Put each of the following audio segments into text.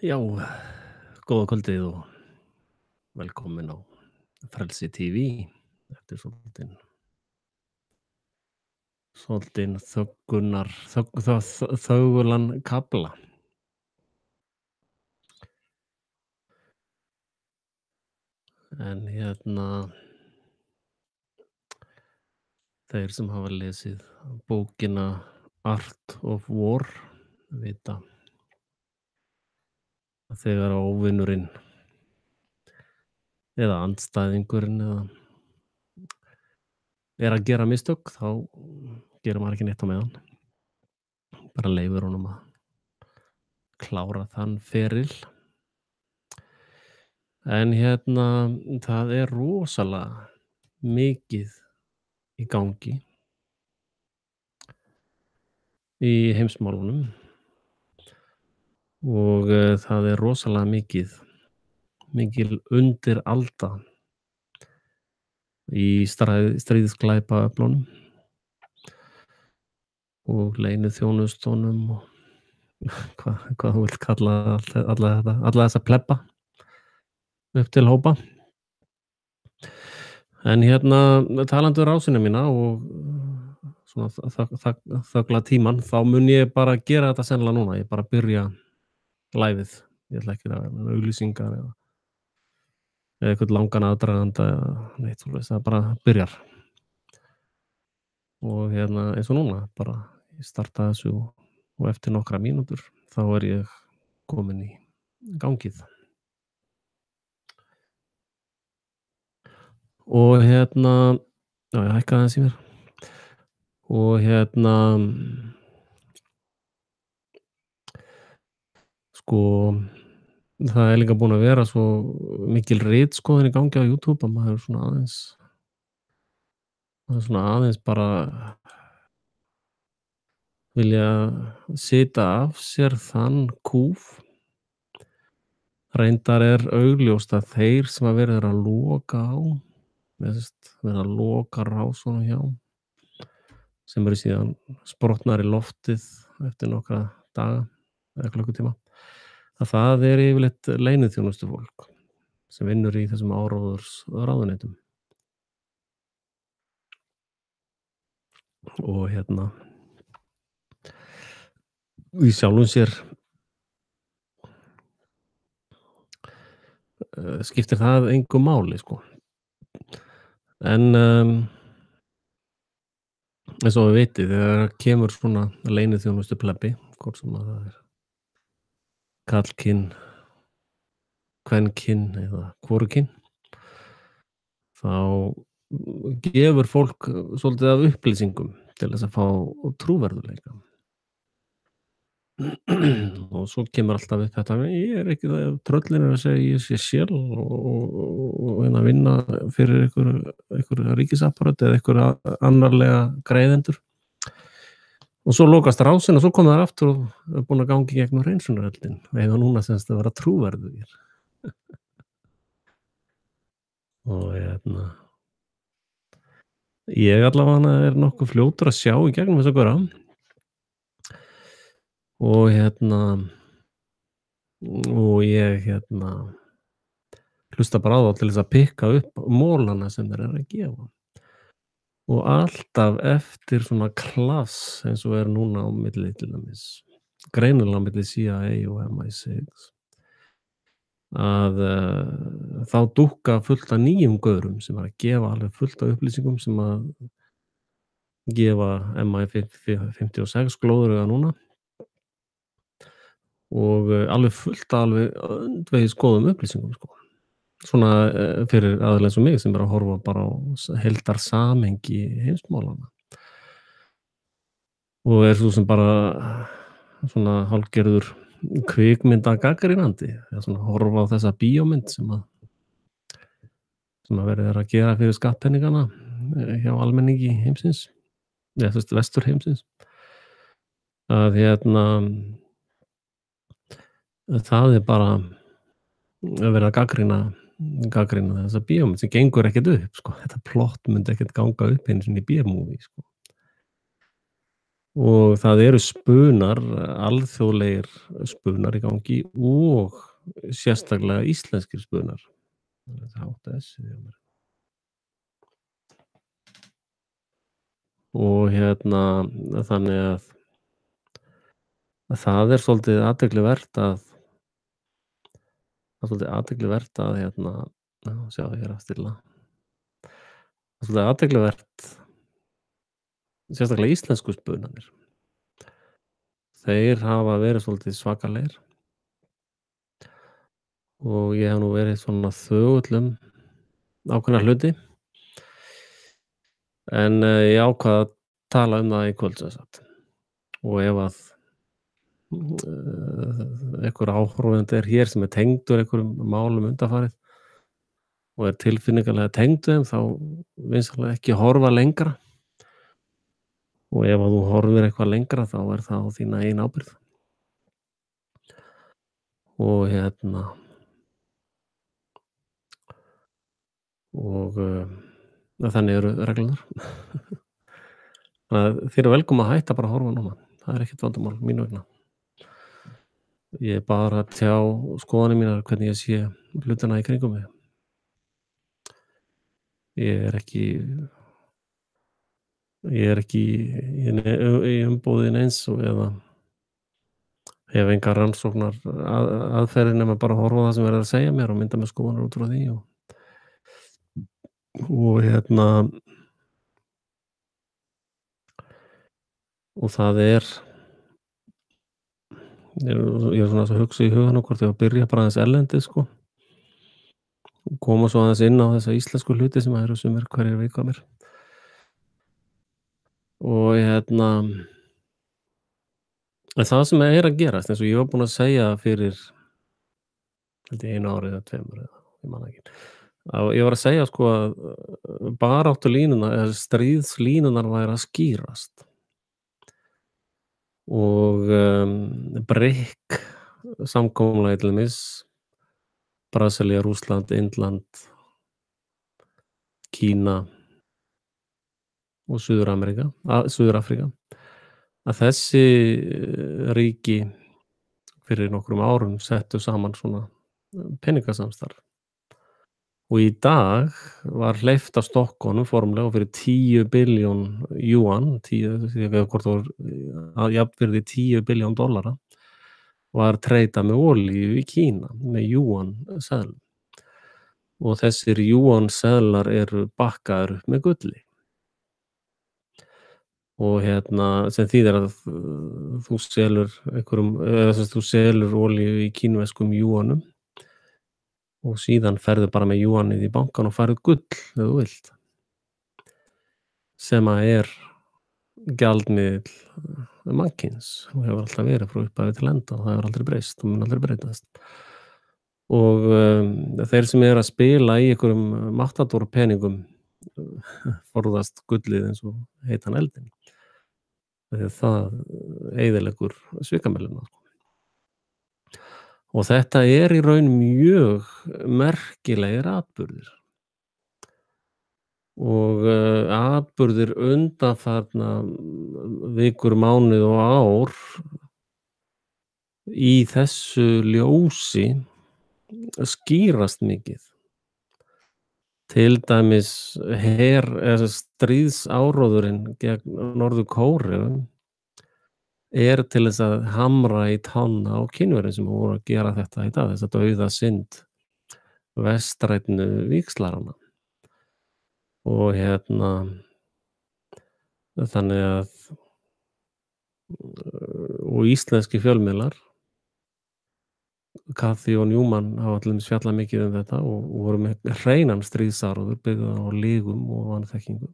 Já, góða kvöldið og velkomin á Frelsi TV. Þetta er svolítinn þöggulan kafla. En þeir sem hafa lesið bókina Art of War vita að þegar óvinurinn eða andstæðingurinn er að gera mistök, þá gerir maður ekki neitt á meðan. Bara leyfir honum að klára þann feril. En það er rosalega mikið í gangi í heimsmálunum og það er rosalega mikil undiralda í stríðsglæpaöflunum og leyniþjónustunum og hvað þú vilt kalla alla þessa plebba upp til hópa. En talandi um rásina mína og svona þögla tímann, þá mun ég bara gera þetta sennilega núna. Ég bara byrja live-ið. Ég ætla ekki að vera auglýsingar eða eitthvað langan aðdraganda eða neitt svoleiðis. Það bara byrjar. Og eins og núna, bara ég starta þessu og eftir nokkra mínútur þá er ég kominn í gangið. Og já, ég hækkaði aðeins í mér. Og sko, það er líka búin að vera svo mikil ritskoðun í gangi á YouTube að maður svona aðeins bara vilja sita af sér þann kúf. Reyndar er augljóst að þeir sem að verið að loka á, verið að loka rásunum hjá, sem eru síðan sprotnar í loftið eftir nokkra daga eða klukkutíma, að það er yfirleitt leyniþjónustufólk sem vinnur í þessum áróðursráðuneytum. Og í sjálfum sér skiptir það engu máli, sko. En eins og við vitið, þegar kemur svona leyniþjónustuplebbi, hvort sem að það er karlkyn, kvenkyn eða hvorugkyn, þá gefur fólk svolítið af upplýsingum til þess að fá trúverðugleika. Og svo kemur alltaf upp þetta, ég er ekki það, tröllin er að segja ég sé sjálf og vinna fyrir einhver ríkisapparat eða einhver annarlega greiðendur. Og svo lokast rásin og svo kom það aftur og er búin að gangi gegnum hreinsunaröldin. Eða núna semst að vera trúverðugir. Og ég allavega er nokkuð fljótur að sjá í gegnum þess að góra. Og og ég hlusta bara á þá til þess að pikka upp mólana sem þeir eru að gefa. Og alltaf eftir svona klass eins og er núna á milli til dæmis, greinilega á milli CIA og MI6, að þá dúkka fullt af nýjum gaurum sem er að gefa alveg fullt af upplýsingum sem að gefa MI56 glóðurauga núna. Og alveg fullt af alveg öndvegis góðum upplýsingum, sko. Svona fyrir aðilega eins og mig sem er að horfa bara á heildarsamhengi heimsmálana. Og er svo sem bara svona hálfgerður kvikmyndagagnrýnandi, eða svona horfa á þessa bíómynd sem að verið að gera fyrir skattpenningana hjá almenningi heimsins, eða vestur heimsins. Að það er bara að vera að gagnrýna þessa bíómynd sem gengur ekkert upp, sko. Þetta plott myndi ekkert ganga upp einu sinni í bíómúvi, sko. og það eru spunar, alþjóðlegir spunar í gangi og sérstaklega íslenskir spunar. Það átti S hjá mér. Og þannig að það er svolítið athyglisvert já, sjáðu ég er að stilla. Það er svolítið athyglisvert, sérstaklega íslensku spunarnir. Þeir hafa verið svolítið svakalegir og ég hef nú verið svona þögull ákveðna hluti, en, ég ákvað að tala um það í kvöld sem sagt. Og ef að, einhver áhorfandi er hér sem er tengdur einhverjum málum undanfarið og er tilfinningalega tengdur þeim, þá vinsamlega ekki horfa lengra. Og ef að þú horfir eitthvað lengra, þá er það á þína eigin ábyrgð. Og og, þannig eru reglurnar. Þannig að þið eruð velkomin að hætta bara að horfa núna. Það er ekkert vandamál mín vegna. Ég er bara að tjá skoðanir mínar, hvernig ég sé hlutina í kringum mig. Ég er ekki í umboði neins eða hef engar rannsóknar aðferðir nema bara að horfa á það sem verið að segja mér og mynda mér skoðanir út frá því og og það er ég er svona að hugsa í huganum hvort ég á að byrja bara aðeins erlendis sko, og koma svo aðeins inn á þessa íslensku hluti sem eru sumir hverjir viðkvæmir. Og en það sem er að gerast, eins og ég var búinn að segja fyrir held ég 1 ári eða 2 eða ég man það ekki. Ég var að segja sko að baráttulínurnar eða stríðslínurnar væru að skýrast. Og, BRIC samkomulagið til dæmis, Brasilía, Rússland, Indland, Kína og Suður-Afríka, að þessi ríki fyrir nokkrum árum settu saman svona peningasamstarf. Og í dag var hleypt af stokkunum formlega fyrir 10 billjón yuan, hvort það var jafnvirði $10 billjón, var treytað með olíu í Kína með yuan seðlum. Og þessir yuan seðlar eru bakkaðir upp með gulli. Og sem þýðir að þú selur þú selur olíu í kínverskum yuanum og síðan ferðu bara með yuanið í bankann og færð gull ef þú vilt. Sem að er gjaldmiðill mannkyns og hefur alltaf verið frá upphafi til enda og það hefur aldrei breyst og mun aldrei breytast. Og þeir sem eru að spila í einhverjum matador peningum forðast gullið eins og heitan eldinn. Þegar það eyðileggur svikamylluna. Og þetta er í raun mjög merkilegir atburðir. Og atburðir undanfarna vikur, mánuði og ár í þessu ljósi skýrast mikið. Til dæmis stríðsáróðurinn gegn Norður-Kóreu er til þess að hamra í tána á Kínverjum sem voru að gera þetta í dag, þessa dauðasynd vestrænni víxlaranna. Og þannig að og íslenski fjölmiðlar, Kathy og Newman hafa til dæmis fjallað mikið um þetta og voru með hreinan stríðsáróður byggðan á lygum og vanþekkingu.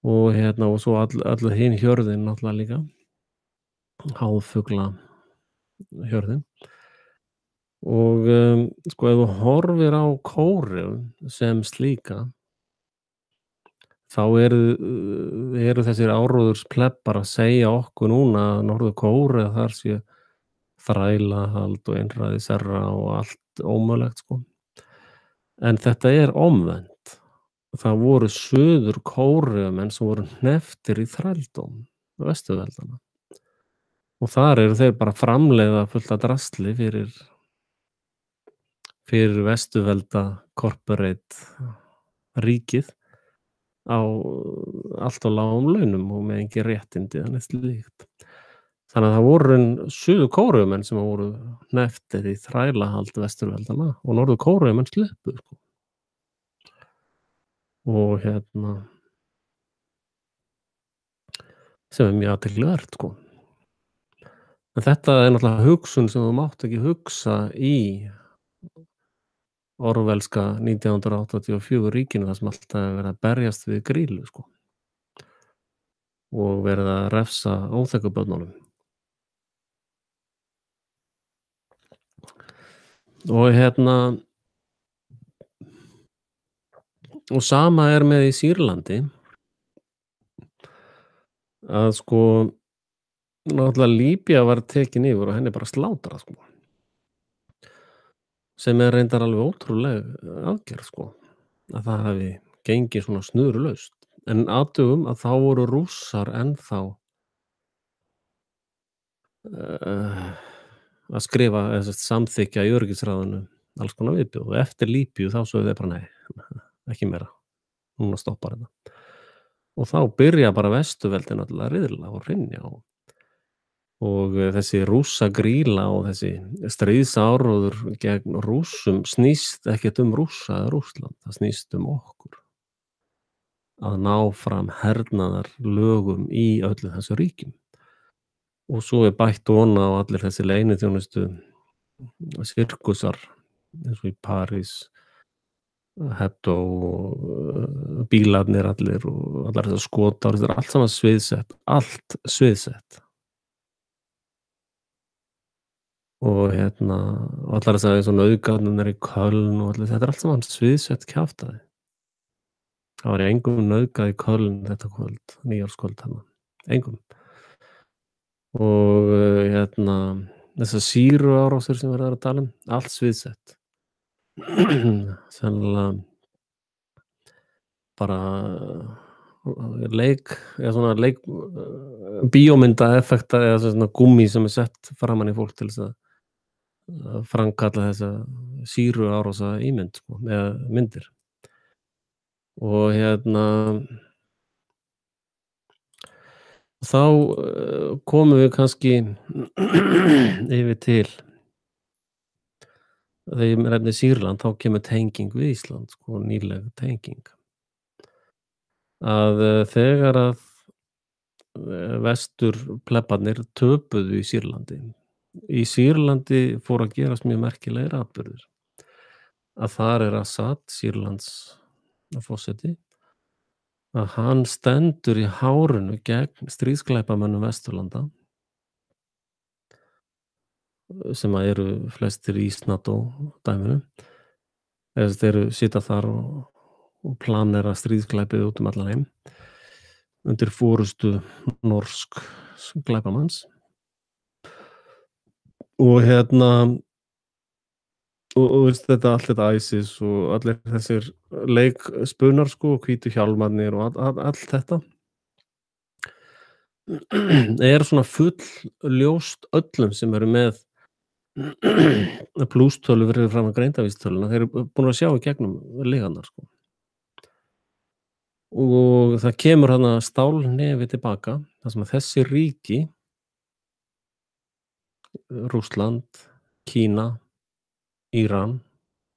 Og og svo allur hin hjörðin náttúrulega líka, háðfugla hjörðin. Og sko ef þú horfir á Kóreu sem slíka, þá eru þessir áróðursplebbar að segja okkur núna að Norður-Kórea þar sé þrælahald og einræðisherra og allt ómögulegt sko. En þetta er omvendt. Það voru Suður-Kóreumenn sem voru hnepptir í þrældóm Vesturveldana. Og þar eru þeir bara að framleiða fullt af drasli fyrir Vesturvelda corporate ríkið á allt of lágum launum og með engin réttindi eða neitt slíkt. Þannig að það voru Suður-Kóreumenn sem voru hnepptir í þrælahald Vesturveldana og Norður-Kóreumenn sluppu, sko. Og sem mjög athyglisvert, sko. En þetta náttúrulega hugsun sem þú mátt ekki hugsa í orwellska 1984 ríkinu þar sem alltaf er verið að berjast við grýlu, sko. Og verið að refsa óþekku börnunum. Og og sama er með í Sýrlandi að sko náttúrulega Líbía var tekin yfir og henni bara slátrað, sko. Sem er reyndar alveg ótrúleg aðgerð, sko, að það hafi gengið svona snurulaust. En athugum að þá voru Rússar ennþá að skrifa eða sem sagt samþykkja í öryggisráðinu alls konar viðbjóð og eftir Líbíu þá sögðu þeir bara nei, ekki meira. Núna stoppar þetta. Og þá byrja bara Vesturveldin öll að riðla og hrynja og þessi Rússagríla og þessi stríðsáróður gegn Rússum snýst ekkert Rússa eða Rússland, það snýst okkur. Að ná fram hernaðarlögum í öllu þessu ríkjum. Og svo er bætt ofan á allir þessi leyniþjónustu sirkusar eins og í París, Hebdo og bílarnir allir og allar þessar skotár, þetta er allt saman sviðsett, allt sviðsett. Og og allar þessar eins og nauðganirnar í Köln og allir, þetta er allt saman sviðsett kjaftæði. Það var engum nauðgað í Köln þetta kvöld, nýárskvöld þarna, engum. Og þessar sýruárásir sem verið að tala allt sviðsett. Sennilega bara leik eða svona bíómyndaeffekta eða svona gúmmí sem er sett framan í fólk til þess að framkalla þessa sýruárása ímynd, sko, með myndir. Og þá komum við kannski yfir til þegar ég nefni Sýrland, þá kemur tenging við Ísland, sko, nýleg tenging. Að þegar að vesturplebbarnir töpuðu í Sýrlandi fór að gerast mjög merkilegir atburðir. Að þar er Assad, Sýrlands forseti, að hann stendur í hárinu gegn stríðsglæpamönnum Vesturlanda sem að eru flestir í NATO dæminu eða þeir sitja þar og planera stríðsglæpið út allan heim undir forystu norsk glæpamanns og og veist þetta allt þetta ISIS og allir þessir leikspunar, sko, hvítu hjálmarnir og allt þetta er svona full ljóst öllum sem eru með plústölu fyrir fram að greindavísitöluna, þeir eru búin að sjá í gegnum lygarnar, sko. Og það kemur þarna stálhnefi tilbaka, þar sem að þessi ríki, Rússland, Kína, Íran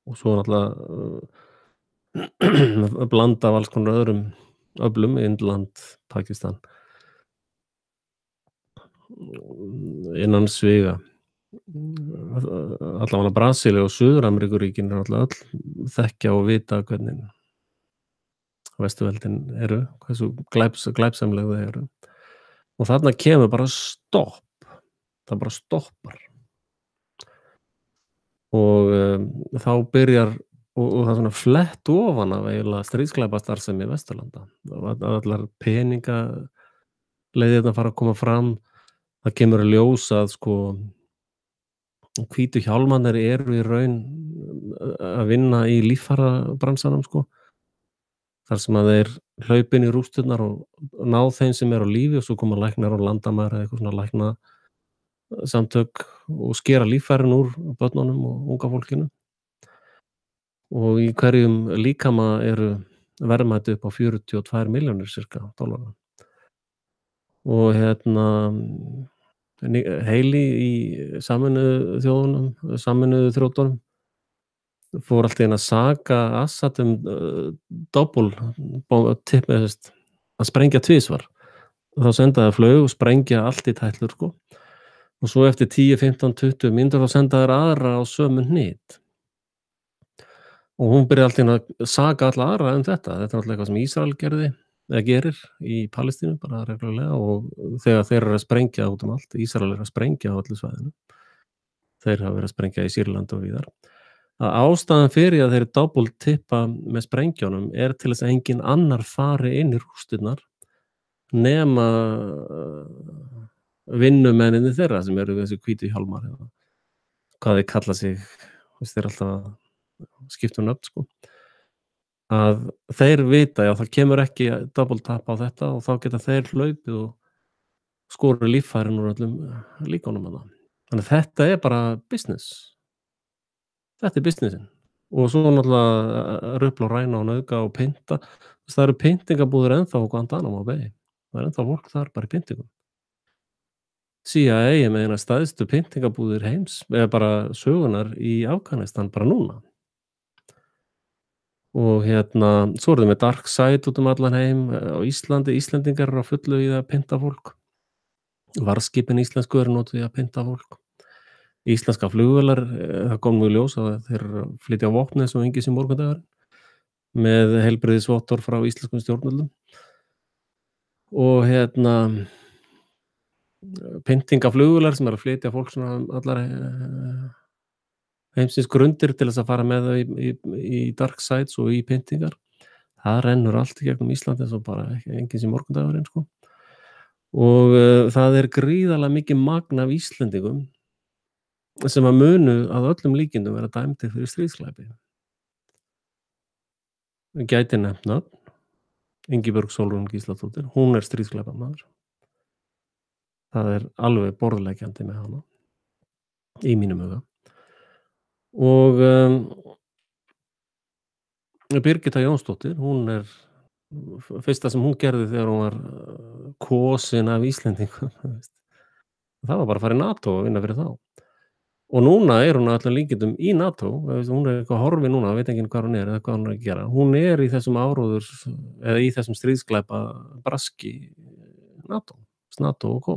og svo náttúrulega blanda af alls konar öðrum öflum, Indland, Pakistan, innan sviga. Allavega Brasilía og Suður-Ameríkuríkin eru náttúrulega öll þekkja og vita hvernig Vesturveldin eru, hversu glæpsamleg þau eru. Og þarna kemur bara stopp. Það bara stoppar. Og þá byrjar og það er svona flett ofan af eiginlega stríðsglæpastarfsemi Vesturlanda. Allar peningaleiðirnar fara að koma fram. Það kemur að ljósa að sko hvítu hjálmarnir eru í raun að vinna í líffærabransanum, sko. Þar sem að þeir hlaupa inn í rústirnar og ná þeim sem eru á lífi og svo koma læknar og landamæður eða eitthvað svona læknasamtök og skera líffærin úr börnunum og unga fólkinu. Og í hverjum líkama eru verðmæti upp á 42 milljónir sirka dollara. Og Heili í Sameinuðu þjóðunum, Sameinuðu þrjótunum fór allt í einu að saka Assad að sprengja tvisvar. Þá senda þeir flug og sprengja allt í tætlur, sko. Og svo eftir 10, 15, 20 mínútur þá senda þeir aðra á sömu hnit. Og hún byrjaði allt í einu að saka alla aðra þetta. Þetta er náttúrulega eitthvað sem Ísrael gerði eða gerir í Palestínu bara reglulega og þegar þeir eru að sprengja út um allt, Ísrael er að sprengja á öllu svæðinu. Þeir hafa verið að sprengja í Sýrlandi og víðar. Að ástæðan fyrir að þeir double-tippa með sprengjónum er til þess að enginn annar fari inn í rústirnar nema vinnumenninni þeirra sem eru þessi hvítu hjálmar eða hvað þeir kalla sig, þeir alltaf að skipta nöfn, sko. Að þeir vita, já, það kemur ekki double-tap á þetta og þá geta þeir hlaupið og skorið líffærin úr öllum líkunum þarna. Þannig að þetta er bara business. Þetta er businessin. Og svo náttúrulega rufla og ræna og nauðga og pynta. Það eru pyntingabúðir ennþá á Guantanamo Bay. Það er ennþá fólk þar bara í pyntingum. CIA er með eina stærstu pyntingabúðir heims eða bara sögunar í Afganistan bara núna. Og svo eru þau með dark side út um allan heim á Íslandi. Íslendingar eru á fullu í það að pynta fólk. Varðskipin íslensku eru notuð í að pynta fólk. Íslenska flugvélar, það kom nú í ljós að þeir eru að flytja á vopni eins og engis í morgundagurinn með heilbrigðisvottorð frá íslenskum stjórnvöldum. Og pyntingaflugvélar sem eru að flytja fólk svona allar heimsins grundir til þess að fara með þau í dark sides og í pyntingar. Það rennur allt í gegnum Íslandi eins og bara engins í morgundagurinn, sko. Og það er gríðarlega mikið magn af Íslendingum sem að munu að öllum líkindum vera dæmdir fyrir stríðsglæpi. Gæti nefnt nafn, Ingibjörg Sólrún Gísladóttir, hún er stríðsglæpamaður. Það er alveg borðleggjandi með hana, í mínum huga. Og Birgitta Jónsdóttir, hún er fyrsta sem hún gerði þegar hún var kosin af Íslendingum. Það var bara að fara í NATO og vinna fyrir þá. Og núna er hún að öllum líkindum í NATO, hún er eitthvað horfið núna, veit enginn hvað hún er eða hvað hún er að gera. Hún er í þessum áróður eða í þessum stríðsglæpa braski NATO og Kó.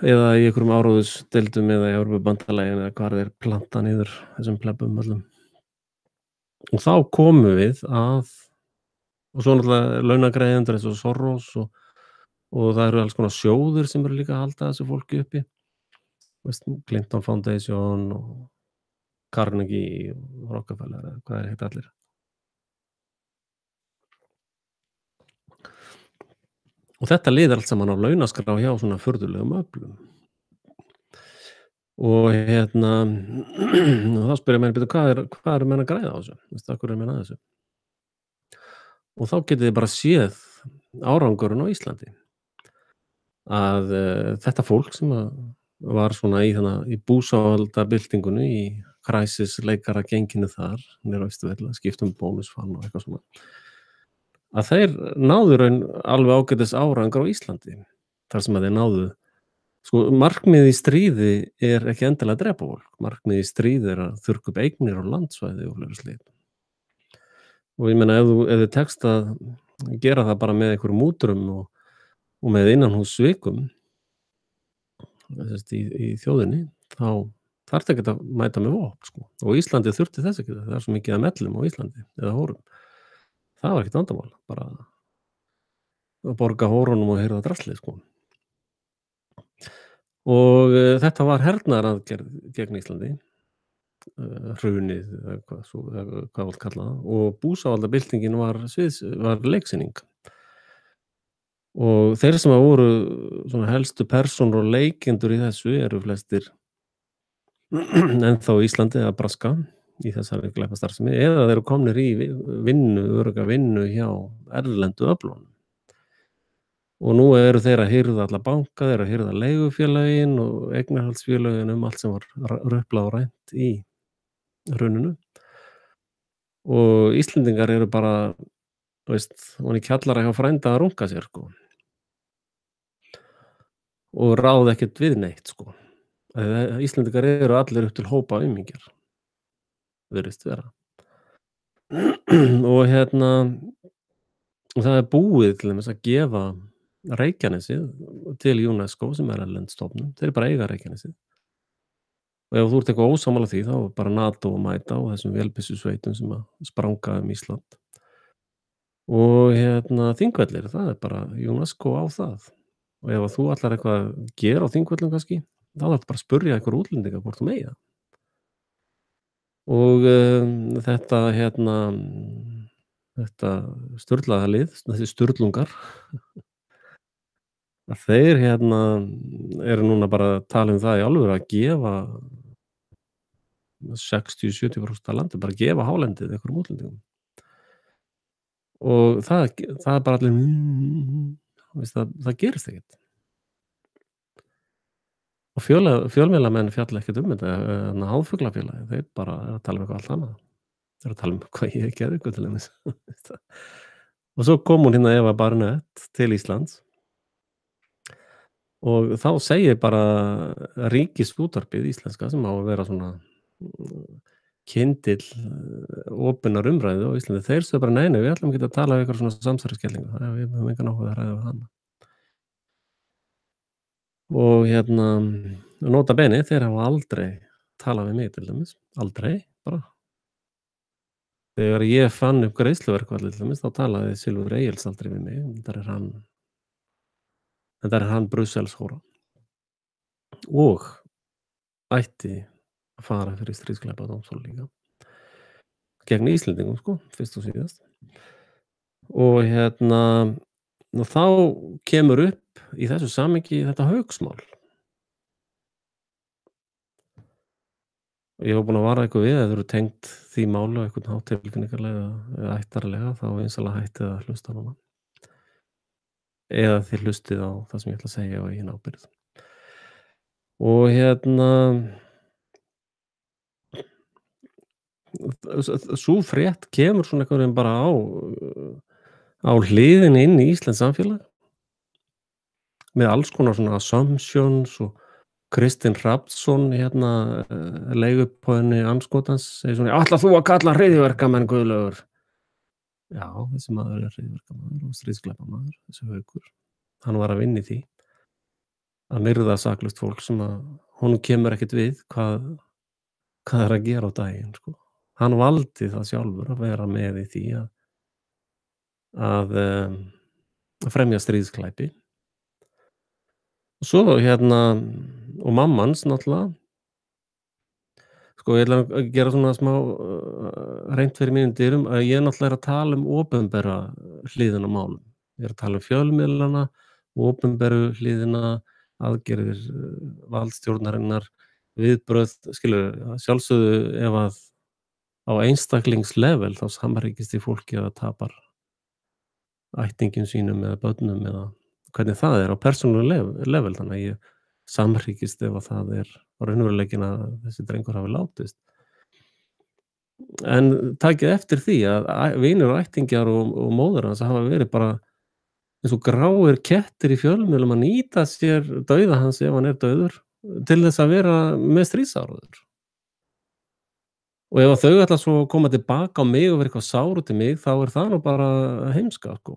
Eða í einhverjum áróðusdeildum eða í Evrópubandalaginu eða hvar þeir planta niður þessum plebum öllum. Og þá komum við að, og svo náttúrulega launagreiðendur eins og Soros og það eru alls konar sjóðir sem eru líka að halda þessu fólki uppi. Clinton Foundation og Carnegie og Rockefeller eða hvað heita allir. Og þetta liðir allt saman á launaskrá hjá svona furðulegum öflum. Og þá spyr ég menn, hvað er menn að græða á þessu? Hvað er menn að þessu? Og þá getið þið bara séð árangurinn á Íslandi. Að þetta fólk sem var svona í búsáhaldabyltingunni, í kræsisleikara genginu þar, niður á Austurvelli, skiptum bónusfann og eitthvað svona, að þeir náðu raun alveg ágætis árangur á Íslandi. Þar sem að þeir náðu, sko, markmið í stríði er ekki endilega að drepa fólk. Markmið í stríði er að þurrka upp eignir á landsvæði og fleiri slíkt. Og ég meina, ef þið tekst að gera það bara með einhverjum múturum og með innanhússvikum í þjóðinni, þá þarf ekki að mæta með vopn, sko. Og Íslandi þurfti þess ekki, það er svo mikið að mellum á Íslandi eða hórum. Það var ekkert vandamál, bara að borga hórunum og heyra það draslið, sko. Og þetta var hernaðaraðgerð gegn Íslandi, hrunið, hvað vilt kalla það, og búsáhaldabyltingin var leiksýning. Og þeir sem voru svona helstu persónur og leikendur í þessu eru flestir ennþá í Íslandi að braska í þessari glæpastarfsemi eða þeir eru komnir í vinnu, örugga vinnu hjá erlendu öflunum. Og nú eru þeir að hirða alla banka, þeir eru að hirða leigufélögin og eignarhaldsfélögin allt sem var ruplað og rænt í hruninu. Og Íslendingar eru bara, þú veist, ofan í kjallara hjá frænda að runka sér, sko. Og ráða ekkert við neitt, sko. Íslendingar eru allir upp til hópa aumingjar, virðist vera. Og og það er búið til dæmis að gefa Reykjanesið til UNESCO sem er erlend stofnun. Þeir bara eiga Reykjanesið. Og ef þú ert eitthvað ósammála því, þá er bara NATO að mæta á þessum vélbyssusveitum sem að spranga Ísland. Og Þingvellir, það er bara UNESCO á það. Og ef þú ætlar eitthvað að gera á Þingvöllum kannski, þá þarftu bara að spurja einhverja útlendinga hvort þú megi það. Og þetta sturlaða lið, þessi sturlungar, að þeir eru núna bara að tala það í alvöru að gefa 60-70% af landi, bara gefa hálendið einhverjum útlendingum. Og það er bara allir veist, það gerist ekkert. Og fjölmiðlamenn fjalla ekkert þetta, Háfuglafélagið, þeir bara eru að tala eitthvað allt annað. Þeir eru að tala hvað ég gerði eitthvað til dæmis. Og svo kom hún Eva Barnett til Íslands og þá segir bara Ríkisútvarpið íslenska sem á að vera svona kyndill opinnar umræðu á Íslandi, þeir sögðu bara nei, við ætlum ekki að tala um eitthvað svona samsæriskellingu, við höfum engan áhuga að ræða við hana. Og nota bene, þeir hafa aldrei talað við mig til dæmis, aldrei, bara. Þegar ég fann upp greiðsluverkfall til dæmis, þá talaði Silfur Egils aldrei við mig, þetta er hann Brussels-hóra. Og ætti að fara fyrir stríðsglæpadómstól líka. Gegn Íslendingum, sko, fyrst og síðast. Og og þá kemur upp í þessu samhengi þetta Hauksmál. Ég var búinn að vara eitthvað við, ef þau eru tengt því máli á einhvern hátt tilfinningarlega eða ættarlega, þá vinsamlega hættið að hlusta núna. Eða þið hlustið á það sem ég ætla að segja á eigin ábyrgð. Og sú frétt kemur svona einhvern veginn bara á hliðinni inn í íslenskt samfélag með alls konar svona assumptions og Kristinn Hrafnsson leigupóðinni andskotans segir svona, ætlar þú að kalla hryðjuverkamenn Guðlaugur? Já, þessi maður er hryðjuverkamaður og stríðsglæpamaður, þessi Haukur. Hann var að vinna í því að myrða saklaust fólk sem að honum kemur ekkert við hvað er að gera á daginn, sko. Hann valdi það sjálfur að vera með í því að fremja stríðsglæpi. Og svo og mammans náttúrulega, sko ég ætla að gera svona smá reynt fyrir mínum dyrum að ég náttúrulega að tala opinbera hliðina á málum. Ég að tala fjölmiðlana, opinberu hliðina, aðgerðir valdstjórnarinnar, viðbrögð, sjálfsögðu ef að á einstaklingslevel þá samrækist í fólki að það tapar ættingjum sínum eða börnum eða hvernig það er á persónulega level, þannig að ég samrækist ef að það er á raunveruleikinn að þessi drengur hafi látist. En takið eftir því að vinir og ættingjar og móðir hans hafa verið bara eins og gráir kettir í fjölmiðlum að nýta sér dauða hans ef hann er dauður til þess að vera með stríðsáróður. Og ef þau ætla svo að koma tilbaka á mig og vera eitthvað sár út í mig, þá er það nú bara heimska, sko.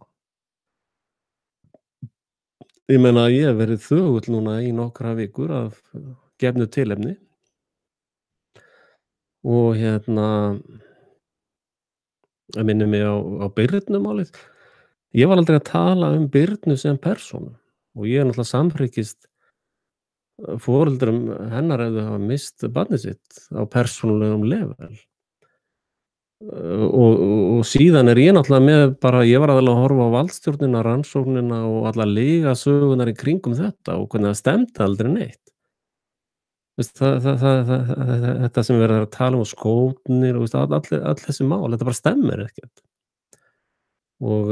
Ég meina að ég hef verið þögull núna í nokkra vikur af gefnu tilefni. Og ég minni mig á Birnu málið. Ég var aldrei að tala um Birnu sem persónu og ég náttúrulega samhryggist foreldrum hennar ef þau hafa mist barnið sitt á persónulegum level. Og síðan er ég náttúrulega með bara, ég var aðallega að horfa á valdstjórnina, rannsóknina og alla lygasögunar í kringum þetta og hvernig það stemdi aldrei neitt. Veist, þetta sem verið er að tala um og skórnir og veist, öll þessi mál, þetta bara stemmir ekkert. Og,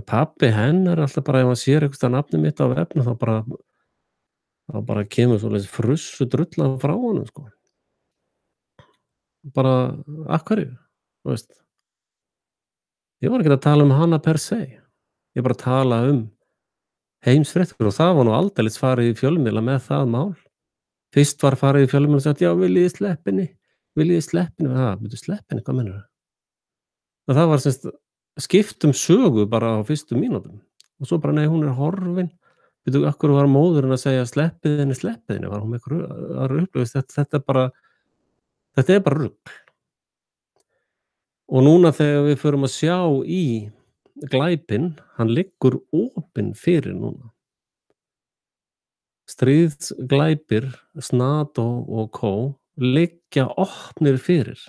pabbi hennar alltaf bara ef hann sér einhvers staðar nafnið mitt á vefnum þá bara kemur svoleiðis frussudrulla frá honum, sko. Bara af hverju? Þú veist, ég var ekkert að tala um hana per se. Ég er bara að tala um heimsfréttir og það var nú aldeilis farið í fjölmiðla með það mál. Fyrst var farið í fjölmiðla og sagt: "Já, viljið þið sleppa henni? Viljið þið sleppa henni?" Bíddu, sleppa henni, hvað meinarðu? Og það var sem sagt skipt um sögu bara á fyrstu mínútum og svo bara: "Nei, hún er horfin." Bíddu, af hverju var móðirin að segja: "Sleppið henni, sleppið henni." Var hún með einhverju aðra upplifun? Þetta er bara rugl. Og núna þegar við förum að sjá í glæpinn, hann liggur opinn fyrir núna. Stríðsglæpir, NATO og co. liggja opnir fyrir.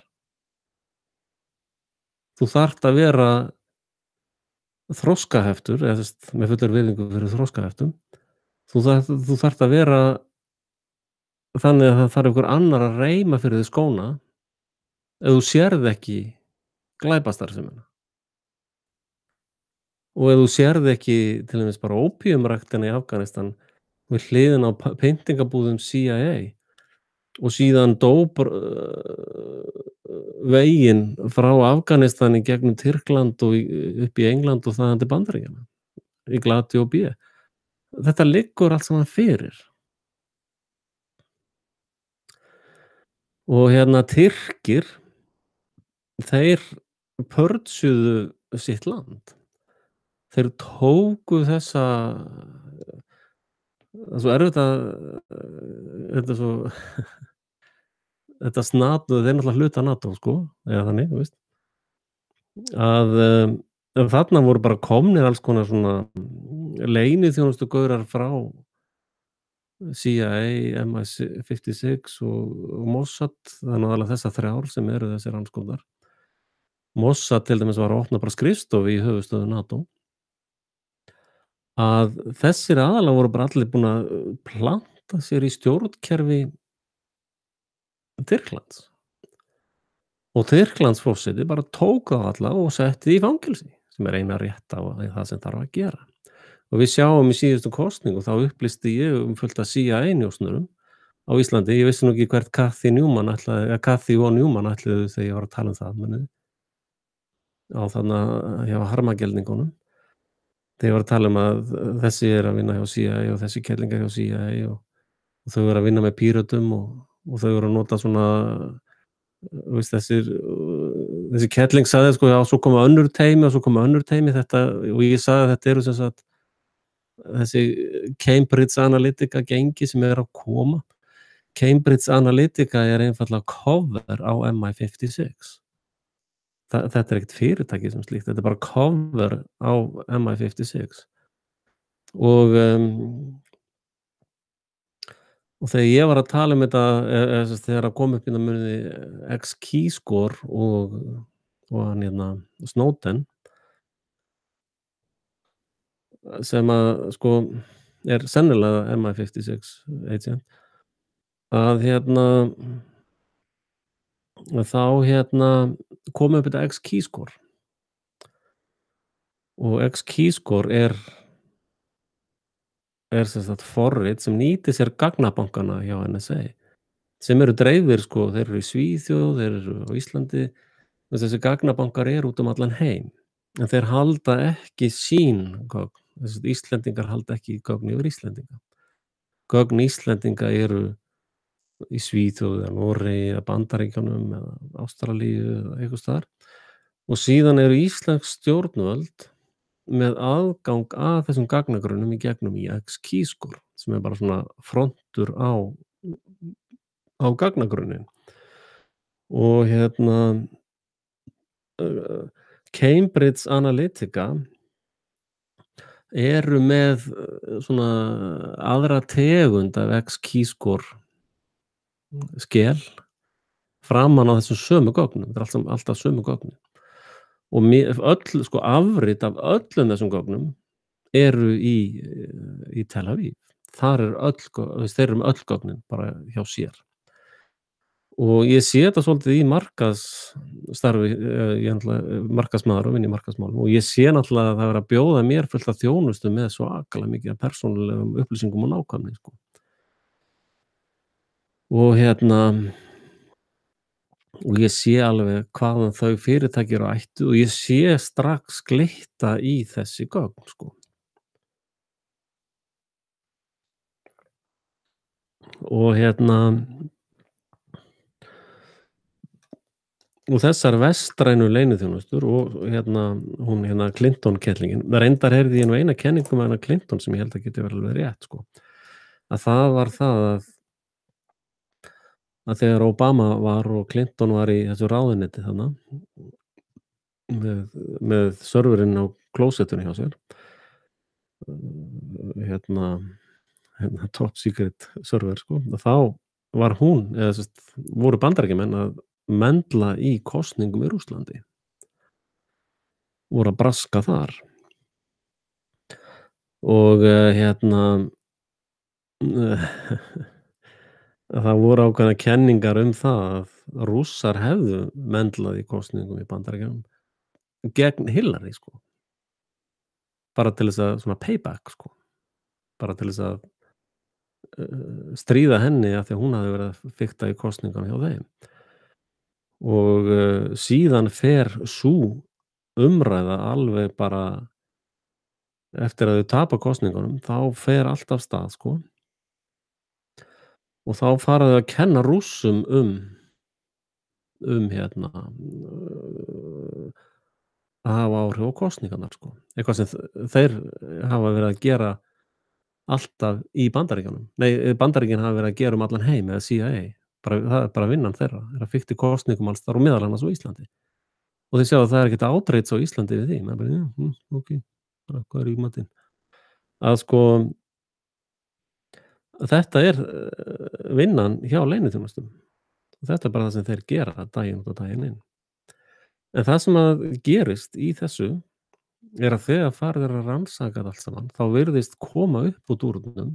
Þú þarft að vera þroskaheftur, eða sem sagt með fullri virðingu fyrir þroskaheftum. Þú þarft að vera þannig að það þarf einhver annar að reima fyrir þig skóna ef þú sérð ekki glæpastarfsemina. Og ef þú sérð ekki til dæmis bara ópíumræktina í Afganistan við hliðina á pyntingabúðum CIA og síðan veginn frá Afganistan í gegnum Tyrkland og upp í England og þaðan til Bandaríkjanna, í glati og B. Þetta liggur allt saman fyrir. Og Tyrkir, þeir pursuðu sitt land. Þeir tóku þessa það er svo erfitt að þetta er svo þetta NATO, þeir náttúrulega hluti af NATO, sko, eða þannig, þú veist, að þarna voru bara komnir alls konar svona leyniþjónustugaurar frá CIA, MI56 og Mossad, það er nú aðallega þessar 3 sem eru þessir andskotar. Mossad til dæmis var að opna bara skrifstofu í höfuðstöðu NATO. Að þessir aðilar voru bara allir búin að planta sér í stjórnkerfi Tyrklands. Og Tyrklandsforseti bara tók þá alla og setti í fangelsi, sem er eina rétta og það sem þarf að gera. Og við sjáum í síðustu kosningu, þá upplýsti ég fullt af CIA-njósnurum á Íslandi. Ég vissi nú ekki hvert Cathy von Newman ætluðu þegar ég var að tala um það, munið á þarna hjá harmagelningunum. Þegar ég var að tala um að þessi er að vinna hjá CIA og þessi kellinga hjá CIA og þau eru að vinna með Pírötum og þau eru að nota svona, þú veist, þessi kelling sagði, sko, já, svo koma önnur teymi og svo koma önnur teymi, þetta, og ég sagði að þetta eru sem sagt þessi Cambridge Analytica gengi sem er að koma. Cambridge Analytica er einfaldlega cover á MI56. Þetta er ekkert fyrirtæki sem slíkt, þetta er bara cover á MI56. Og þegar ég var að tala um þetta, þegar að koma upp í munni X-Keyscore og hann Snowden, sem að, sko, er sennilega MI56 agent, að þá kom upp þetta X-Keyscore. Og X-Keyscore er sem sagt forrit sem nýtir sér gagnabankana hjá NSA, sem eru dreifðir, sko, þeir eru í Svíþjóð, þeir eru á Íslandi, þessi gagnabankar eru út um allan heim, en þeir halda ekki sín gögn, þessi Íslendingar halda ekki gögn yfir Íslendinga. Gögn Íslendinga eru í Svíþjóð eða Noregi eða Bandaríkjunum eða Ástralíu eða einhvers staðar, og síðan eru íslensk stjórnvöld með aðgang að þessum gagnagrunnum í gegnum X-Keyscore, sem er bara svona frontur á gagnagrunnin. Og Cambridge Analytica eru með svona aðra tegund af X-Keyscore skel framan á þessum sömu gögnum. Þetta er alltaf sömu gögnum. Og öll, sko, afrit af öllum þessum gögnum eru í Tel Aviv. Þar eru þeir eru með öll gögnin bara hjá sér. Og ég sé þetta svolítið í markaðsstarfi, ég er náttúrulega markaðsmaður og vinn í markaðsmálum og ég sé náttúrulega að það er verið að bjóða mér fullt af þjónustu með svakalega mikið af persónulegum upplýsingum og nákvæmni, sko. Og og ég sé alveg hvaðan þau fyrirtæki eru ættuð og ég sé strax glitta í þessi gögn, sko. Og og þessar vestrænu leyniþjónustur og hún Clinton-kellingin, reyndar heyrði ég nú eina kenningu með hana Clinton sem ég held að geti verið alveg rétt, sko. Að það var það að þegar Obama var og Clinton var í þessu ráðuneyti þarna með serverinn á klósettinu hjá sér, hérna top secret server, sko, þá var hún eða sem sagt voru Bandaríkjamenn að mendla í kosningum í Rússlandi, voru að braska þar og það voru ákveðnar kenningar um það að Rússar hefðu mendlað í kosningum í Bandaríkjunum gegn Hillary, sko, bara til þess að svona payback, sko, bara til þess að stríða henni af því að hún hafði verið að fikta í kosningunum hjá þeim. Og síðan fer sú umræða alveg bara eftir að þau tapa kosningunum, þá fer allt af stað, sko. Og þá fara þau að kenna Rússum að hafa áhrif á kosningarnar, sko. Eitthvað sem þeir hafa verið að gera alltaf í Bandaríkjunum. Nei, Bandaríkin hafa verið að gera allan heim eða CIA. Það er bara vinnan þeirra, er að fikta í kosningum alls staðar og meðal annars á Íslandi. Og þið sjáið að það er ekkert outreach á Íslandi við því. Maður bara, ókei, hvað er í matinn? Að sko þetta er vinnan hjá leyniþjónustum. Þetta er bara það sem þeir gera daginn út og daginn inn. En það sem að gerist í þessu er að þegar farið er að rannsaka þetta allt saman, þá virðist koma upp úr dúrnum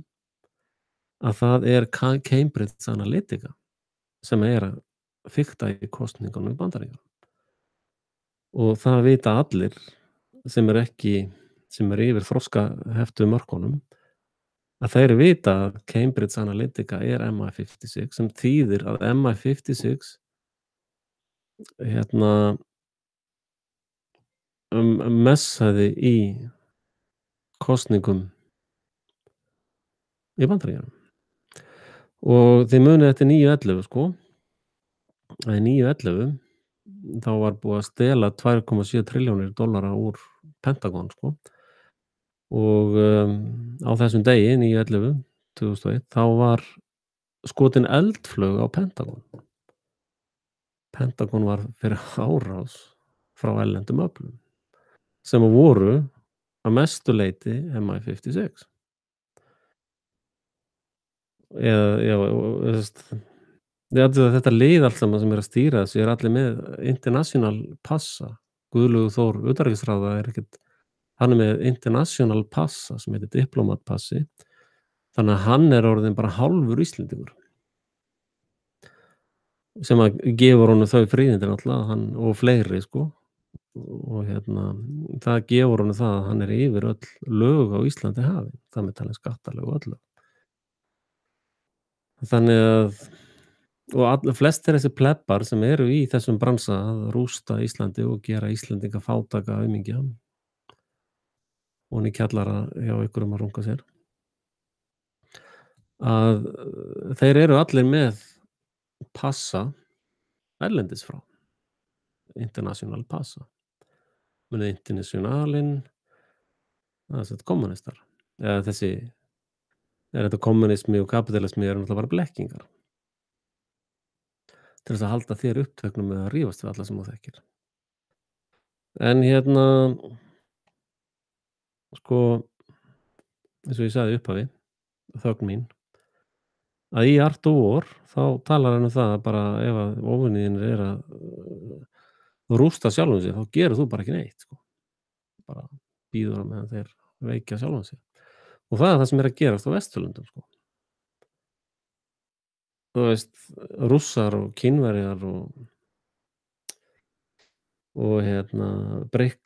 að það er Cambridge Analytica sem er að fikta í kosningunum í Bandaríkjunum. Og það vita allir sem eru yfir þroskaheftu mörkunum, að þeir vita að Cambridge Analytica er MI56 sem þýðir að MI56 messaði í kosningum í Bandaríkjunum. Og þið munið eftir 9/11, sko. Að í 9/11 þá var búið að stela $2,7 trilljónir úr Pentagon, sko. Og á þessum degi 9/11/2001 þá var skotin eldflaug á Pentagon. Pentagon var fyrir árás frá erlendum öflum sem voru að mestu leyti MI56. Þetta lið allt saman sem er að stýra þessu er allir með international passa. Guðlaugur Þór utanríkisráðherra hann er með international passa sem heitir diplomatpassi, þannig að hann er orðinn bara hálfur Íslendingur. Sem að gefur honum þau fríðindi náttúrulega, hann og fleiri, sko. Og það gefur honum það að hann er yfir öll lög á Íslandi hafin, þar með talin skattalög og öll lög. Þannig að flestir þessi plebbar sem eru í þessum bransa að rústa Íslandi og gera Íslendinga fátæka aumingja ofan í kjallara hjá einhverjum að runga sér, að þeir eru allir með passa erlendis frá, international passa. Munið internationalinn, það er þetta kommunistar. Eða þetta kommunismi og kapitalismi eru náttúrulega bara blekkingar. Til þess að halda þér uppteknum með að rífast við alla sem þú þekkir. En sko, eins og ég sagði í upphafi, þögn mín, að í Art of War þá talar hann um það að bara ef að óvinir þínir er að rústa sjálfum sér, þá gerir þú bara ekki neitt, sko. Bara bíður á meðan þeir veikja sjálfum sér. Og það er það sem er að gerast á Vesturlöndum, sko. þú veist, Rússar og Kínverjar og BRIC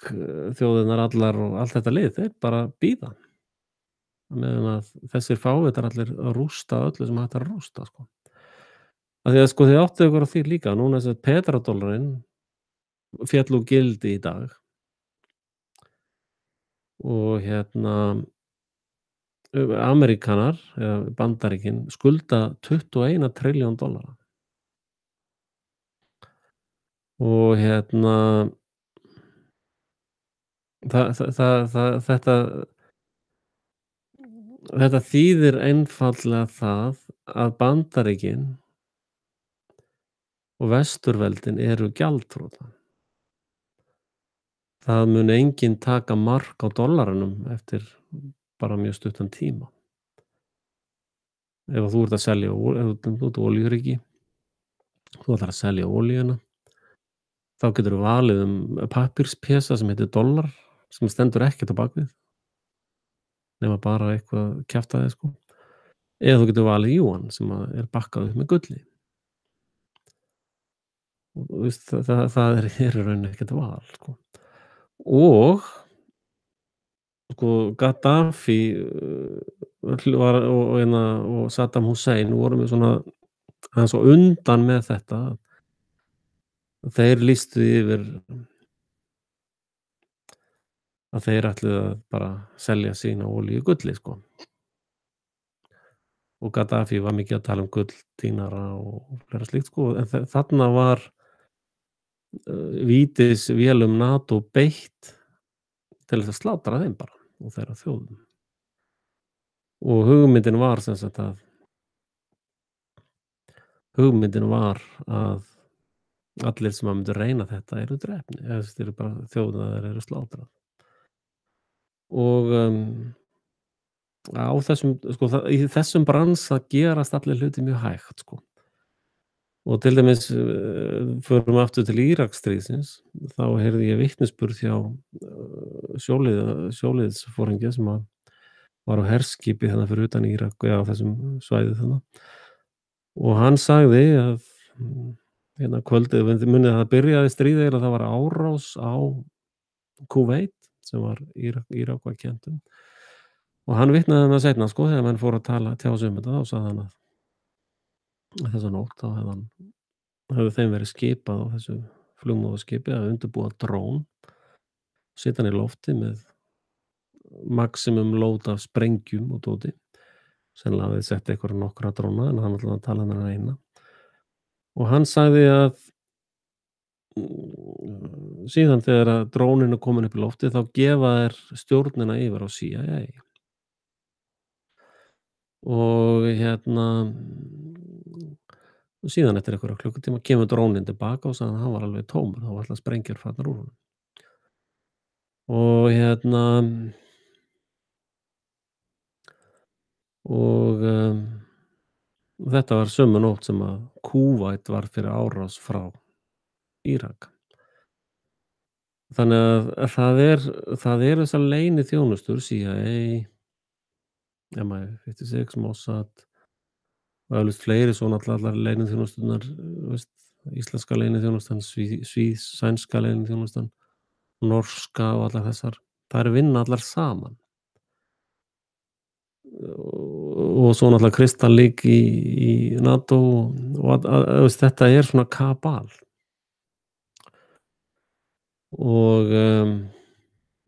þjóðirnar allar og allt þetta lið, þeir bara bíða. Á meðan að þessir fávitar allir að rústa öllu sem hægt er að rústa, sko. Af því að, sko, þið áttuð ykkur á því líka, núna þessi petrodollarinn féll úr gildi í dag og Ameríkanar eða Bandaríkin skulda $21 trilljón og þetta þýðir einfaldlega það að Bandaríkin og Vesturveldin eru gjaldþrota. Það mun enginn taka mark á dollaranum eftir bara mjög stuttan tíma. Ef þú ert að selja ef þú ert olíuríki, þú ætlar að selja olíuna, þá geturðu valið pappírspésa sem heitir dollar, sem stendur ekkert á bak við, nema bara eitthvað kjaftaði, sko. Eða þú getur valið juan sem er bakkað upp með gulli. Og þú veist, það er í rauninni ekkert val, sko. Og sko, Gaddafi var og Saddam Hussein voru með svona aðeins á undan með þetta. Þeir lýstu yfir að þeir ætluðu að bara selja sína olíu gulli, sko. Og Gaddafi var mikið að tala gull, dínara og fleira slíkt, sko. En þarna var vítisvélum NATO beitt til þess að slátra þeim bara og þeirra þjóðum. Og hugmyndin var að allir sem myndu reyna þetta eru drepnir, eða þeir eru bara þjóðir þeir eru slátrað. Og á þessum, sko, í þessum bransa gerast allir hluti mjög hægt, sko. Og til dæmis förum aftur til Íraksstríðsins, þá heyrði ég vitnisburð hjá sjóliðsforingja sem var á herskipi þarna fyrir utan Írak eða á þessum svæði þarna. Og hann sagði að kvöldið, munið það byrjaði stríðið og það var árás á Kúveit sem var Írak var kennt um. Og hann vitnaði það seinna, sko, þegar menn fóru að tjá sig um þetta, þá sagði hann að þessa nótt þá hefði þeim verið skipað á þessu flugmóðurskipi að undirbúa drón, setja hann í lofti með maximum load af sprengjum og dóti. Sennilega hafði sett nokkra dróna, en hann ætlaði að tala um þennan eina. Og hann sagði að síðan þegar að drónin er komin upp í lofti, þá gefa þeir stjórnina yfir á CIA. Og síðan eftir einhverja klukkutíma kemur dróninn tilbaka og sagði að hann var alveg tómur, þá var alltaf sprengjur farnar úr honum. Og þetta var sömu nótt sem að Kúveit var fyrir árás frá Írak. Þannig að það er þessar leyniþjónustur, CIA, MI56, Mossad og eflaust fleiri svona allar leyniþjónusturnar, íslenska leyniþjónustan, sænska leyniþjónustan, norska og allar þessar. Það vinna allar saman. Og svo náttúrulega Kristallík í NATO og þetta er svona kabal. Og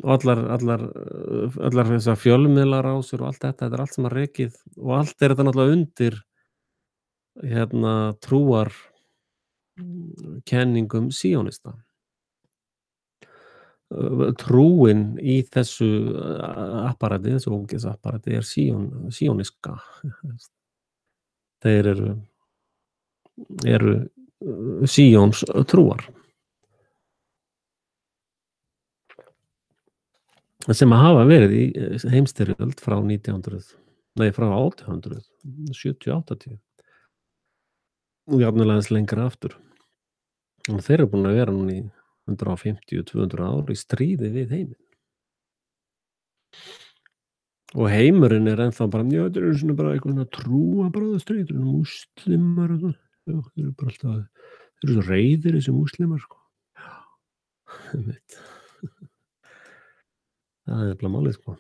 allar þessar fjölmiðlarásir og allt þetta er allt sem rekið og allt er þetta náttúrulega undir trúarkenningum síónista. Trúin í þessu apparati, þessu ógeðsapparati er síóniska. Þeir eru síóns trúar. Sem hafa verið í heimsstyrjöld frá 1870-80 og jafnvel aðeins lengra aftur. Og þeir eru búin að vera núna í 150-200 ár í stríði við heiminn. og heimurinn ennþá bara, já, þetta svona bara eitthvað svona trúarbragðastríð, þetta múslimar og svona. Já, þeir eru bara alltaf þeir eru svo reiðir þessi múslimar, sko. Einmitt. Það er nefnilega málið, sko.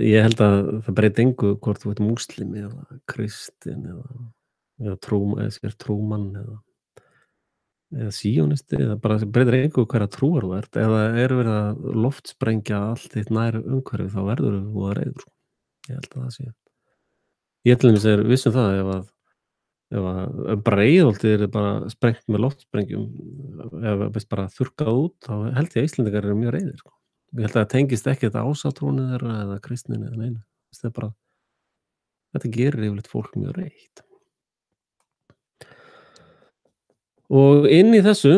Ég held að það breyti engu hvort þú ert múslimi eða kristinn eða sért trúmann eða síonisti eða bara það breytir engu hverja trúar þú ert. Ef það er verið að loftsprengja allt þitt nær umhverfi þá verðurðu voða reiður, sko. Ég held að það sé. Ég til dæmis er viss um það ef Breiðholtið yrði bara sprengt með loftsprengjum, ef veist bara þurrkað út, þá held ég að Íslendingar eru mjög reiðir, sko. Ég held að það tengist ekkert ásatrúnni þeirra eða kristninni eða neinu. Það er bara þetta gerir yfirleitt fólk mjög reitt. Og inn í þessu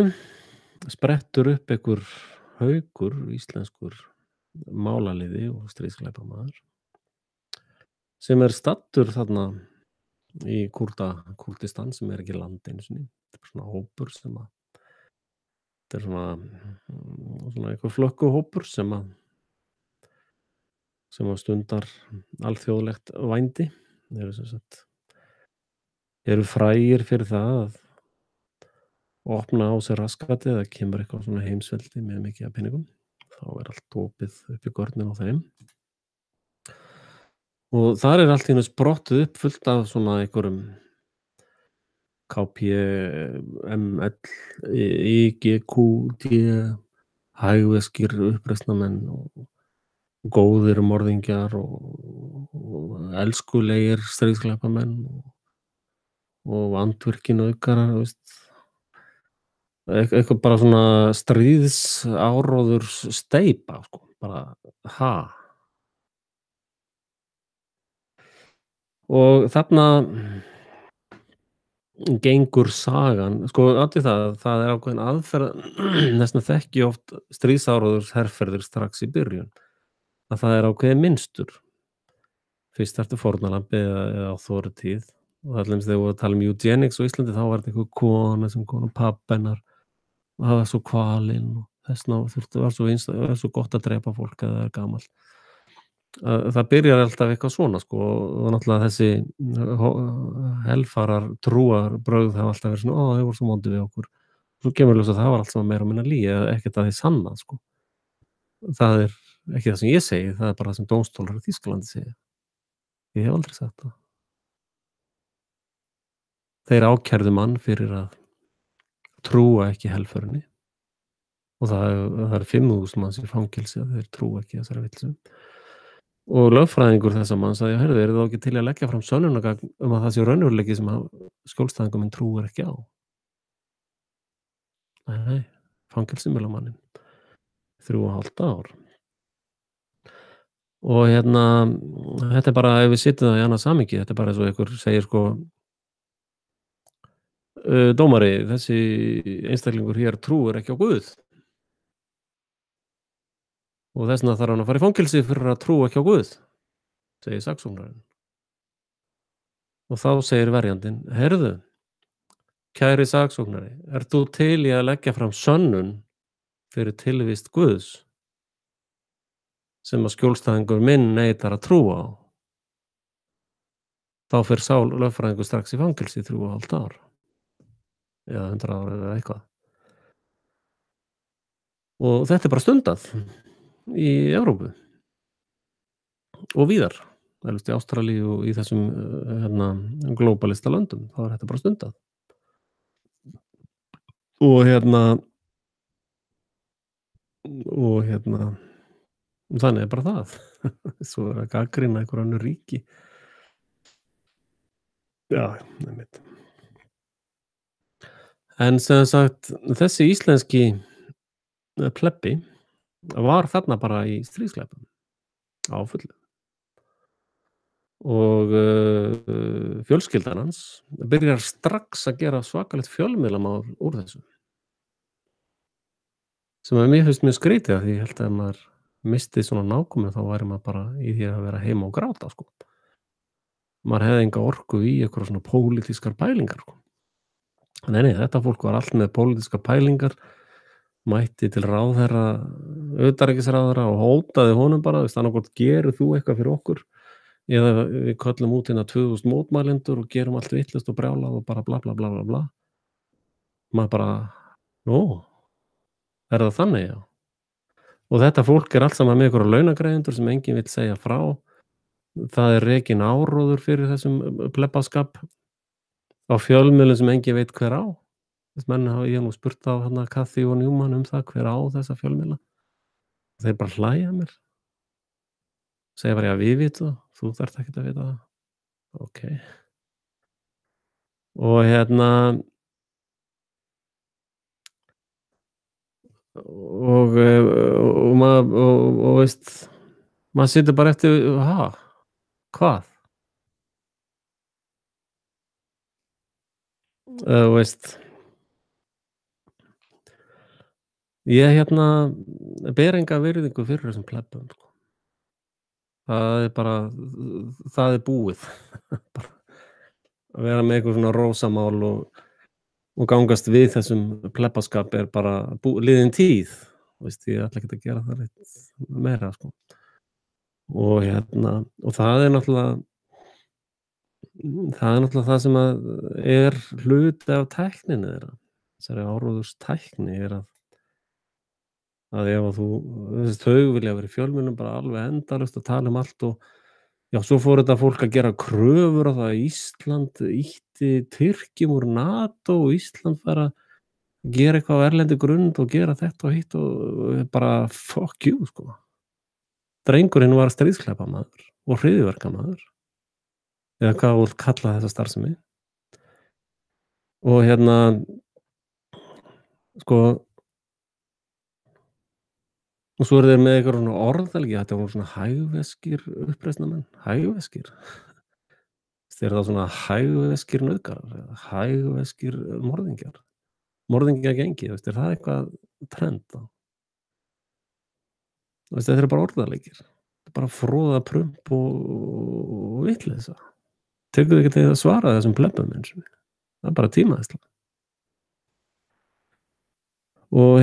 sprettur upp einhver haukur, íslenskur málaliði og stríðsglæpamaður sem er staddur þarna í Kúrdistan sem er ekki land einu sinni. Þetta er svona hópur þetta er svona einhver flökkuhópur sem stundar alþjóðlegt vændi. Eru frægir fyrir það að opna á sér raskatið eða kemur eitthvað svona heimsveldi með mikið af peningum. Þá er allt opið upp í görnin á þeim. Og þar er allt í einu sprottið upp fullt af svona einhverjum KPML, IGQD, hægveskir uppreisnarmenn og góðir morðingjar og elskulegir stríðsglæpamenn og andvirkinauðgarar, eitthvað bara svona stríðsáróðurs steypa, sko, bara og þarna gengur sagan, sko, það er ákveðin aðferð, næstum þekki oft stríðsáróðurs herferðir strax í byrjun, að það er ákveðin mynstur. Fyrst ertu fórnarlambi eða authority og það þegar við vorum að tala um eugenics á Íslandi þá var þetta einhver kona sem kom pabbi hennar og það var svo kvalinn og þessna var svo gott að drepa fólk eða það er gamalt. Það byrjar alltaf eitthvað svona, sko, og náttúrulega þessi helfarar trúarbrögð hafa alltaf verið svona, þau voru svo vondir við okkur. Svo kemur ljós að það var allt saman meira og minna lygi eða ekkert að því sannað, sko. Það er ekki það sem ég segi, það er bara það sem dómstólar í Þýskalandi segja. Ég hef aldrei sagt það. Þeir ákærðu mann fyrir að trúa ekki helförinni og það er 5.000 manns í fangelsi að þeir trúa ekki þessari vitleysu. Og lögfræðingur þessa manns sagði, heyrðu, eru þá ekki til að leggja fram sönnunargagn að það sé raunveruleiki sem skjólstæðingur minn trúir ekki á? Nei, fangelsi með manninn 3,5 ár. Og þetta er bara, ef við sitjum það í annað samhengi, þetta er bara eins og einhver segir, sko, dómari, þessi einstaklingur hér trúir ekki á Guð. Og þess vegna þarf hann að fara í fangelsi fyrir að trúa ekki á Guð, segir saksóknarinn. Og þá segir verjandinn, heyrðu, kæri saksóknari, ert þú til í að leggja fram sönnun fyrir tilvist Guðs sem að skjólstæðingur minn neitar að trúa á? Þá fer sá lögfræðingur strax í fangelsi 3,5 ár. Eða 100 ár eða eitthvað. Og þetta er bara stundað í Evrópu og víðar, í Ástralíu og í þessum globalista löndum, þá er þetta bara stundað. Og þannig er bara það. Svo er að gagnrýna einhver önnur ríki. Já, einmitt. En sem sagt, þessi íslenski plebbi var þarna bara í stríðsglæpum á fullu. Og fjölskyldan hans byrjar strax að gera svakalegt fjölmiðlamál úr þessu. Sem að mér finnst mjög skrítið af því ég held að maður misti svona nákomin þá væri maður bara í því að vera heima og gráta, sko. Maður hefði enga orku í einhverjar svona pólitískar pælingar, sko. Nei, þetta fólk var allt með pólitískar pælingar, mætti til ráðherra, utanríkisráðherra og hótaði honum bara, veist, annaðhvort gerir þú eitthvað fyrir okkur eða við köllum út hérna 2000 mótmælendur og gerum allt vitlaust og brjálað og bara bla, bla, bla, bla, bla. Maður bara: "Nú, er það þannig, já?" Og þetta fólk er allt saman með einhverja launagreiðendur sem enginn vill segja frá. Það er rekinn áróður fyrir þessum plebbaskap á fjölmiðlum sem enginn veit hver á. Þess menn hafa ég hef nú spurt þá þarna Cathy og Newman um það hver á þessa fjölmiðla. Þeir bara hlæja að mér, segja bara: "Já, við vitum það, þú þarft ekkert að vita það." Ókei. Og og veist, maður situr bara eftir: "Ha? Hvað?" Þú veist, ég ber enga virðingu fyrir þessum plebbum, sko. Það er bara það er búið. Bara að vera með eitthvað svona rósamál og gangast við þessum plebbaskap er bara liðin tíð. Þú veist, ég ætla ekkert að gera það neitt meira, sko. Og og það er náttúrlega það sem að er hluti af tækninni þeirra. Þessari áróðurstækni er að ef að þau vilja vera í fjölmiðlum bara alveg endalaust að tala um allt og já, svo fór þetta fólk að gera kröfur á það að Ísland ýtti Tyrkjum úr NATO og Ísland færi að gera eitthvað á erlendi grund og gera þetta og hitt og bara fuck you, sko. Drengurinn var stríðsglæpamaður og hryðjuverkamaður, eða hvað þú vilt kalla þessa starfsemi. Og sko, og svo eru þeir með einhverja svona orðalagi, þetta voru svona hægveskir uppreisnarmenn, hægveskir. Þeir eru þá svona hægveskir nauðgarar eða hægveskir morðingjar, morðingjagengi, veist, er það eitthvað trend þá? Veist, þetta eru bara orðaleikir, þetta er bara froða prump og vitleysa. Tekur þig ekki til að svara þessum plebbum eins og það er bara tímaeyðsla. Og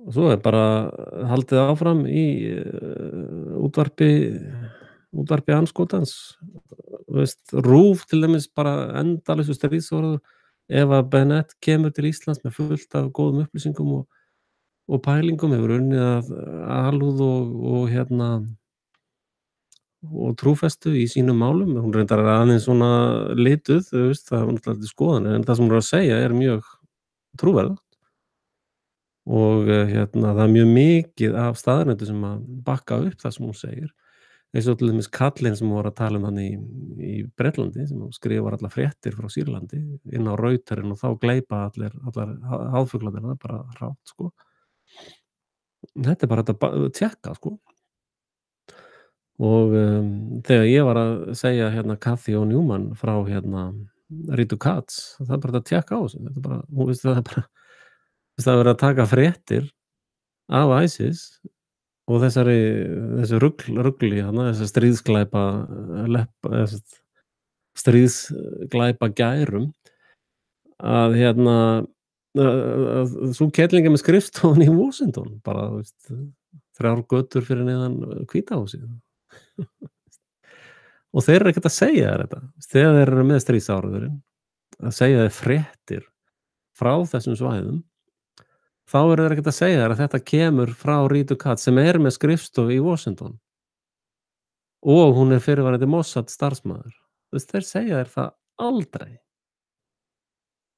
og svo er bara haldið áfram í útvarpi andskotans. Þú veist, RÚV til dæmis bara endalausu stríðsorður. Eva Bennett kemur til Íslands með fullt af góðum upplýsingum og pælingum, hefur unnið að alúð og trúfestu í sínum málum. Hún reyndar aðeins svona lituð, þú veist, það var náttúrulega til skoðanir, en það sem hún er að segja er mjög trúverðugt. Og það er mjög mikið af staðreyndum sem að bakka upp það sem hún segir. Eins og til dæmis kallinn sem hún var að tala um hann í Bretlandi, sem skrifar allar fréttir frá Sýrlandi inn á Rauterinn og þá gleypa allar háðfuglarnir það bara hrátt, sko. Þetta er bara hægt að tékka, sko. Og þegar ég var að segja Cathy og Newman frá Ritu Katz, það er bara hægt að tékka á þessu. Þetta er bara, hún veist, það er bara það er verið að taka fréttir af ISIS og þessu rugli þessi stríðsglæpagærum að sú kerling er með skrifstofan í Washington, bara, þú veist, 3 götur fyrir neðan Hvíta húsið. Og þeir eru ekkert að segja þér þetta. Þegar þeir eru með stríðsáróðurinn, að segja þér fréttir frá þessum svæðum, þá eru þeir ekkert að segja þér að þetta kemur frá Ritu Katz sem er með skrifstofu í Washington og hún er fyrrverandi Mossad starfsmaður. Þú veist, þeir segja þér það aldrei.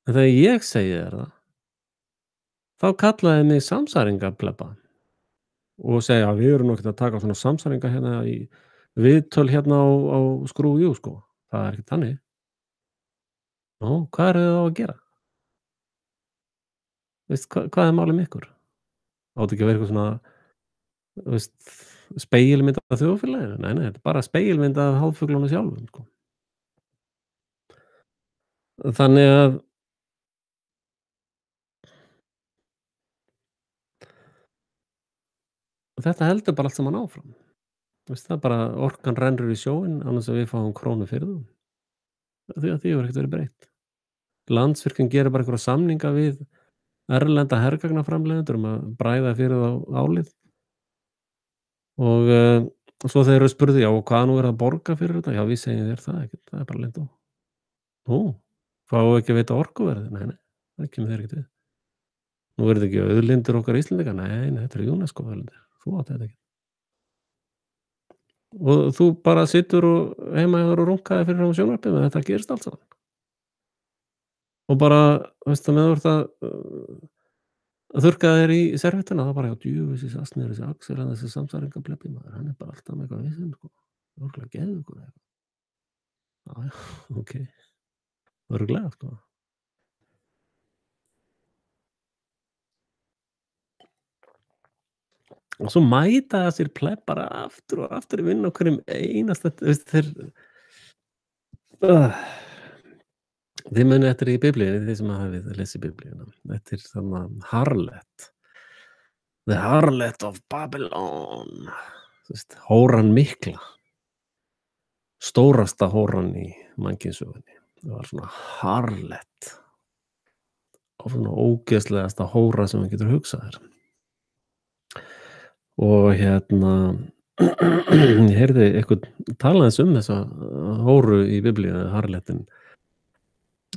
En þegar ég segi þér það, þá kalla þeir mig samsæringaplebba og segja að við erum nú ekkert að taka svona samsæringa í viðtöl á Skrúfjú, sko. Það er ekkert þannig. Nú, hvað eru þið þá að gera? Veist, hvað er málið með ykkur? Á þetta ekki að vera eitthvað svona, þú veist, spegilmynd af þjóðfélaginu? Nei, þetta er bara spegilmynd af háðfuglunum sjálfum, sko. Þannig að þetta heldur bara allt saman áfram. Þú veist, það er bara orkan rennur í sjóinn án þess að við fáum krónu fyrir það. Því hefur ekkert verið breytt. Landsvirkjun gerir bara einhverja samninga við erlenda hergagnaframleiðendur að bræða fyrir þá álið og svo þeir eru spurði, já, og hvað nú að borga fyrir þetta? Já, við segjum þér það ekkert, það bara leyndó. Nú, fáum við ekki að veita orkuverðið? Nei, það kemur þér ekkert við. Nú þetta ekki auðlindir okkar Íslendinga? Nei, þetta er UNESCO auðlindir. Þú átt þetta ekki. Og þú bara situr og heima hjá þér og runkaðir fyrir á sjónvarpinu en þetta gerist allt saman. Og bara, veistu, meðan þú ert að þurrka þér í serviettuna, þá bara, já, djöfisins asnir, þessi Axel, þessi samsæringablebbi, maður, hann er bara alltaf með eitthvað vesen, sko. Örugglega geðveikur eða eitthvað. Já, ok. Örugglega, sko. Og svo mæta þessir plebbar aftur og aftur í vinnu á hverjum einasta, veist, þið munið eftir í Biblíunni, þið sem hafið lesið Biblíuna. Þetta er þannig Harlot. The Harlot of Babylon. Þú veist, hóran mikla. Stórasta hóran í mannkynssögunni. Það var svona Harlot. Og svona ógeðslegasta hóra sem maður getur hugsað þér. Og ég heyrði eitthvað tala aðeins þessa hóru í Biblíunni, Harlotin.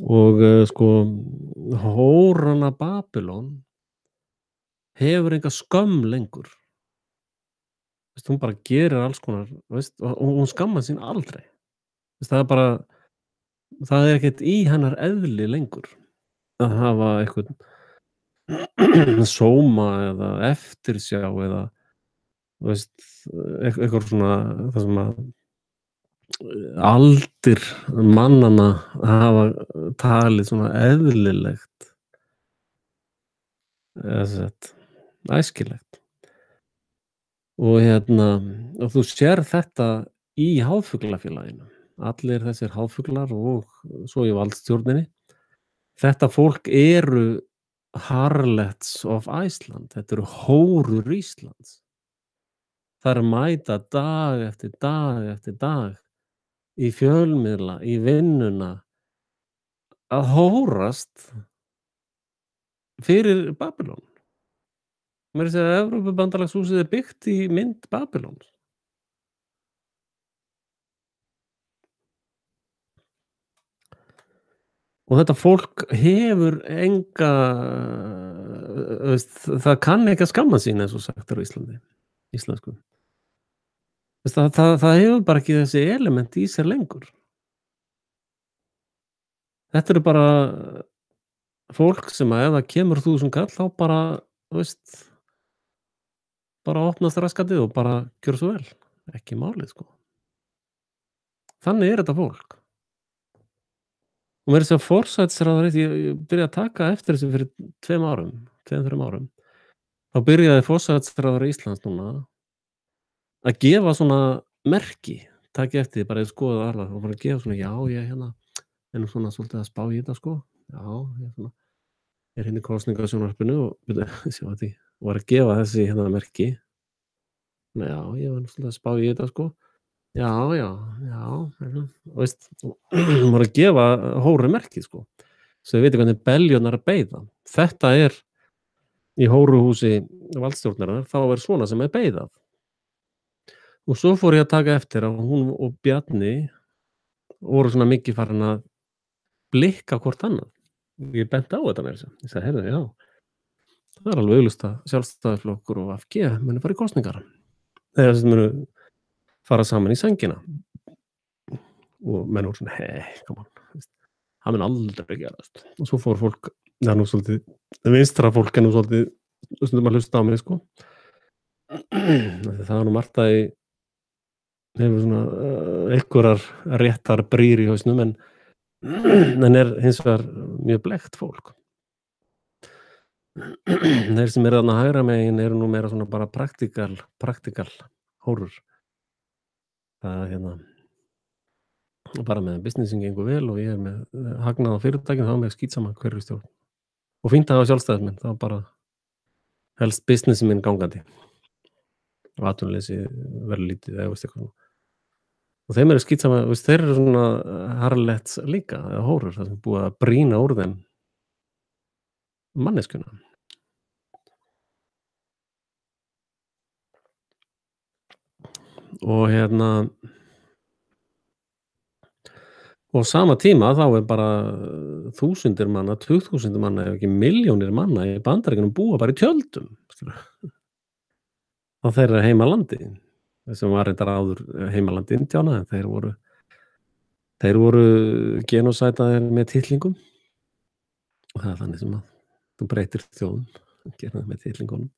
Og sko, hórana Babylon hefur enga skömm lengur. Veist, hún bara gerir alls konar, veist, og hún skammar sín aldrei. Veist, það er bara, það er ekkert í hennar eðli lengur að hafa eitthvað sóma eða eftirsjá eða, veist, eitthvað svona, það sem að aldir mannanna hafa talið svona eðlilegt eða sett æskilegt. Og og þú sér þetta í háfuglafélaginu. Allir þessir háfuglar og svo í valdstjórninni. Þetta fólk eru Harlots of Iceland. Þetta eru hórur Íslands. Það er mæta dag eftir dag í fjölmiðla, í vinnuna að hórast fyrir Babylon. Meira að segja að Evrópubandalagshúsið er byggt í mynd Babylons. Og þetta fólk hefur enga, veist, það kann ekki að skamma sín eins og sagt er á íslensku. Veist, það hefur bara ekki þessi element í sér lengur. Þetta eru bara fólk sem að ef það kemur 1000 kall þá bara, veist, bara opnast raskatið og bara gjör svo vel. Ekki málið, sko. Þannig er þetta fólk. Og meira að segja forsætisráðherra, ég byrjaði að taka eftir þessu fyrir 2 árum, 2-3 árum. Þá byrjaði forsætisráðherra Íslands núna að gefa svona merki, takið eftir því, bara ég skoðaði alveg, og bara að gefa svona, já, ég er nú svona svolítið að spá í þetta, sko. Já, ég er í kosningasjónvarpinu og sjá þetta, og var að gefa þessi merki. Já, ég var nú svolítið að spá í þetta, sko. Já, veist, var að gefa hóru merki, sko. Svo þið veitir hvernig beljónar að beiða. Þetta er í hóruhúsi valdstjórnarinnar, þá er svona sem er beiðað. Og svo fór ég að taka eftir að hún og Bjarni voru svona mikið farin að blikka hvort annað. Ég benti á þetta með þessu. Ég sagði, heyrðu, já, það er alveg augljóst að Sjálfstæðisflokkur og VG muni fara í kosningar. Þegar þessi munu fara saman í sængina. Og menn voru svona, come on, það mun aldrei gerast. Og svo fór fólk, það er nú svolítið, vinstra fólk er nú svolítið, stundum að hlusta á mig, sko. Það er nú margt að hefur svona einhverjar réttar brýr í hausnum, en er hins vegar mjög blekt fólk. Þeir sem eru þarna hægra megin eru nú meira svona bara praktikal hórur. Það bara með businessin gengur vel og ég er með hagnað á fyrirtækinu, þá með skýtsama hverju stjórn. Og fínt að hafa sjálfstæðismenn, þá bara helst businessin minn gangandi. Og atvinnuleysi verður lítið eða veist eitthvað. og þeim skítsama, veist, þeir eru svona harlets líka eða hórur, það sem er búið að brýna úr þeim manneskjuna. Og og á sama tíma þá er bara þúsundir manna, tugþúsundir manna ef ekki milljónir manna í Bandaríkjunum búa bara í tjöldum, skilurðu, á þeirra heimalandi, sem var reyndar áður heimaland Indjána, en þeir voru genósætaðir með titlingum og það er þannig sem að þú breytir þjóðum, gera það með titlingunum.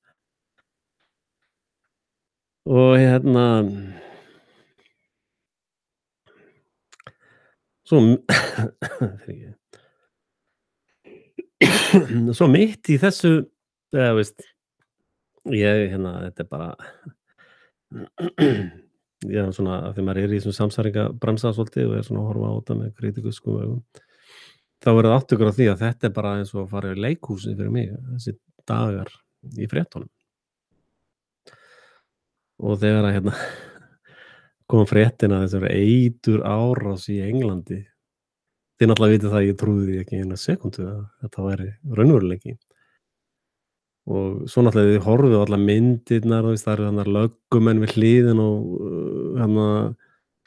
Og svo fyrirgefðu. Svo mitt í þessu, eða veist, þetta er bara ég svona af því maður er í þessum samsæringabransa svolítið og er svona að horfa á þetta með krítískum augum, þá verður að átta ykkur á því að þetta er bara eins og að fara í leikhúsið fyrir mig, þessi dagar í fréttunum. Og þegar að kom fréttin að þessari eiturárás í Englandi, þið náttúrulega vitið það að ég trúði því ekki eina sekúndu að þetta væri raunveruleiki. Og svo náttúrulega þið horfið á allar myndirnar, það eru þarna löggumenn við hliðin og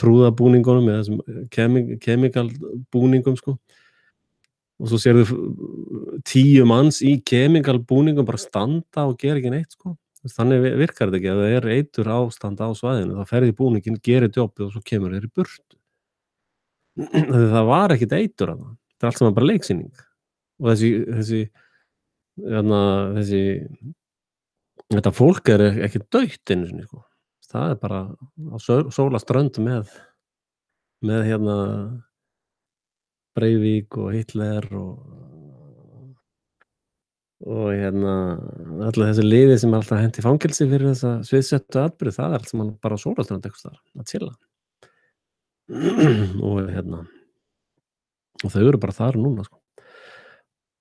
trúðabúningunum eða þessum chemical búningum, sko. Og svo sérðu 10 manns í chemical búningum bara standa og gera ekki neitt, sko. Þannig virkar þetta ekki, ef það er eitur ástand á svæðinu, þá ferði búningin, gerir jobbið og svo kemur þeir í burtu. Það var ekkert eitur þarna, þetta er allt saman bara leiksýning. Og þetta fólk er ekki dautt einu sinni, sko. Það er bara á sólarströnd með Breivik og Hitler og allir þessi liði sem er alltaf hent í fangelsi fyrir þessa sviðsettu atburði, það er allt saman bara á sólarströnd einhvers staðar að chilla. Og þau eru bara þar núna, sko.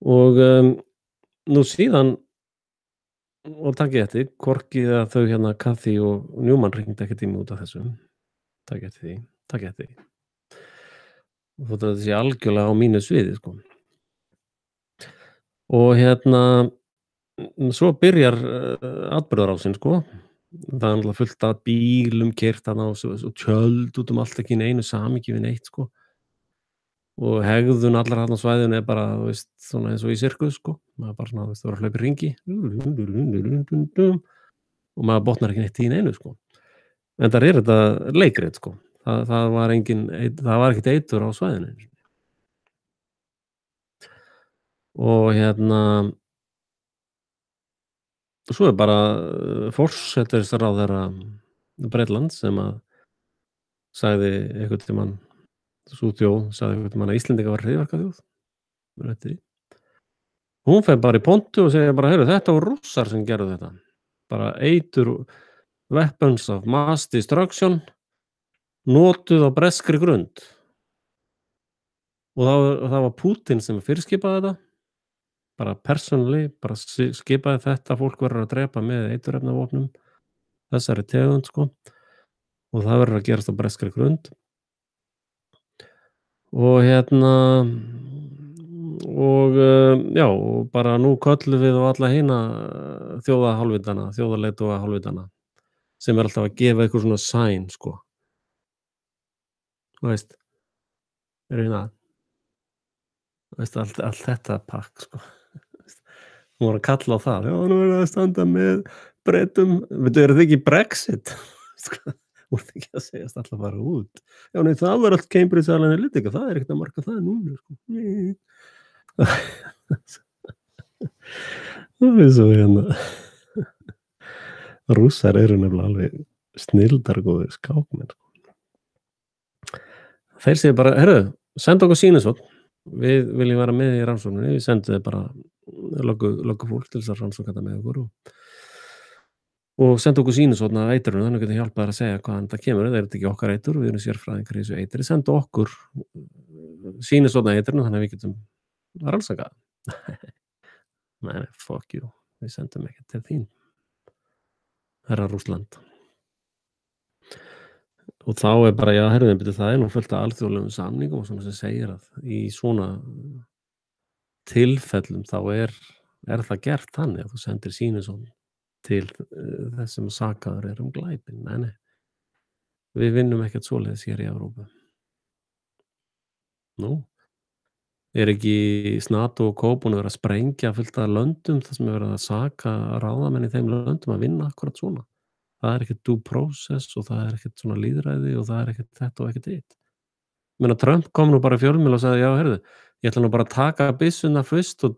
Og nú síðan, og takið eftir, hvorki að þau Kathy og Newman hringdu ekkert í mig út af þessu, takið eftir því. Og þótt að þetta sé algjörlega á mínu sviði, sko. Og svo byrjar atburðarásin, sko. Það er náttúrulega fullt af bílum keyrt þarna og tjöld út allt, ekki í einu samhengi við neitt, sko. Og hegðun allar þarna á svæðinu er bara, þú veist, svona eins og í sirkus, sko. Maður bara svona, þú veist, það var að hlaupa í hringi og maður botnar ekki neitt í einu, sko. En það er þetta leikrit, sko. Það var ekkert eitur á svæðinu. Og svo er bara forsætisráðherra Bretlands sem að sagði einhvern tímann, sú þjóð sagði einhvern tímann að Íslendingar var hryðjuverkaþjóð. Munið eftir því. Hún fer bara í pontu og segir bara, heyrðu, þetta voru Rússar sem gerðu þetta. Bara eitur weapons of mass destruction notuð á breskri grund. Og það var Putin sem fyrirskipaði þetta, bara persónulega, bara skipaði þetta, fólk verður að drepa með eiturefnavopnum, þessari tegund, sko. Og það verður að gerast á breskri grund. Og og bara nú köllum við á alla hina þjóðarleiðtogahálfvitana sem er alltaf að gefa eitthvað svona sign, sko. Þú veist, allt þetta pakk, sko. Hún var að kalla á það, já, nú er það að standa með Bretum, veitu, eru þið ekki Brexit? Voru þið ekki að segjast alltaf bara út? Já, nei, það var allt Cambridge Analytica, það er ekkert að marka það núna, sko. Það er svo Rússar eru nefnilega alveg snilldargóðir skákmenn, sko. Þeir segja bara, heyrðu, senda okkur sýnishorn, við viljum vera með í rannsókninni, við sendum þið bara löggufólk til þess að rannsókna þetta með okkur og senda okkur sýnishorn af eitrinu, þannig getum hjálpað þér að segja hvaðan þetta kemur, það er þetta ekki okkar eitur, við erum sérfræðingar í þessu eitri, senda okkur sýnishorn af eitrinu, þannig að við getum að rannsaka það. Nei, fuck you, við sendum ekki til þín, herra Rússland. Og þá er bara, já, heyrðu, bíddu, það er nú fullt af alþjóðlegum samningum og svona sem segir að í svona tilfellum þá er það gert þannig að þú sendir sýnishorn til, þess sem sakaður er um glæpinn. Nei, nei, við vinnum ekkert svoleiðis hér í Evrópu. Nú, er ekki NATO og Co. búin að vera að sprengja fullt af löndum þar sem er verið að saka ráðamenn í þeim löndum að vinna akkúrat svona? Það er ekkert due process og það er ekkert svona lýðræði og það er ekkert þetta og ekkert hitt. Ég meina Trump kom nú bara í fjölmiðla og sagði: "Já, heyrðu, ég ætla nú bara að taka byssuna fyrst og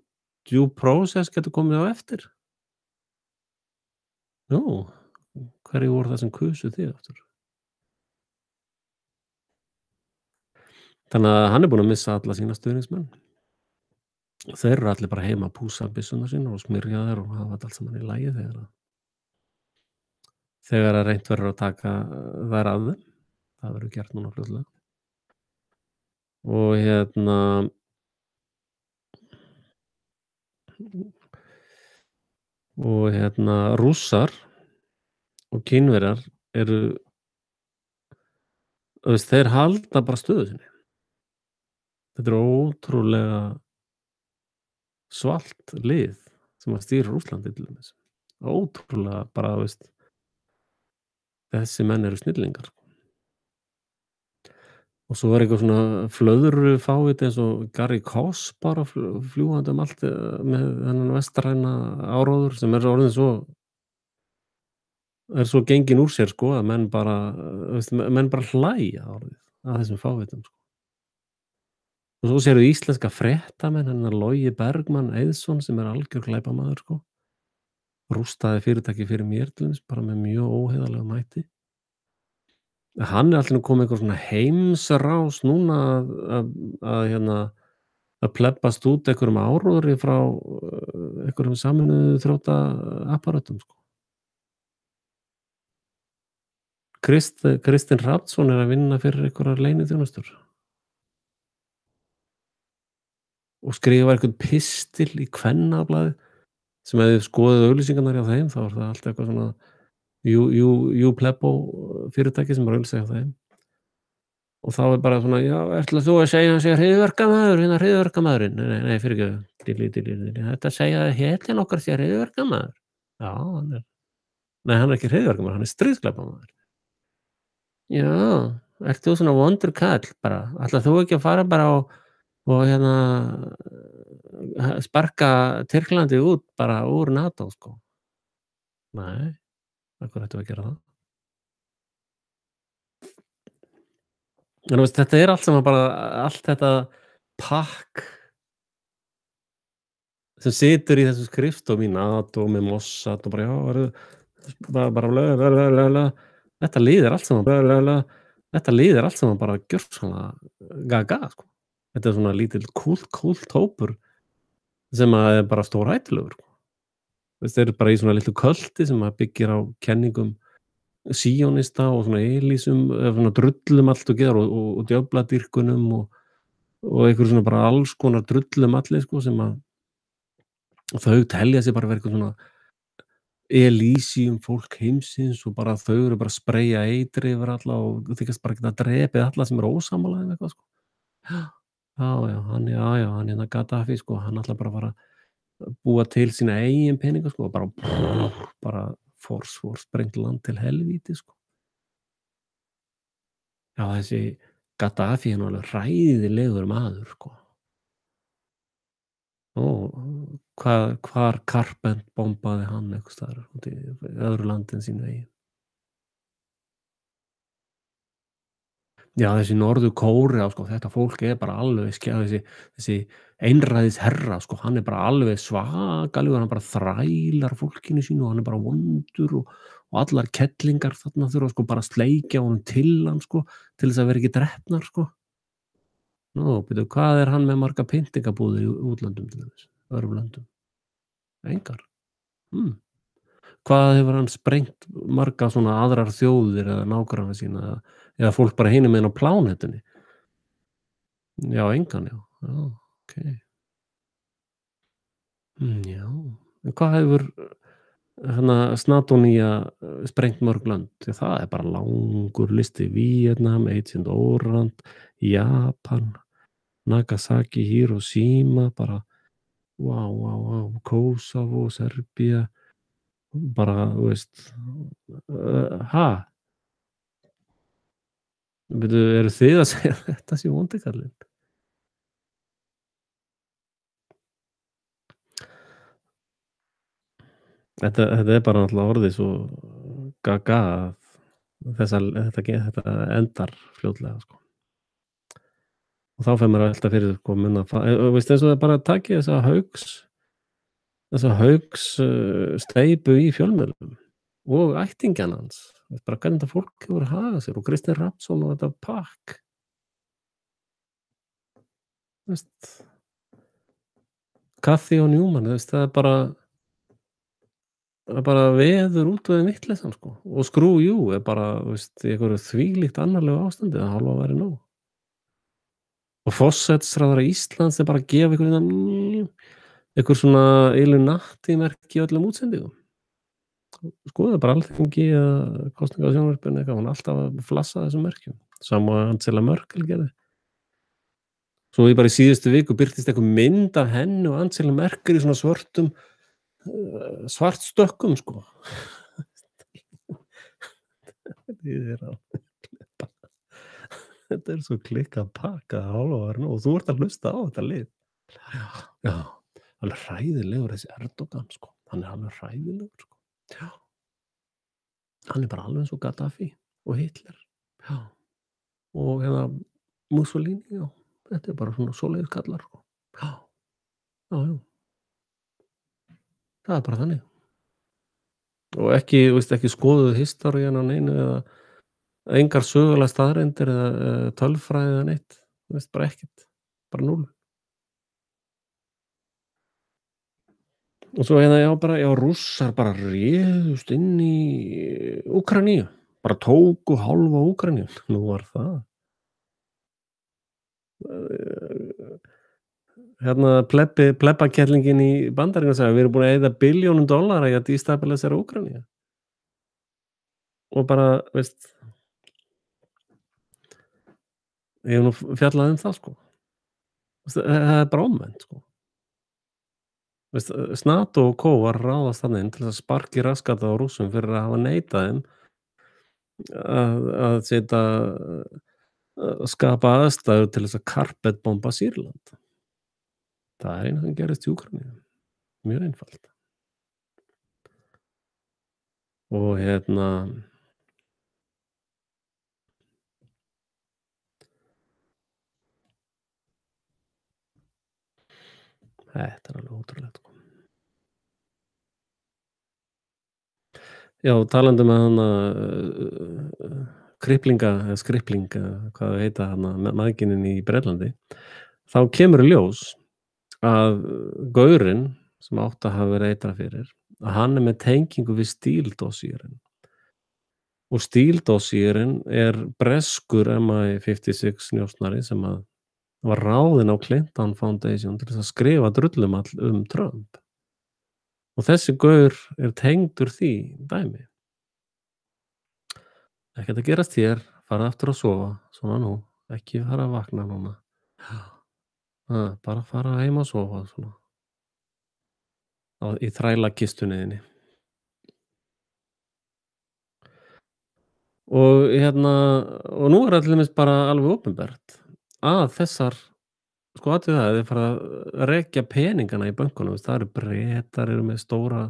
due process getur komið á eftir." Nú, hverjir voru það sem kusu þig aftur? Þannig að hann er búinn að missa alla sína stuðningsmenn. Þeir eru allir bara heima að pússa byssurnar sínar og smyrja þær og hafa þetta allt saman í lagi þegar að reynt verður að taka þær af þeim. Það verður gert núna fljótlega. Og Rússar og Kínverjar eru, þú veist, þeir halda bara stöðu sinni. Þetta er ótrúlega svalt lið sem að stýra Rússlandi til dæmis. Ótrúlega bara, þú veist, þessi menn eru snillingar. Og svo er eitthvað svona flöðrufáviti eins og Gary Kasparov fljúgandi um allt, með þennan vestræna áróður sem er orðinn svo genginn úr sér, sko, að menn bara, þú veist, menn bara hlæja orðið að þessum fávitum, sko. Og svo sérðu íslenska fréttamenn, hennar Logi Bergmann Eiðsson sem er algjör glæpamaður, sko. Rústaði fyrirtæki fyrir mér til dæmis, bara með mjög óheiðarlegum hætti. Hann er allt í einu kominn með eitthvað svona heimsrás núna að plebbast út einhverjum áróðri frá, einhverjum Sameinuðu þrjótaapparötum, sko. Kristinn Hrafnsson er að vinna fyrir einhverjar leyniþjónustur og skrifar einhvern pistil í Kvennablaðið sem ef þið skoðið auglýsingarnar hjá þeim þá er það allt eitthvað svona Plebbo fyrirtæki sem er að auglýsa hjá þeim. Og þá er bara svona: "Já, ætlar þú að segja hann sé hryðjuverkamaður, hryðjuverkamaðurinn?" Nei, fyrirgefðu, þetta segja að hetjan okkar sé hryðjuverkamaður. Já, hann er, nei, hann er ekki hryðjuverkamaður, hann er stríðsglæpamaður. Já, ert þú svona vondur kall bara? Ætlar þú ekki að fara bara og sparka Tyrklandi út bara úr NATO, sko? Nei, af hverju ættum við að gera það? En þú veist, þetta er allt saman bara, allt þetta pakk sem situr í þessum skrifstofum í NATO með Mossad og bara, já, bara bla, bla, bla, bla, bla. Þetta líður allt saman bla, bla, bla. Þetta líður allt saman bara gjörsamlega gaga, sko. Þetta er svona lítill kúlt hópur sem að er bara stórhættulegur, sko. Þú veist, þeir eru bara í svona litlu kulti sem að byggir á kenningum síónista og svona elísum, svona drullum allt og geðar og djöfladýrkunum og einhverju svona bara alls konar drullum allir, sko, sem að þau telja sig bara vera eitthvað svona Elysium fólk heimsins og bara þau eru bara að spreyja eitri yfir alla og þykjast bara geta drepið alla sem eru ósammála þeim eitthvað, sko. Hann Gaddafi, sko, hann ætlar bara að fara að búa til sína eigin peninga, sko, og bara sprengt land til helvíti, sko. Já, þessi Gaddafi er nú alveg hræðilegur maður, sko. Hvar Karpent bombaði hann einhvers staðar úti í öðru landi en sínu eigin. Já, þessi Norður-Kórea, sko, þetta fólk er bara alveg þessi einræðisherra, sko, hann er bara alveg svakalegur, hann bara þrælar fólkinu sínu og hann er bara vondur og allar kettlingar þarna þurfa, sko, bara að sleikja honum til hann, sko, til þess að vera ekki drepnar, sko. Nú, bíddu, hvað er hann með marga pyntingabúðir í útlöndum til dæmis, öðrum löndum? Engar. Hvað hefur hann sprengt marga svona aðrar þjóðir eða nágranna sína eða fólk bara hinum megin á plánetunni? Já, engan, já. Já, ókei. Já. En hvað hefur Snattónía sprengt mörg lönd. Því það er bara langur listi. Víetnam, Agent Orange, Japan, Nagasaki, Hiroshima, bara vá, vá, vá, Kosovo, Serbía, bara, þú veist, ha? Bíddu, eruð þið að segja að þetta sé vondi kallinn? Þetta er bara náttúrulega orðið svo gaga að þetta endar fljótlega, sko. Og þá fer maður að velta fyrir sér, sko, mun það veist, eins og það bara takið þessa Hauks, steypu í fjölmiðlum og ættingjana hans. Veist bara hvernig þetta fólk hefur hagað sér og Kristinn Hrafnsson og þetta pakk. Veist, Kathy og Newman, veist, það er bara veður út við vitleysan, sko. Og Screw You er bara, veist, í einhverju þvílíkt annarlegu ástandi að hálfa væri nóg. Og forsætisráðherra Íslands er bara að gefa einhver svona Illuminati-merki í öllum útsendingum. Skoðaðu bara Alþingi eða kosninga á sjónvarpinu eitthvað, hún er alltaf að flassa þessum merkjum. Sama og Angela Merkel gerði. Svo bara í síðustu viku birtist einhver mynd af henni og Angela Merkel í svona svartstökkum, sko. Þetta er svo klikkað pakka hálfa væri nóg og þú ert að hlusta á þetta lið. Já, alveg hræðilegur þessi Erdogan, sko. Hann er alveg hræðilegur, sko. Já. Hann er bara alveg eins og Gaddafi og Hitler. Já. Og Mussolini, já. Þetta er bara svona svoleiðis kallar, sko. Já. Já, já. Það er bara þannig. Og ekki, veist, ekki skoðuð historian á neinu eða engar sögulegar staðreyndir eða tölfræði eða neitt. Veist, bara ekkert. Bara 0. Og svo Rússar bara réðust inn í Úkraínu. Bara tóku hálfa Úkraínu. Nú var það. Plebbakellingin í Bandaríkjunum sagði við erum búin að eyða $billjónum í að destabilisera Úkraínu. Og bara, veist, ég hef nú fjallað það, sko. Það er bara ómennt, sko. Veist, NATO og Co. var að ráðast þarna inn til að sparka í rassgatið á Rússum fyrir að hafa neitað þeim að skapa aðstæður til þess að karpetbomba Sýrland. Það er eina sem gerist í Úkraínu. Mjög einfalt. Og þetta er alveg ótrúlegt, sko. Já, talandi með kriplinga eða skripling eða hvað það heita mæðginin í Bretlandi, þá kemur í ljós að gaurinn sem átti að hafa verið eitra fyrir, að hann er með tengingu við Steele-dossierinn. Og Steele-dossierinn er breskur MI56 njósnari sem var ráðinn á Clinton Foundation til þess að skrifa drullumall Trump. Og þessi gaur er tengdur því dæmi. Ekkert að gerast hér, fara aftur að sofa, svona nú, ekki fara að vakna núna. Bara fara heim að sofa, svona. Í þrælakistunni þinni. Og og nú er það til dæmis bara alveg opinbert að þessar, sko athugið það, þeir fara að rekja peningana í bönkunum, það eru Bretar eru með stóra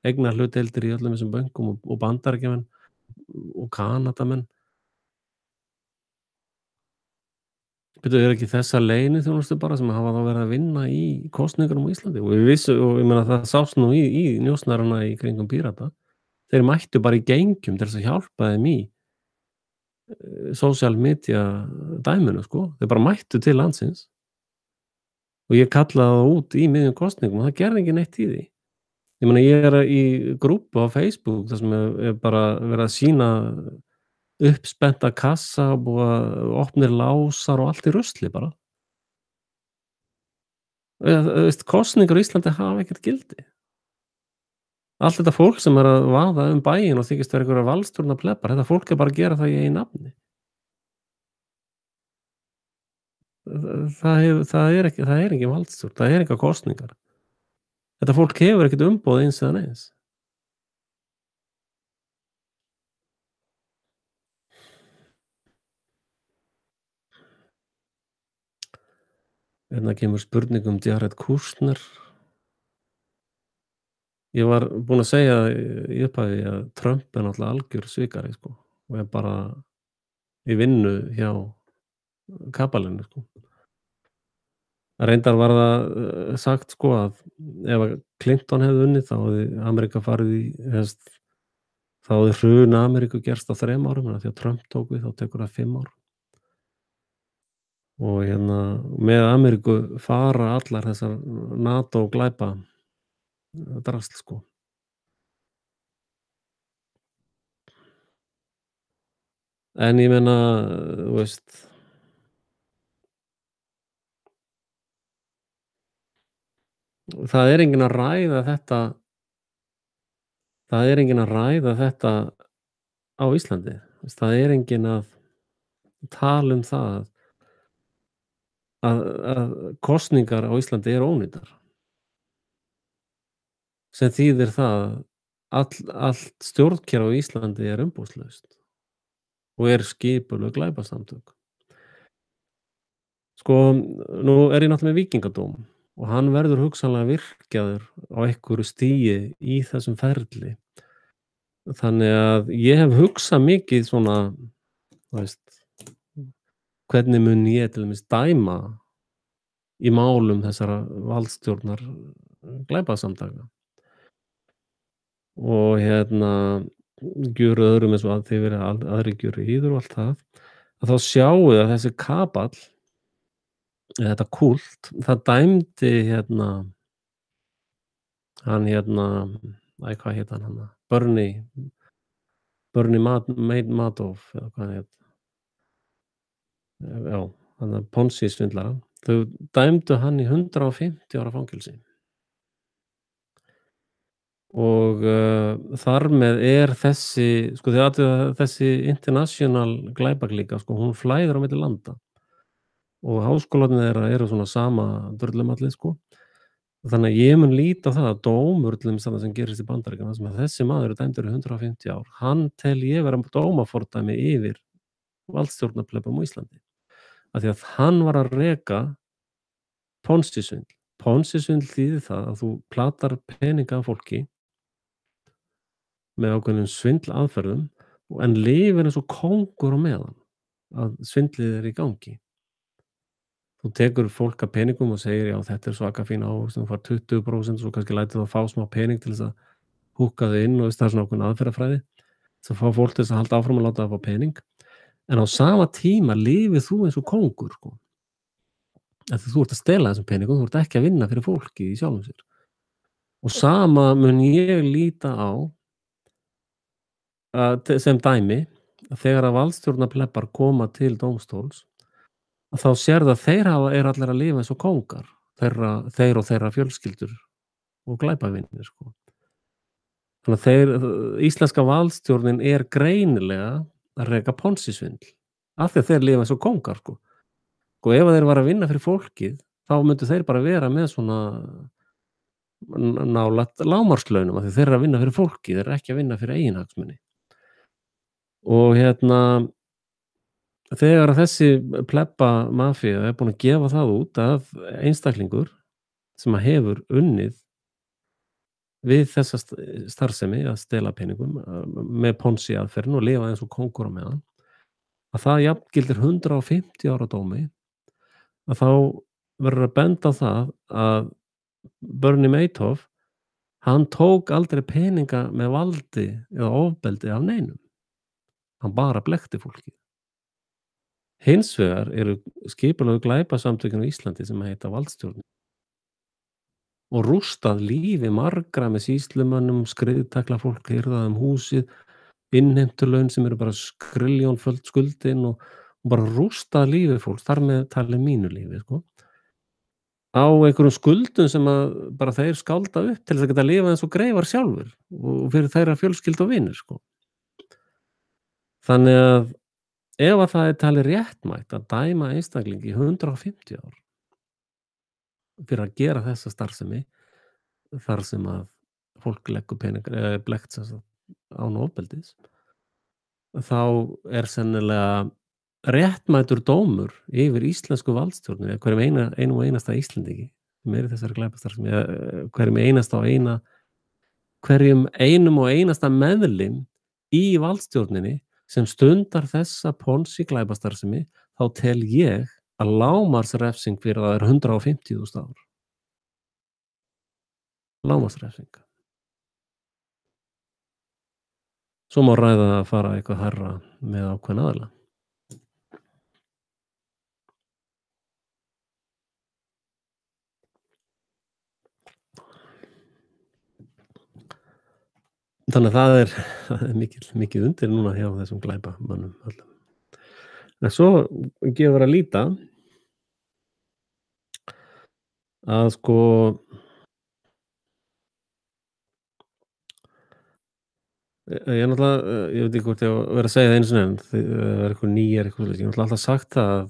eignarhlutdeildir í öllum þessum bönkum og Bandaríkjamenn og Kanadamenn. Bíddu, er ekki þessar leyniþjónustu bara sem hafa þá verið að vinna í kosningunum á Íslandi? Og við vissum, og ég meina það sást nú í njósnarana í kringum Pírata. Þeir mættu bara í gengjum til þess að hjálpa þeim í social media dæminu, sko. Þeir bara mættu til landsins. Og ég kallaði það út í miðjum kosningum og það gerði ekki neitt í því. Ég meina, ég er í grúpu á Facebook þar sem er bara verið að sýna uppspennta kassa og opnir lásar og allt í rusli bara. Veist, kosningar í Íslandi hafa ekkert gildi. Allt þetta fólk sem er að vaða um bæinn og þykist vera einhverjar valdsstjórnar plebbar, þetta fólk er bara að gera það í eigin nafni. Það er engin valdstjórn, það er engar kosningar. Þetta fólk hefur ekkert umboð eins eða neins. Hérna kemur spurning um Jared Kushner. Ég var búinn að segja í upphafi að Trump er náttúrulega algjör svikari, sko, og er bara í vinnu hjá kabalinu, sko. Reyndar var það, sagt, sko, að ef að Clinton hefði unnið þá hefði Ameríka farið í þá hefði hrun Ameríku gerst á 3 árum, en af því að Trump tók við þá tekur það 5 ár. Og, með Ameríku fara allar þessar NATO glæpa drasl, sko. En ég meina, þú veist, það er enginn að ræða þetta það er enginn að ræða þetta á Íslandi. Þú veist, það er enginn að tala um það að kosningar á Íslandi eru ónýtar, sem þýðir það að allt stjórnkerfi á Íslandi er umboðslaust og er skipulögð glæpasamtök. Sko, nú er ég náttúrulega með víkingadóm og hann verður hugsanlega virkjaður á einhverju stigi í þessum ferli. Þannig að ég hef hugsað mikið svona, þú veist, hvernig mun ég til dæmis dæma í málum þessara valdstjórnar glæpasamtaka og gjöru öðrum eins og að þeir verið aðrir gjöru yður og allt það, að þá sjáum við að þessi kaball, eða þetta kúlt, það dæmdi hann hvað hét hann? Bernie Madoff eða hvað hann hét. Já, þarna Ponzi svindlarann. Þau dæmdu hann í 150 ára fangelsi. Og, þar með er þessi, sko, þið athugið að þessi international glæpaklíka, sko, hún flæðir á milli landa og háskólarnir þeirra eru svona sama drullumallið, sko. Þannig að ég mun líta á það að dómur til dæmis þarna sem gerist í Bandaríkjunum, þar sem að þessi maður er dæmdur í 150 ár, hann tel ég vera dómafordæmi yfir valdstjórnarplebbum á Íslandi. Af því að hann var að reka Ponzi-svindl. Ponzi-svindl þýðir það að þú platar peninga af fólki með ákveðnum svindlaðferðum en lifir eins og kóngur á meðan að svindlið er í gangi. Þú tekur fólk af peningum og segir: "Já, þetta er svaka fín ávöxtun, þú færð 20%, svo kannski lætur þú að fá smá pening til þess að húkka þig inn", og það er svona ákveðin aðferðafræði til að fá fólk til þess að halda áfram að láta það fá pening. En á sama tíma lifir þú eins og kóngur, sko. Af því þú ert að stela þessum peningum, þú ert ekki að vinna fyrir fólkið í sjálfu sér. Og sama mun ég líta á sem dæmi, að þegar að valdstjórnarplebbar koma til dómstóls, að þá sérðu að þeir eru allir að lifa eins og kóngar, þeir og þeirra fjölskyldur og glæpavinir, sko. Þannig að íslenska valdstjórnin er greinilega að reka Ponzi-svindl, af því að þeir lifa eins og kóngar, sko. Og ef þeir væru að vinna fyrir fólkið, þá myndu þeir bara vera með svona nálægt lágmarkslaunum, af því þeir eru að vinna fyrir fólkið, þeir eru ekki að vinna fyrir eiginhagsmuni. Og þegar þessi plebba-mafía er búin að gefa það út að einstaklingur sem að hefur unnið við þessa starfsemi að stela peningum með Ponzi-aðferðinni og lifa eins og kóngur á meðan, að það jafngildir 150 ára dómi, að þá verður að benda á það að Bernie Madoff, hann tók aldrei peninga með valdi eða ofbeldi af neinum. Hann bara blekkti fólkið. Hins vegar eru skipulögðu glæpasamtökin á Íslandi sem heita valdstjórnir og rústað lífi margra með sýslumönnum, skriðtækla fólk, hirðað húsið, innheimtulaun sem eru bara skriljónföld skuldin og bara rústað lífi fólks, þar með talið mínu lífi, sko. á einhverjum skuldum sem að bara þeir skálda upp til þess að geta lifað eins og greifar sjálfir og fyrir þeirra fjölskyldu og vinir, sko. Þannig að ef að það er talið réttmætt að dæma einstakling í 150 ár fyrir að gera þessa starfsemi, þar sem að fólk leggur pening blekkt sem sagt án ofbeldis, þá er sennilega réttmætur dómur yfir íslensku valdstjórninni, eða einum og einasta Íslendingi sem er í þessari glæpastarfsemi, eða hverjum einum og einasta meðlim í valdstjórninni sem stundar þessa Ponzi glæpastarfsemi, þá tel ég að lágmarksrefsing fyrir það er 150.000 ár. Lágmarksrefsing. Svo má ræða að fara eitthvað hærra með ákveðna aðila. Þannig að það er mikið undir núna hjá þessum glæpamönnum öllum. En svo gefur að líta að sko ég náttúrulega, ég veit ekki hvort ég á að vera að segja það einu sinni enn, er eitthvað nýjar eitthvað svoleiðis. Ég hef náttúrulega alltaf sagt það að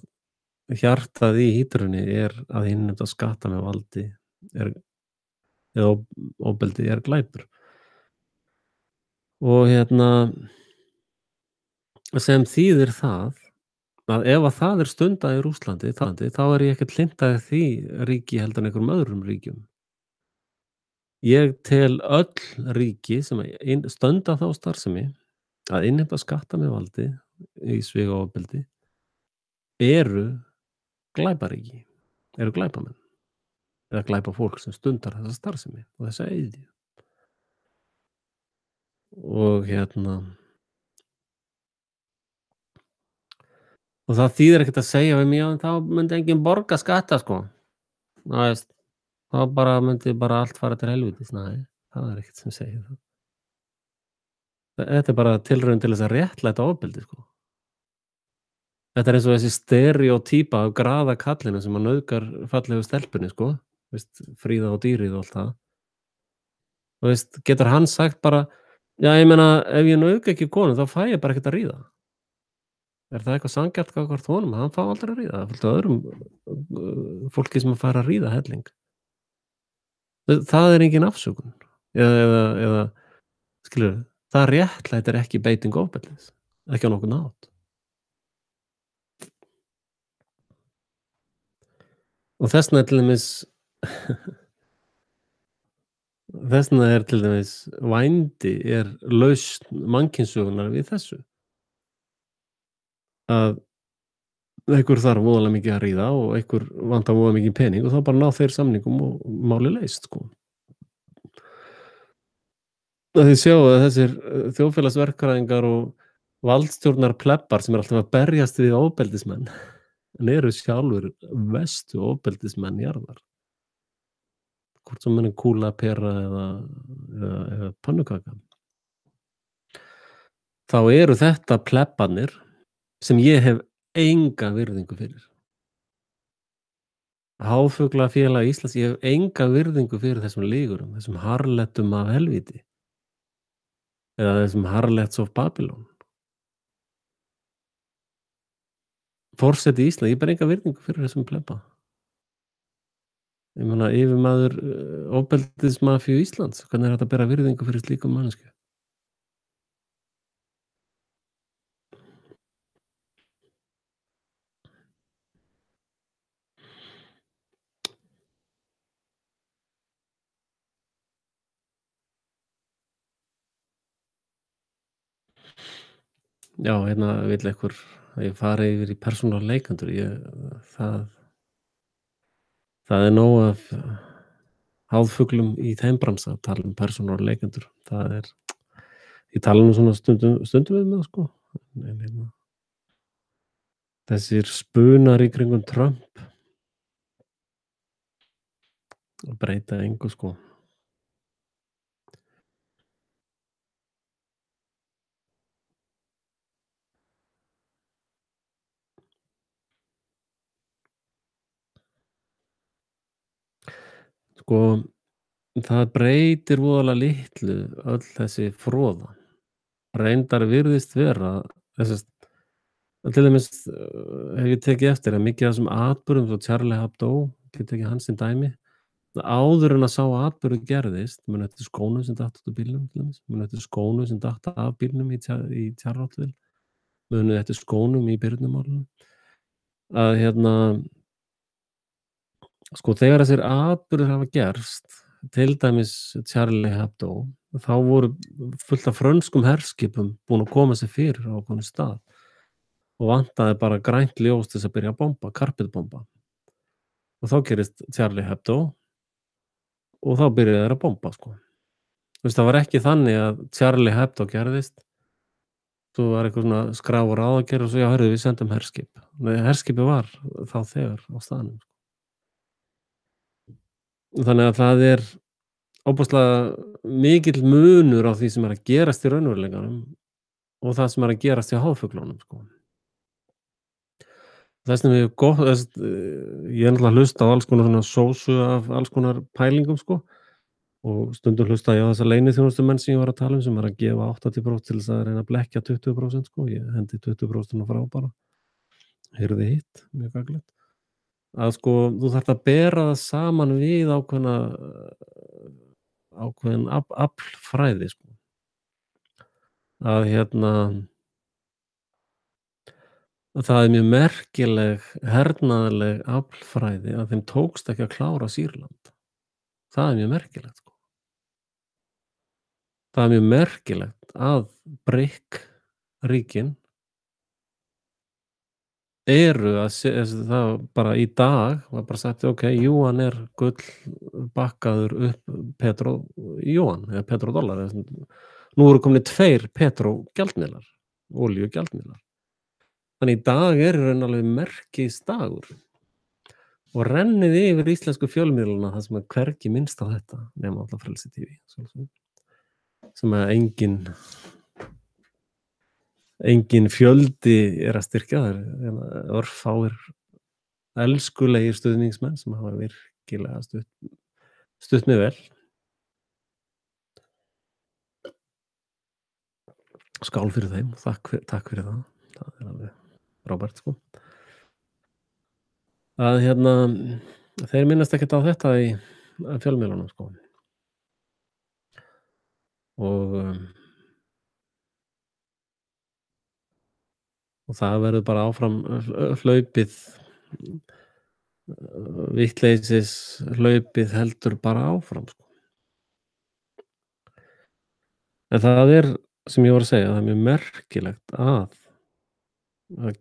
hjartað í hítrunni er að innheimta skatta með valdi er eða ofbeldi er glæpur. Og sem þýðir það að ef að það er stundað í Rússlandi, þá er ég ekkert hlynntaður því ríki heldur en einhverjum öðrum ríkjum. Ég tel öll ríki sem stunda þá starfsemi að innheimta skatta með valdi í sviga og ofbeldi eru glæparíki, eru glæpamenn eða glæpafólk sem stundar þessa starfsemi og þessa eiðju. Og og það þýðir ekkert að segja við mig: "Já, en þá myndi enginn borga skatta, sko." Þú veist, þá myndi bara allt fara til helvítis. Nei, það er ekkert sem segir það. Þetta er bara tilraun til þess að réttlæta ofbeldi, sko. Þetta er eins og þessi stereótýpa af graða kallinu sem að nauðgar fallegu stelpunni, sko. Veist, Fríða og dýrið og allt það. Þú veist, getur hann sagt bara: "Já, ég meina, ef ég nauðga ekki konu, þá fæ ég bara ekkert að ríða." Er það eitthvað sanngjarnt gagnvart honum? Hann fá aldrei að ríða. Það er fullt af öðrum fólki sem fær að ríða helling. Það er engin afsökun. Eða skilurðu, það réttlætir ekki beitingu ofbeldis, ekki á nokkurn hátt. Og þess vegna er til dæmis vændi lausn mannkynssögunnar við þessu. Að einhver þarf voðalega mikið að ríða og einhver vantar voða mikið pening og þá bara ná þeir samningum og málið leyst, sko. Þið sjáið að þessir þjóðfélagsverkfræðingar og valdstjórnar plebbar sem eru alltaf að berjast við ofbeldismenn, en eru sjálfir verstu ofbeldismenn jarðar. Hvort sem hann er kúla, pera eða pönnukaka. Þá eru þetta plebbarnir sem ég hef enga virðingu fyrir. Háfuglafélag Íslands, ég hef enga virðingu fyrir þessum lygurum, þessum harlettum af helvíti. Eða þessum harlets of Babylon. Forseti Íslands, ég ber enga virðingu fyrir þessum plebba. Ég meina, yfirmaður ofbeldismafíu Íslands, hvernig er hægt að bera virðingu fyrir slíkum manneskju? Já, vill einhver að ég fari yfir í persónuleikendur. Það er nóg af háðfuglum í þeim bransa að tala um persónuleikendur. Ég tala nú svona stundum við mig, sko. En þessir spunar í kringum Trump breyta engu, sko. Sko, það breytir voðalega litlu öll þessi froða. Reyndar virðist vera sem sagt til dæmis, hef ég tekið eftir að mikið af þessum atburðum svo Charlie Hebdo, get tekið hans sem dæmi, áður en að sá atburður gerðist, muni eftir skónum sem datt út úr bílnum til dæmis, muni eftir skónum sem datt af bílnum í Charlottesville, muni eftir skónum í Birnumálinu, að sko þegar þessir atburðir hafa gerst, til dæmis Charlie Hebdo, þá voru fullt af frönskum herskipum búin að koma sér fyrir á ákveðnum stað og vantaði bara grænt ljós til þess að byrja að bomba, karpetbomba. Og þá gerist Charlie Hebdo og þá byrjuðu þeir að bomba, sko. Þú veist, það var ekki þannig að Charlie Hebdo gerðist, svo var eitthvað svona skrá og ráð að gera og svo já, heyrðu, við sendum herskip. Nei, herskipið var þá þegar á staðnum. Þannig að það er ofboðslega mikill munur á því sem er að gerast í raunveruleikanum og það sem er að gerast hjá háfuglunum, sko. Þess vegna er gott, ég er náttúrulega að hlusta á alls konar svona sósu af alls konar pælingum, sko, og stundum hlusta ég á þessa leyniþjónustumenn sem ég var að tala sem er að gefa 80% til þess að reyna að blekkja 20%, sko. Ég hendi 20% frá bara. Heyrði hitt, mjög gagnlegt. Að sko, þú þarft að bera það saman við ákveðin aflfræði, sko. Að það er mjög merkileg hernaðarleg aflfræði að þeim tókst ekki að klára Sýrland. Það er mjög merkilegt, sko. Það er mjög merkilegt að BRIC-ríkin eru það bara í dag var bara sagt, ok, Yuan er gullbakkaður upp petrójuan eða petródollar. Nú eru komin 2 petrógjaldmiðlar, olíugjaldmiðlar. Þannig í dag er í raun alveg merkisdagur og rennið yfir íslensku fjölmiðlana það sem er hvergi minnst á þetta nema alltaf Frelsi TV sem að engin fjöldi er að styrkja. Það er örfáir elskulegir stuðningsmenn sem hafa virkilega stutt mig vel. Skál fyrir þeim og takk fyrir það. Það er alveg frábært, sko. Að þeir minnast ekkert á þetta í fjölmiðlunum, sko. Og það verður bara áfram hlaupið, vittleysis hlaupið heldur bara áfram, sko. En það er, sem ég var að segja, það er mjög merkilegt að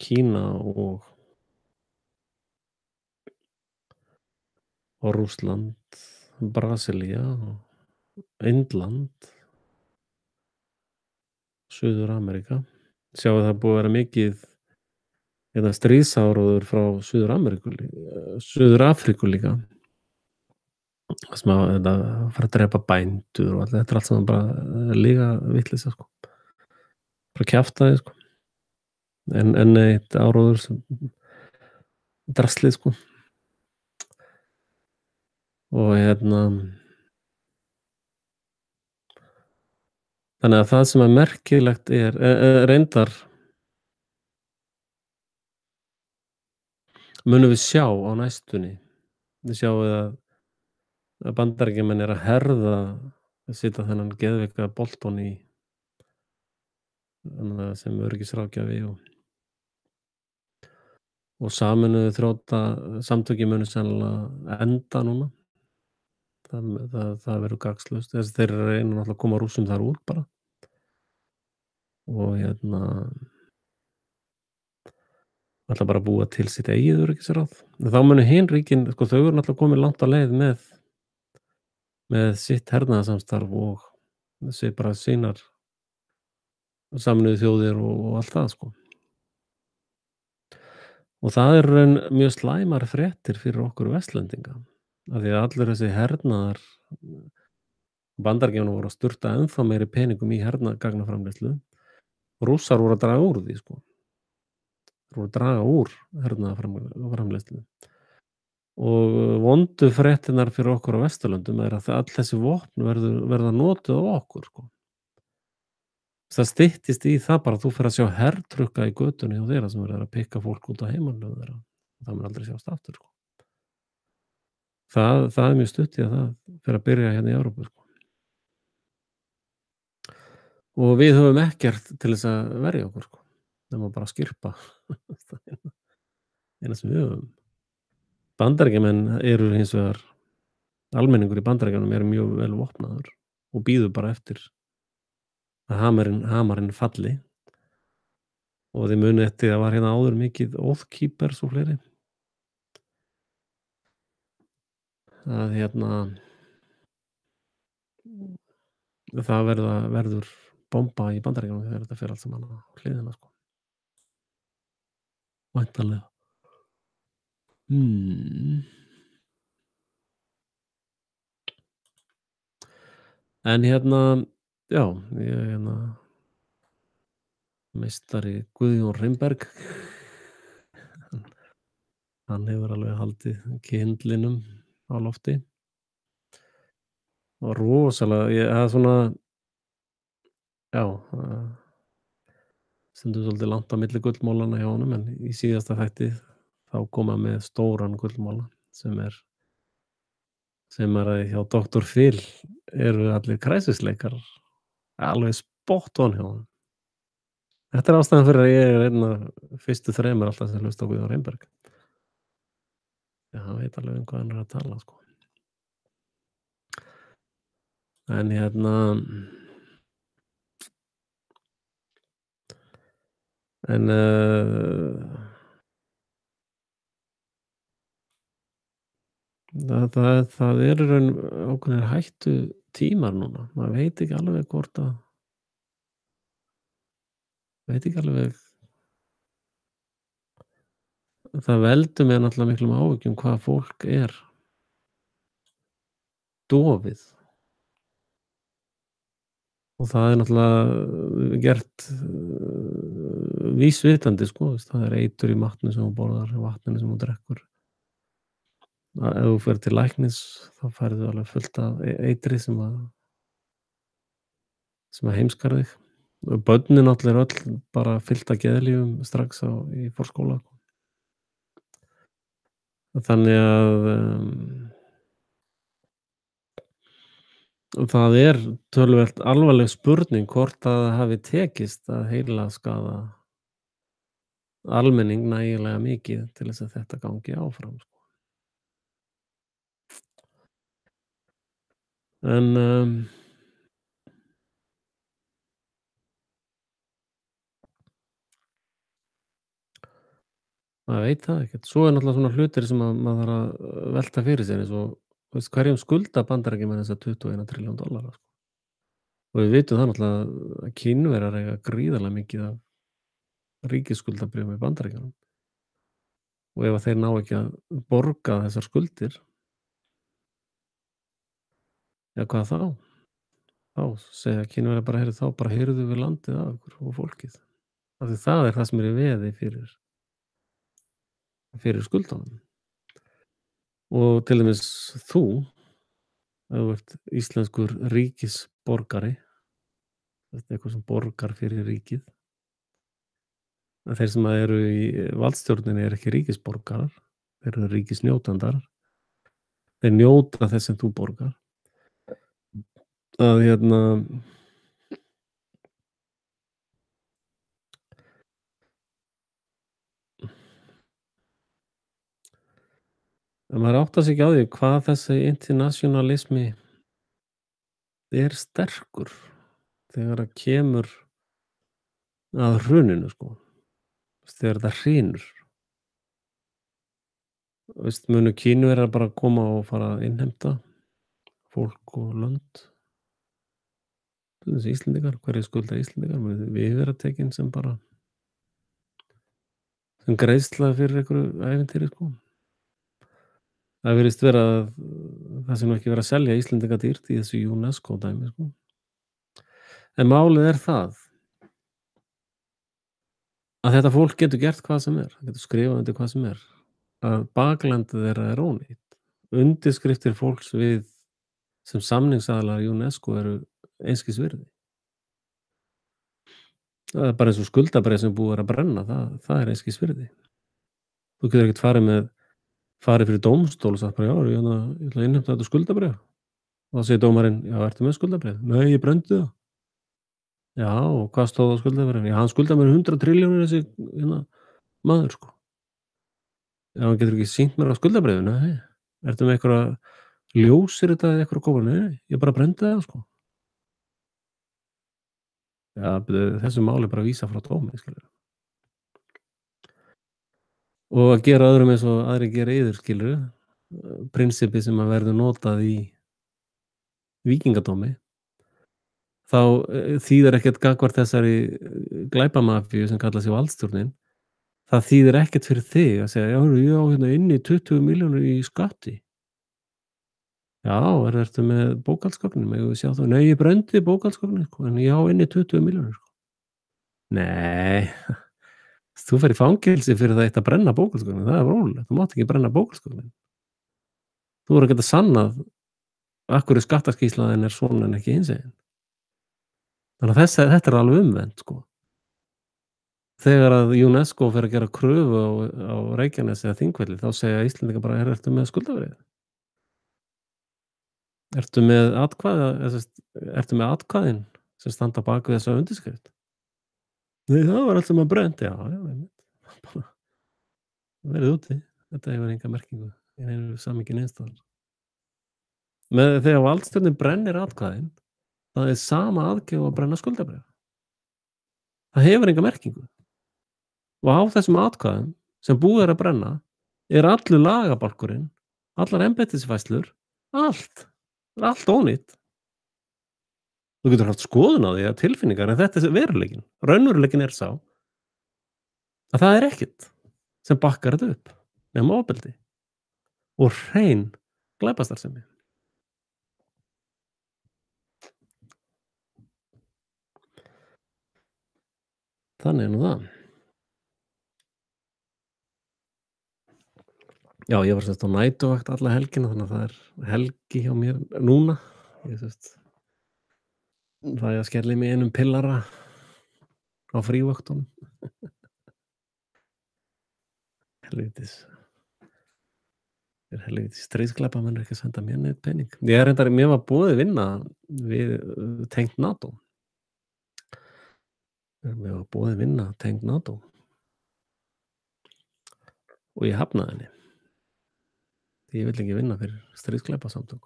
Kína og Rússland, Brasilía, Indland, Suður-Ameríka. Sjáum það búið að vera mikið stríðsáróður frá Suður-Afríku líka. Sem að fara að drepa bændur og allt þetta er allt saman bara líka vitleysa, sko. Bara kjaftaði, sko. En eitt áróður sem draslið, sko. Og þannig að það sem er merkilegt er reyndar munum við sjá á næstunni. Við sjáum að Bandaríkjamenn er að herða að setja þennan geðveika Bolton í sem öryggisráðgjafi og Sameinuðu samtökin munu sennilega enda núna. Það verður gagnslaust. Þeir reyna náttúrulega að koma Rússum þar út bara. Og ætla bara að búa til sitt eigið öryggisráð. Þá munu hin ríkin, sko, þau eru náttúrulega komið langt á leið með sitt hernaðarsamstarf og bara sínar Sameinuðu þjóðir og allt það, sko. Og það er mjög slæmar fréttir fyrir okkur Vestlendinga. Af því að allur þessi hernaðar Bandaríkjamenn voru að sturta ennþá meiri peningum í hernaðargagnaframleiðslu. Rússar voru að draga úr því, sko. Þeir voru að draga úr hernaðarframleiðslu. og vondu fréttirnar fyrir okkur á Vesturlöndum er að öll þessi vopn verða notuð á okkur, sko. Það styttist í það bara að þú fer að sjá hertrukka í götunni hjá þér þar sem verið er að pikka fólk út á heimilum þeirra. Það mun aldrei sjást aftur, sko. Það er mjög stutt í að það fer að byrja hérna í Evrópu, sko. Og við höfum ekkert til þess að verja okkur, sko, nema bara skyrpa. Það eina sem við höfum. Bandaríkjamenn eru hins vegar almenningur í Bandaríkjunum er mjög vel vopnaður og bíður bara eftir að hamarinn falli og þið munið eftir að var hérna áður mikið Oath Keepers og fleiri. Að það verður bomba í Bandaríkjunum þegar þetta fer allt saman á hliðina, sko. Væntanlega. En já, ég meistari Guðjón Reimberg, hann hefur alveg haldið kyndlinum á lofti. Og rosalega, það er svona, já, stundum svolítið langt á milli gullmolana hjá honum, en í síðasta þætti þá kom hann með stóran gullmola sem er hjá Dr. Phil eru allir kræsisleikarar, alveg spot on hjá honum. Þetta er ástæðan fyrir að ég er einn af fyrstu þremur alltaf sem hlusta á Guðjón Reimberg. Já, hann veit alveg hvað hann er að tala, sko. En það eru í raun ákveðnir hættutímar núna. Maður veit ekki alveg það veldur mér náttúrulega miklum áhyggjum hvað fólk er dofið. Og það er náttúrulega gert vísvitandi, sko. Það er eitur í matnum sem þú borðar, vatninu sem þú drekkur. Ef þú fer til læknis þá færðu alveg fullt af eitri sem heimskar þig. Og börnin náttúrulega öll bara fyllt af geðlyfjum strax í forskóla. Þannig að það er töluvert alvarleg spurning hvort að það hafi tekist að heilaskaða almenning nægilega mikið til þess að þetta gangi áfram, sko. En maður veit það ekkert. Svo er náttúrulega svona hlutir sem að maður þarf að velta fyrir sér eins og, hverjum skulda Bandaríkjamenn þessa $21 trilljón, sko. Og við vitum það náttúrulega að Kínverjar eiga gríðarlega mikið af ríkisskuldabréfum í Bandaríkjunum. Og ef að þeir ná ekki að borga þessar skuldir, ja, hvað þá? Þá segja Kínverjar bara, þá bara hirðum við landið af ykkur og fólkið. Af því það er það sem er í veði fyrir skuldunum. Og til dæmis þú, ef þú ert íslenskur ríkisborgari, eitthvað sem borgar fyrir ríkið, að þeir sem eru í valdstjórninni eru ekki ríkisborgarar, þeir eru ríkisnjótandar, þeir njóta þess sem þú borgar. Að maður áttar sig ekki á því hvað þessi internationalismi er sterkur þegar það kemur að hruninu, sko. Þegar það hrynur. Munu Kínverjar bara koma og fara að innheimta fólk og lönd. Til dæmis Íslendingar, hverjir skulda Íslendingar? Munu við vera tekin sem greiðsla fyrir einhverju ævintýri, sko. Það virðist vera að það sé nú ekki verið að selja Íslendinga dýrt í þessu UNESCO dæmi, sko. En málið er það að þetta fólk getur gert hvað sem er. Það getur skrifað undir hvað sem er. að baklandið þeirra er ónýtt. Undirskriftir fólks við sem samningsaðilar UNESCO eru einskis virði. Það er bara eins og skuldabréf sem búið er að brenna, það er einskis virði. Þú getur ekkert farið fyrir dómstól og sagt bara: "Já, ég ætla að innheimta þetta skuldabréf." Og þá segir dómarinn: "Já, ertu með skuldabréf?" "Nei, ég brenndi það." "Já, og hvað stóð á skuldabréfinu?" "Já, hann skuldaði mér 100 trilljónir þessi maður sko." "Já, hann getur ekki sýnt mér á skuldabréfinu?" "Nei." "Ertu með einhverja ljósrita eða einhverja kópar?" "Nei, nei, ég bara brenndi það sko." Já, þessu máli er bara vísað frá dómi, skilurðu. Og að gera öðrum eins og aðrir gera yður, skilurðu. Prinsippið sem að verður notað í víkingadómi, þá þýðir ekkert gagnvart þessari glæpamafíu sem kallar sig valdstjórnin, það þýðir ekkert fyrir þig að segja: "Já, heyrðu, ég á hérna inni 20 milljónir í skatti." "Já, ertu með bókhaldsgögnin, megum við sjá þau?" "Nei, ég brenndi bókhaldsgögnin sko, en ég á inni 20 milljónir sko." Nei, þú ferð í fangelsi fyrir það eitt að brenna bókhaldsgögnin, það er ólöglegt, þú mátt ekki brenna bókhaldsgögnin. Þú verður að geta sannað af hverju skattaskýrsla þín er svona en ekki hinsegin. Þannig að þetta er alveg umvendt sko. Þegar að UNESCO fer að gera kröfu á Reykjanesi eða Þingvelli, þá segja Íslendingar bara: Ertu með skuldabréfið? Ertu með atkvæðin sem standa á bak við þessa undirskrift?" "Nei, það var allt saman brennt." "Já, já, einmitt. Bara verið úti. Þetta hefur enga merkingu í neinu samhengi neins staðar." Þegar valdstjórnin brennir atkvæðin, það er sama aðgerð og að brenna skuldabréf. Það hefur enga merkingu. Og á þessum atkvæðum sem búið er að brenna er allur lagabálkurinn, allar embættisfærslur, allt. Það er allt ónýtt. Þú getur haft skoðun á því eða tilfinningar, en þetta er veruleikinn. Raunveruleikinn er sá að það er ekkert sem bakkar þetta upp nema ofbeldi og hrein glæpastarfsemi. Þannig er nú það. Já, ég var sem sagt á næturvakt alla helgina, þannig að það er helgi hjá mér núna. Ég sem sagt fæ að skella í mig einum pillara á frívöktunum. Helvítis stríðsglæpamenn eru ekki að senda mér neitt pening. Mér var boðið vinna við tengt NATO. Mér var boðið vinna tengt NATO og ég hafnaði henni. Því ég vill ekki vinna fyrir stríðsglæpasamtök.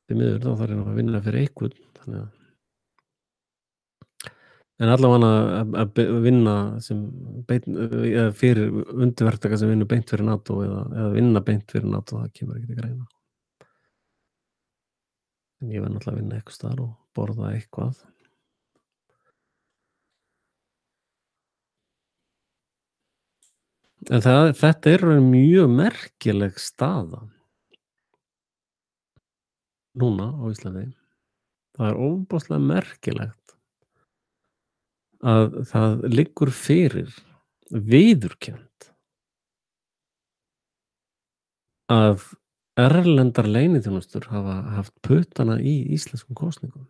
Því miður þá þarf ég að vinna fyrir einhvern, þannig að en allavega að vinna sem eða fyrir undirverktaka sem vinnur beint fyrir NATO eða vinna beint fyrir NATO, það kemur ekki til greina. En ég verð náttúrulega að vinna einhvers staðar og borða eitthvað. En þetta er mjög merkileg staða núna á Íslandi. Það er ofboðslega merkilegt að það liggur fyrir viðurkennt að erlendar leyniþjónustur hafa haft puttana í íslenskum kosningum.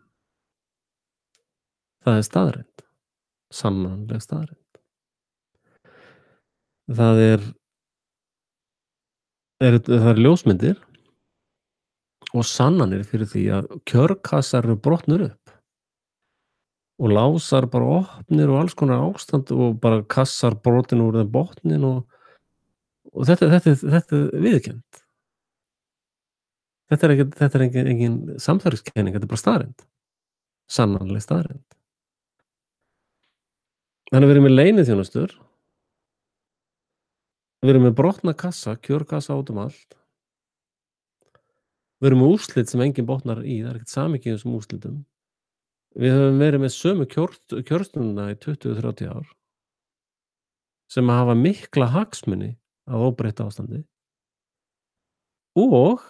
Það er staðreynd, sannanleg staðreynd. Það er ljósmyndir og sannanir fyrir því að kjörkassar eru brotnir upp og lásar bara opnir og alls konar ástand og bara kassar brotin úr þeim botninn og þetta er viðurkennt. Þetta er engin samsæriskenning, þetta er bara staðreynd. Sannanleg staðreynd. Þannig að við erum með leyniþjónustur, við erum með brotna kassa, kjörkassa út um allt. Við erum með úrslit sem enginn botnar í, það er ekkert samhengi í þessum úrslitum. Við höfum verið með sömu kjörstundina í 20-30 ár sem hafa mikla hagsmuni að óbreyttu ástandi og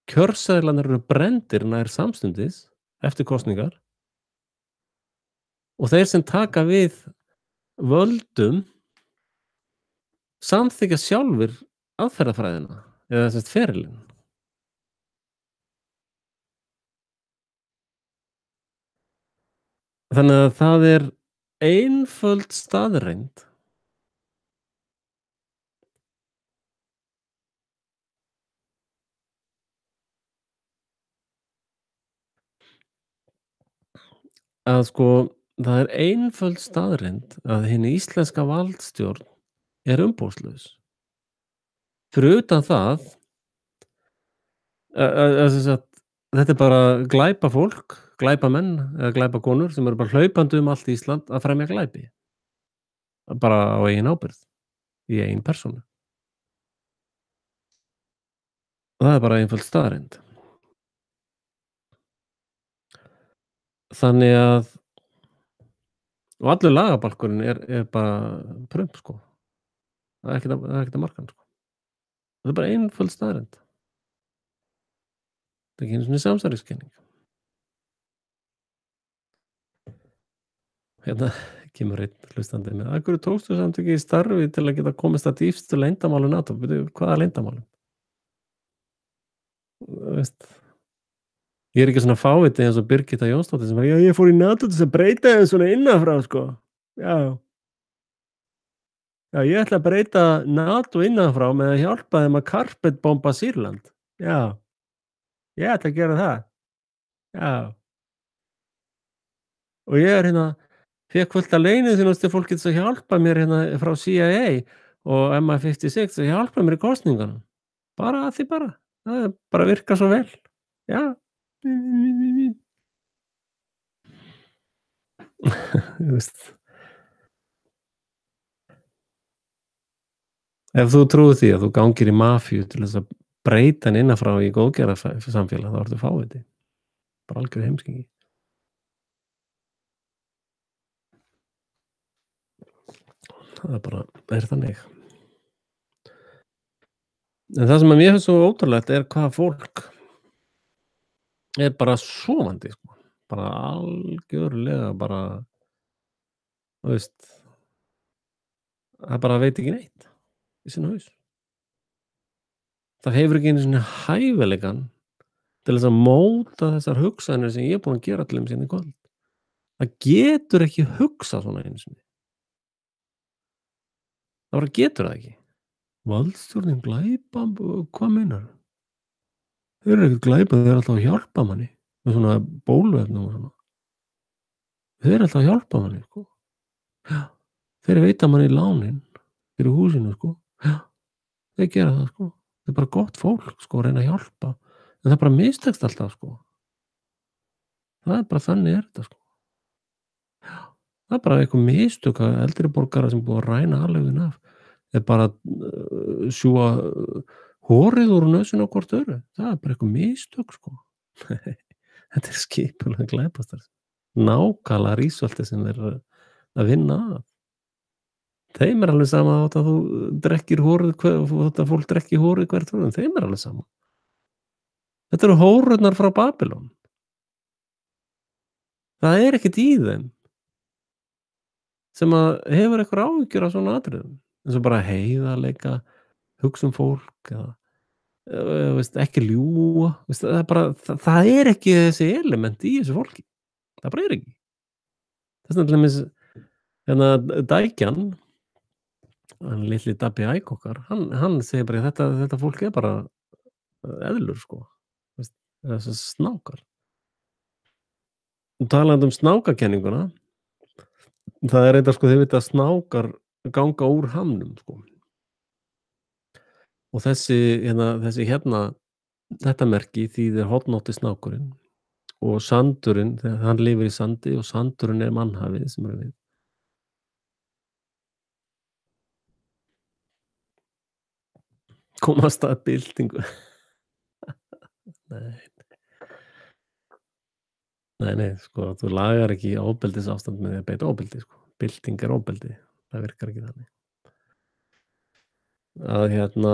kjörseðlarnir eru brenndir nær samstundis eftir kosningar og þeir sem taka við völdum samþykkja sjálfir aðferðafræðina eða sem sagt ferilinn. Þannig að það er einföld staðreynd að sko það er einföld staðreynd að hin íslenska valdstjórn er umboðslaus. Fyrir utan það að sem sagt, þetta er bara glæpafólk, glæpamenn eða glæpakonur sem eru bara hlaupandi um allt Ísland að fremja glæpi, bara á eigin ábyrgð, í eigin persónu. Og það er bara einföld staðreynd. Þannig að og allur lagabálkurinn er bara prump sko, það er ekkert að marka hann sko. Það er bara einföld staðreynd. Það er ekki einu sinni samsæriskenning. Hérna kemur einn hlustandi með: "Af hverju tókstu samt ekki í starfið til að geta komist að dýpstu leyndarmálum NATO?" Bíddu, hvaða leyndarmálum? Þú veist, ég er ekki svona fáviti eins og Birgitta Jónsdóttir sem bara: "Já, ég fór í NATO til þess að breyta þeim svona innan frá sko. Já, já, ég ætla að breyta NATO innan frá með að hjálpa þeim að karpetbomba Sýrland. Já, ég ætla að gera það. Já, og ég er hérna fékk fullt af leyniþjónustu fólki til þess að hjálpa mér hérna frá CIA og MI56 að hjálpa mér í kosningunum. Bara að því bara. Það bara virkar svo vel. Já. Þú veist, ef þú trúir því að þú gangir í mafíu til þess að breyta henni innan frá í góðgerðarsamfélag, þá ertu fáviti. Bara algjör heimskiki. Það bara er þannig. En það sem að mér finnst svo ótrúlegt er hvað fólk er bara sofandi sko. Bara algjörlega bara, þú veist, það bara veit ekki neitt í sinn haus. Það hefur ekki einu sinni hæfileikann til þess að móta þessar hugsanir sem ég er búinn að gera til dæmis hérna í kvöld. Það getur ekki hugsað svona einu sinni. Það bara getur það ekki. Valdstjórnin glæpa, hvað meinarðu? Þeir eru ekkert glæpa, þeir eru alltaf að hjálpa manni með svona bóluefnum og svona. Þeir eru alltaf að hjálpa manni sko. Já, þeir veita manni lánin fyrir húsinu sko. Já, þeir gera það sko. Það er bara gott fólk sko að reyna að hjálpa, en það bara mistekst alltaf sko. Það er bara þannig er þetta sko. Það er bara einhver mistök að eldri borgarar sem búið að ræna alveginn af er bara að sjúga hárið úr nösina á hvort öðru. Það er bara einhver mistök sko. Þetta er skipulega glæpastarfsemi. Nákvæmlega rísvelti sem þeir eru að vinna að. Þeim er alveg sama þótt að þú drekkir hárið, þótt að fólk drekki hárið hvert öðru, þeim er alveg sama. Þetta eru hórurnar frá Babýlon. Það er ekkert í þeim sem að hefur einhverjar áhyggjur af svona atriðum, eins og bara heiðarleika, hugsa fólk eða veist, ekki ljúga, veist, það er bara það er ekki þessi element í þessu fólki. Það bara er ekki. Þess vegna til dæmis hérna Dækjan, hann litli Dabbi Æk okkar, hann segir bara þetta fólk er bara eðlur sko, veist, þessir snákar. Og talandi um snákakenninguna, það er reyndar sko, þið vitið að snákar ganga úr hamnum sko. Og þessi hérna, þetta merki þýðir hornótti snákurinn og sandurinn, þegar hann lifir í sandi og sandurinn er mannhafið sem er við. Komast að byltingu. Nei, nei, sko, þú lagar ekki ofbeldisástand með því að beita ofbeldi sko. Bylting er ofbeldi, það virkar ekki þannig. Að hérna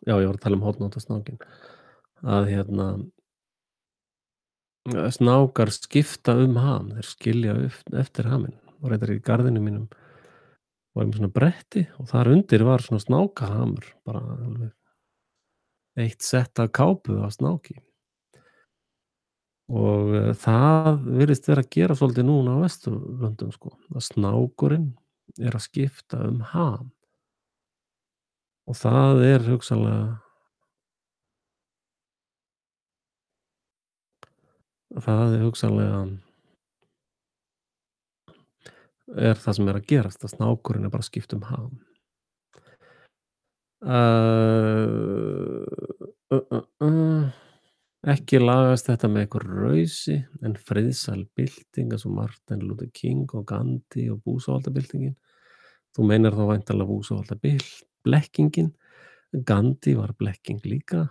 já, ég var að tala um hornótta snákinn. Að hérna Snákar skipta ham, þeir skilja eftir haminn og reyndar í garðinum mínum var ég með svona bretti og þar undir var svona snákahamur, bara alveg eitt sett af kápu af snáki og, það virðist vera að gera svolítið núna á Vesturlöndum, sko, að snákurinn er að skipta ham og það er hugsanlega er það sem er að gerast, að snákurinn er bara að skipta ham. Uh, uh, uh, uh. Ekki lagast þetta með einhverju rausi, en friðsæl bylting eins og Martin Luther King og Gandhi og búsáhaldabyltingin. Þú meinar þá væntanlega búsáhaldablekkingin. Gandhi var blekking líka,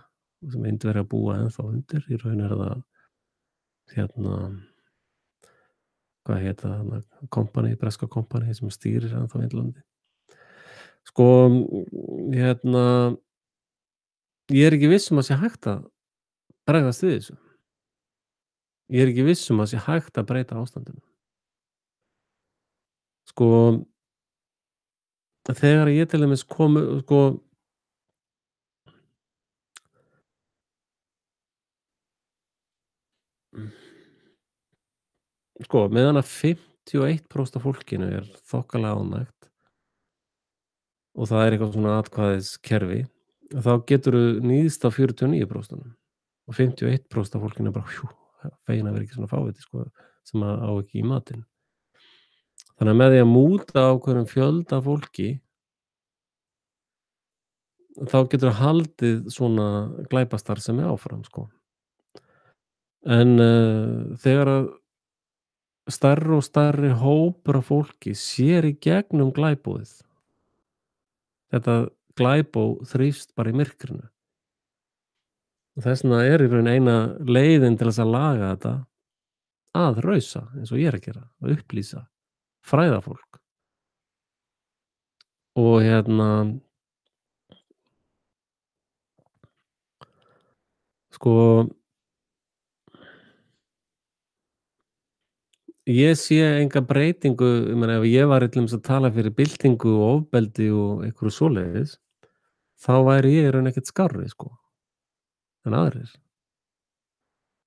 sem Indverjar búa ennþá undir. Í raun er það hérna, hvað hét það þarna, breska kompani sem stýrir ennþá Indlandi. Sko, hérna, ég er ekki viss um að sé hægt að bregðast við þessu. Ég er ekki viss um að sé hægt að breyta ástandinu. Sko, þegar ég til dæmis meðan að 51% af fólkinu er þokkalega ánægt og það er eitthvað svona atkvæðiskerfi, þá geturðu níðst á 49% og 51% af fólkinu er bara fegin að vera ekki svona fáviti, sko, sem á ekki í matinn. Þannig að með því að múta ákveðnum fjölda fólki þá geturðu haldið svona glæpastarfsemi áfram, sko. En, þegar að stærri og stærri hópur af fólki sér í gegnum glæpóið, þetta glæpó þrífst bara í myrkrinu. Og þess vegna er í raun eina leiðin til þess að laga þetta að rausa, eins og ég er að gera, að upplýsa, fræða fólk. Og hérna, sko, ég sé enga breytingu, ég meina ef ég væri til dæmis að tala fyrir byltingu og ofbeldi og einhverju svoleiðis, þá væri ég í raun ekkert skárri, sko, en aðrir.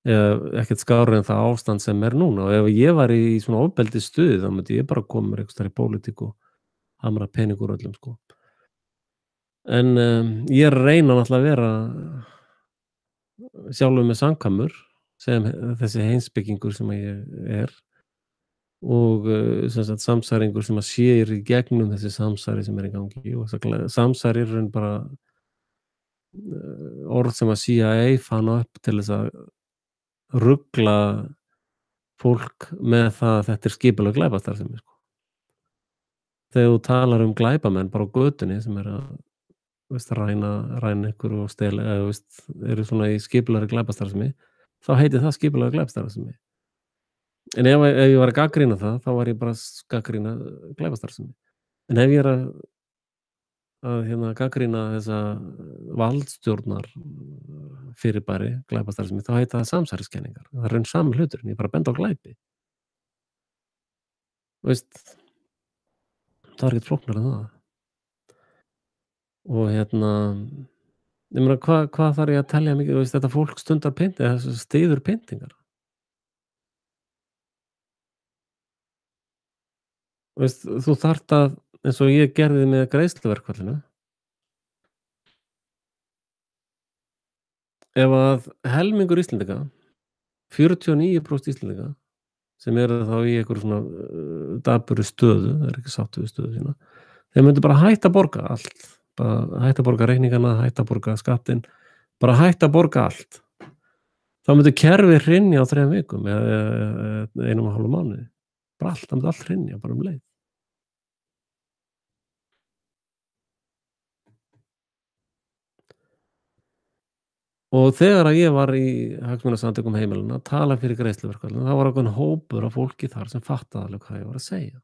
Eða ekkert skárri en það ástand sem er núna og ef ég væri í svona ofbeldisstuði þá myndi ég bara koma mér einhvers staðar í pólitík og hamra pening úr öllum, sko. En, ég er að reyna náttúrulega að vera sjálfur mér samkvæmur sem þessi heimspekingur sem ég er og, sem sagt samsæringur sem að sér í gegnum þessi samsæri sem er í gangi og samsæri er í raun bara, orð sem að CIA fann upp til þess að rugla fólk með það að þetta er skipulögð glæpastarfsemi, sko. Þegar þú talar um glæpamenn bara á götunni sem eru að, ræna einhverju og stela eða, eru svona í skipulagðri glæpastarfsemi, þá heitir það skipulögð glæpastarfsemi. En ef ég var að gagnrýna það, þá var ég bara að gagnrýna glæpastarfsemi. En ef ég er að gagnrýna þessa valdstjórnar fyrirbæri, glæpastarfsemi, þá heita það samsæriskenningar. Það er í raun sami hluturinn, ég er bara að benda á glæpi. Það er ekkert flóknara en það. Og ég meina hvað þarf ég að telja mikið, þetta fólk stundar eða styður pyntingar. Þú þarft að, eins og ég gerði með greiðsluverkfallinu, ef að helmingur Íslendinga, 49% Íslendinga, sem eru þá í einhverju svona dapurri stöðu, það er ekki sáttu við stöðu sína, þeir myndu bara hætta að borga allt, bara hætta að borga reikningana, hætta að borga skattinn, bara hætta að borga allt. Þá myndi kerfið hrynja á 3 vikum eða 1,5 mánuði. Bara allt, það myndi allt hrynja bara um leið. Og þegar að ég var í hagsmunasamtökum heimilanna að tala fyrir greiðsluverkfallinu, þá var ákveðinn hópur af fólki þar sem fattaði alveg hvað ég var að segja.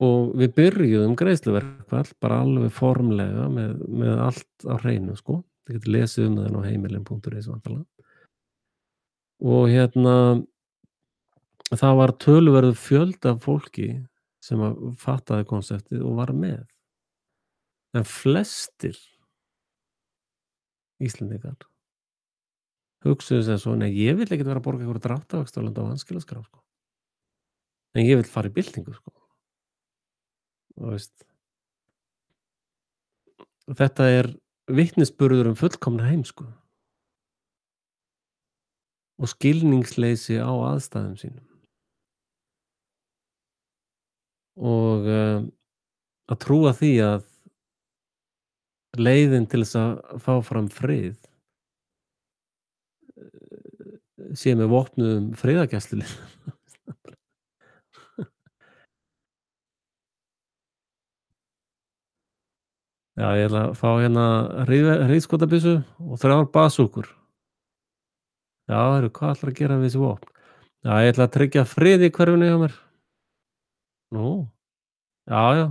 Og við byrjuðum greiðsluverkfall bara alveg formlega með allt á hreinu, sko. Þið getið lesið það á heimilin.is væntanlega. og það var töluverður fjöldi af fólki sem að fattaði konseptið og var með. En flestir Íslendingar hugsuðu sem svo: "Nei, ég vill ekkert vera að borga einhverja dráttarvexti á vanskilaskrá, sko. En ég vill fara í byltingu, sko." Þú veist, þetta er vitnisburður um fullkomna heimsku og skilningsleysi á aðstæðum sínum og, að trúa því að leiðin til þess að fá fram frið sé með vopnuðum friðargæsluliðum. Já, ég ætla að fá hríðskotabyssu og 3 basúkur. Já, heyrðu, hvað ætlarðu að gera við þessi vopn? Já, ég ætla að tryggja frið í hverfinu hjá mér. Nú, já, já,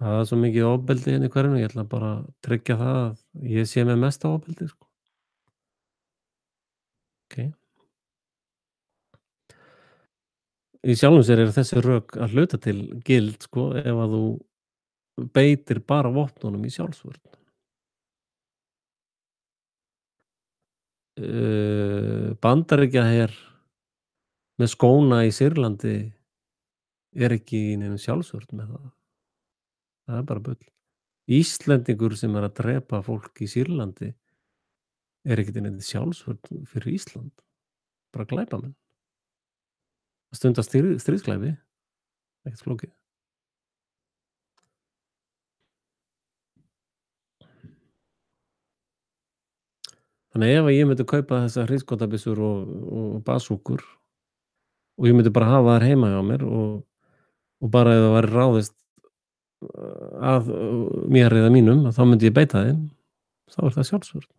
það er svo mikið ofbeldi hérna í hverfinu, ég ætla bara að tryggja það að ég sé með mesta ofbeldið, sko. Ókei. Í sjálfu sér eru þessi rök að hluta til gild, sko, ef að þú beitir bara vopnunum í sjálfsvörn. Bandaríkjaher með skóna í Sýrlandi er ekki í neinum sjálfsvörn með það. Það er bara bull. Íslendingur sem er að drepa fólk í Sýrlandi er ekkert í neinni sjálfsvörn fyrir Ísland, bara glæpamenn. Að stunda stríðsglæpi, ekkert flókið. Þannig ef að ég myndi kaupa þessar hríðskotabyssur og basúkur og ég myndi bara hafa þær heima hjá mér og bara ef það væri ráðist að mér eða mínum, þá myndi ég beita þeim, þá er það sjálfsvörn.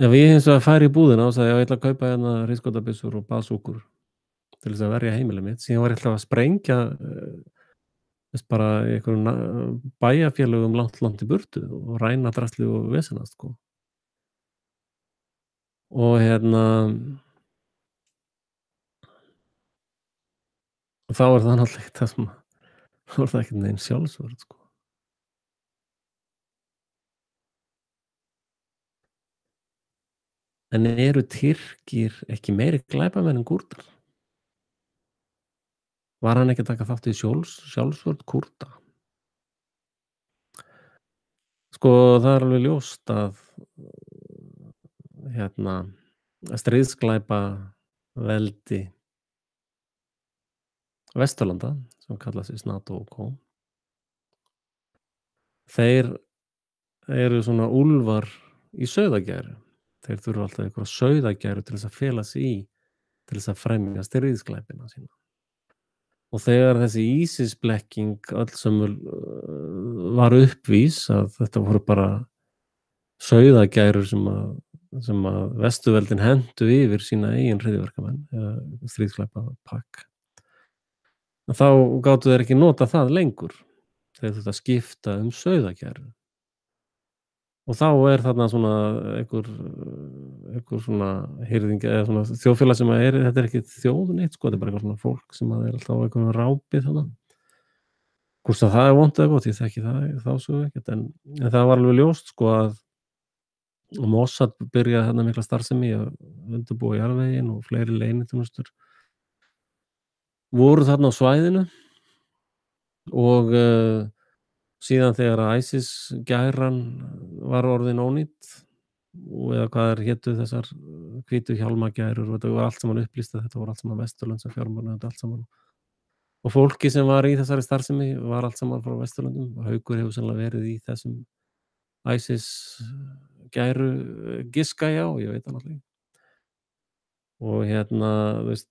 Ef ég hins vegar færi í búðina og sagði: "Já, ég ætla að kaupa hérna hríðskotabyssur og basúkur til þess að verja heimili mitt", síðan var ég alltaf að sprengja þess bara í einhverjum bæjarfélögum langt, langt í burtu og ræna drasli og vesenast, sko. Og þá er það náttúrulega ekkert það sem þá er það ekkert nein sjálfsvörn, sko. En eru Tyrkir ekki meiri glæpamenn en Kúrdar? Var hann ekki að taka þátt í sjálfsvörn Kúrda? Sko, það er alveg ljóst að hérna, stríðsglæpaveldi Vesturlanda, sem kalla sig NATO og co. Þeir eru svona úlfar í sauðargæru. Þeir þurfa alltaf einhverja sauðargæru til þess að fela sig í, til þess að fremja stríðsglæpina sína. Og þegar þessi ISIS-blekking öllsömul var uppvís að þetta voru bara sauðargærur sem að Vesturveldin hentu yfir sína eigin hryðjuverkamenn eða stríðsglæpapakk, þá gátu þeir ekki nota það lengur. Þeir þurftu að skipta um sauðargæru. Og þá er þarna svona einhver svona hirðingi eða svona þjóðfélag sem þetta er ekki þjóð neitt, sko, þetta er bara eitthvað svona fólk sem að er alltaf á einhverjum rápi þarna. Hvort að það er vont eða gott, ég þekki það þá sögu ekkert, en það var alveg ljóst, sko, að Mossad byrjaði þarna mikla starfsemi í að undirbúa jarðveginn og fleiri leyniþjónustur voru þarna á svæðinu og síðan þegar að ISIS-gæran var orðin ónýt eða hvað þær hétu, þessar hvítu hjálmagærur, og þetta var allt saman upplýst að þetta voru allt saman Vesturlönd sem fjármagnaði þetta allt saman. Og fólki sem var í þessari starfsemi var allt saman frá Vesturlöndum og Haukur hefur sennilega verið í þessum ISIS-gæru giska ég á, ég veit það náttúrulega ekki. Og þú veist,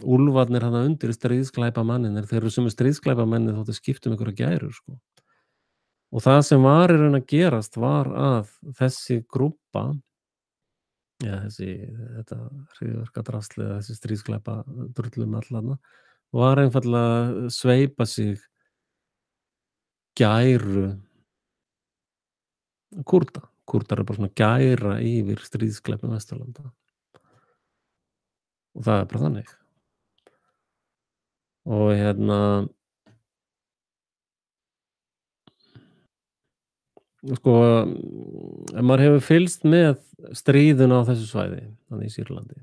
úlfarnir þarna undir stríðsglæpamennirnir, þeir eru sömu stríðsglæpamennir þótt þeir skipta um einhverjar gærur, sko. Og það sem var í raun að gerast var að þessi grúppa, þetta hryðjuverkadrasl eða þessi stríðsglæpadrullum allan, var einfaldlega að sveipa sig gæru Kúrda, Kúrdar eru bara svona gæra yfir stríðsglæpum Vesturlanda og það er bara þannig. Og sko, ef maður hefur fylgst með stríðinu á þessu svæði, þarna í Sýrlandi,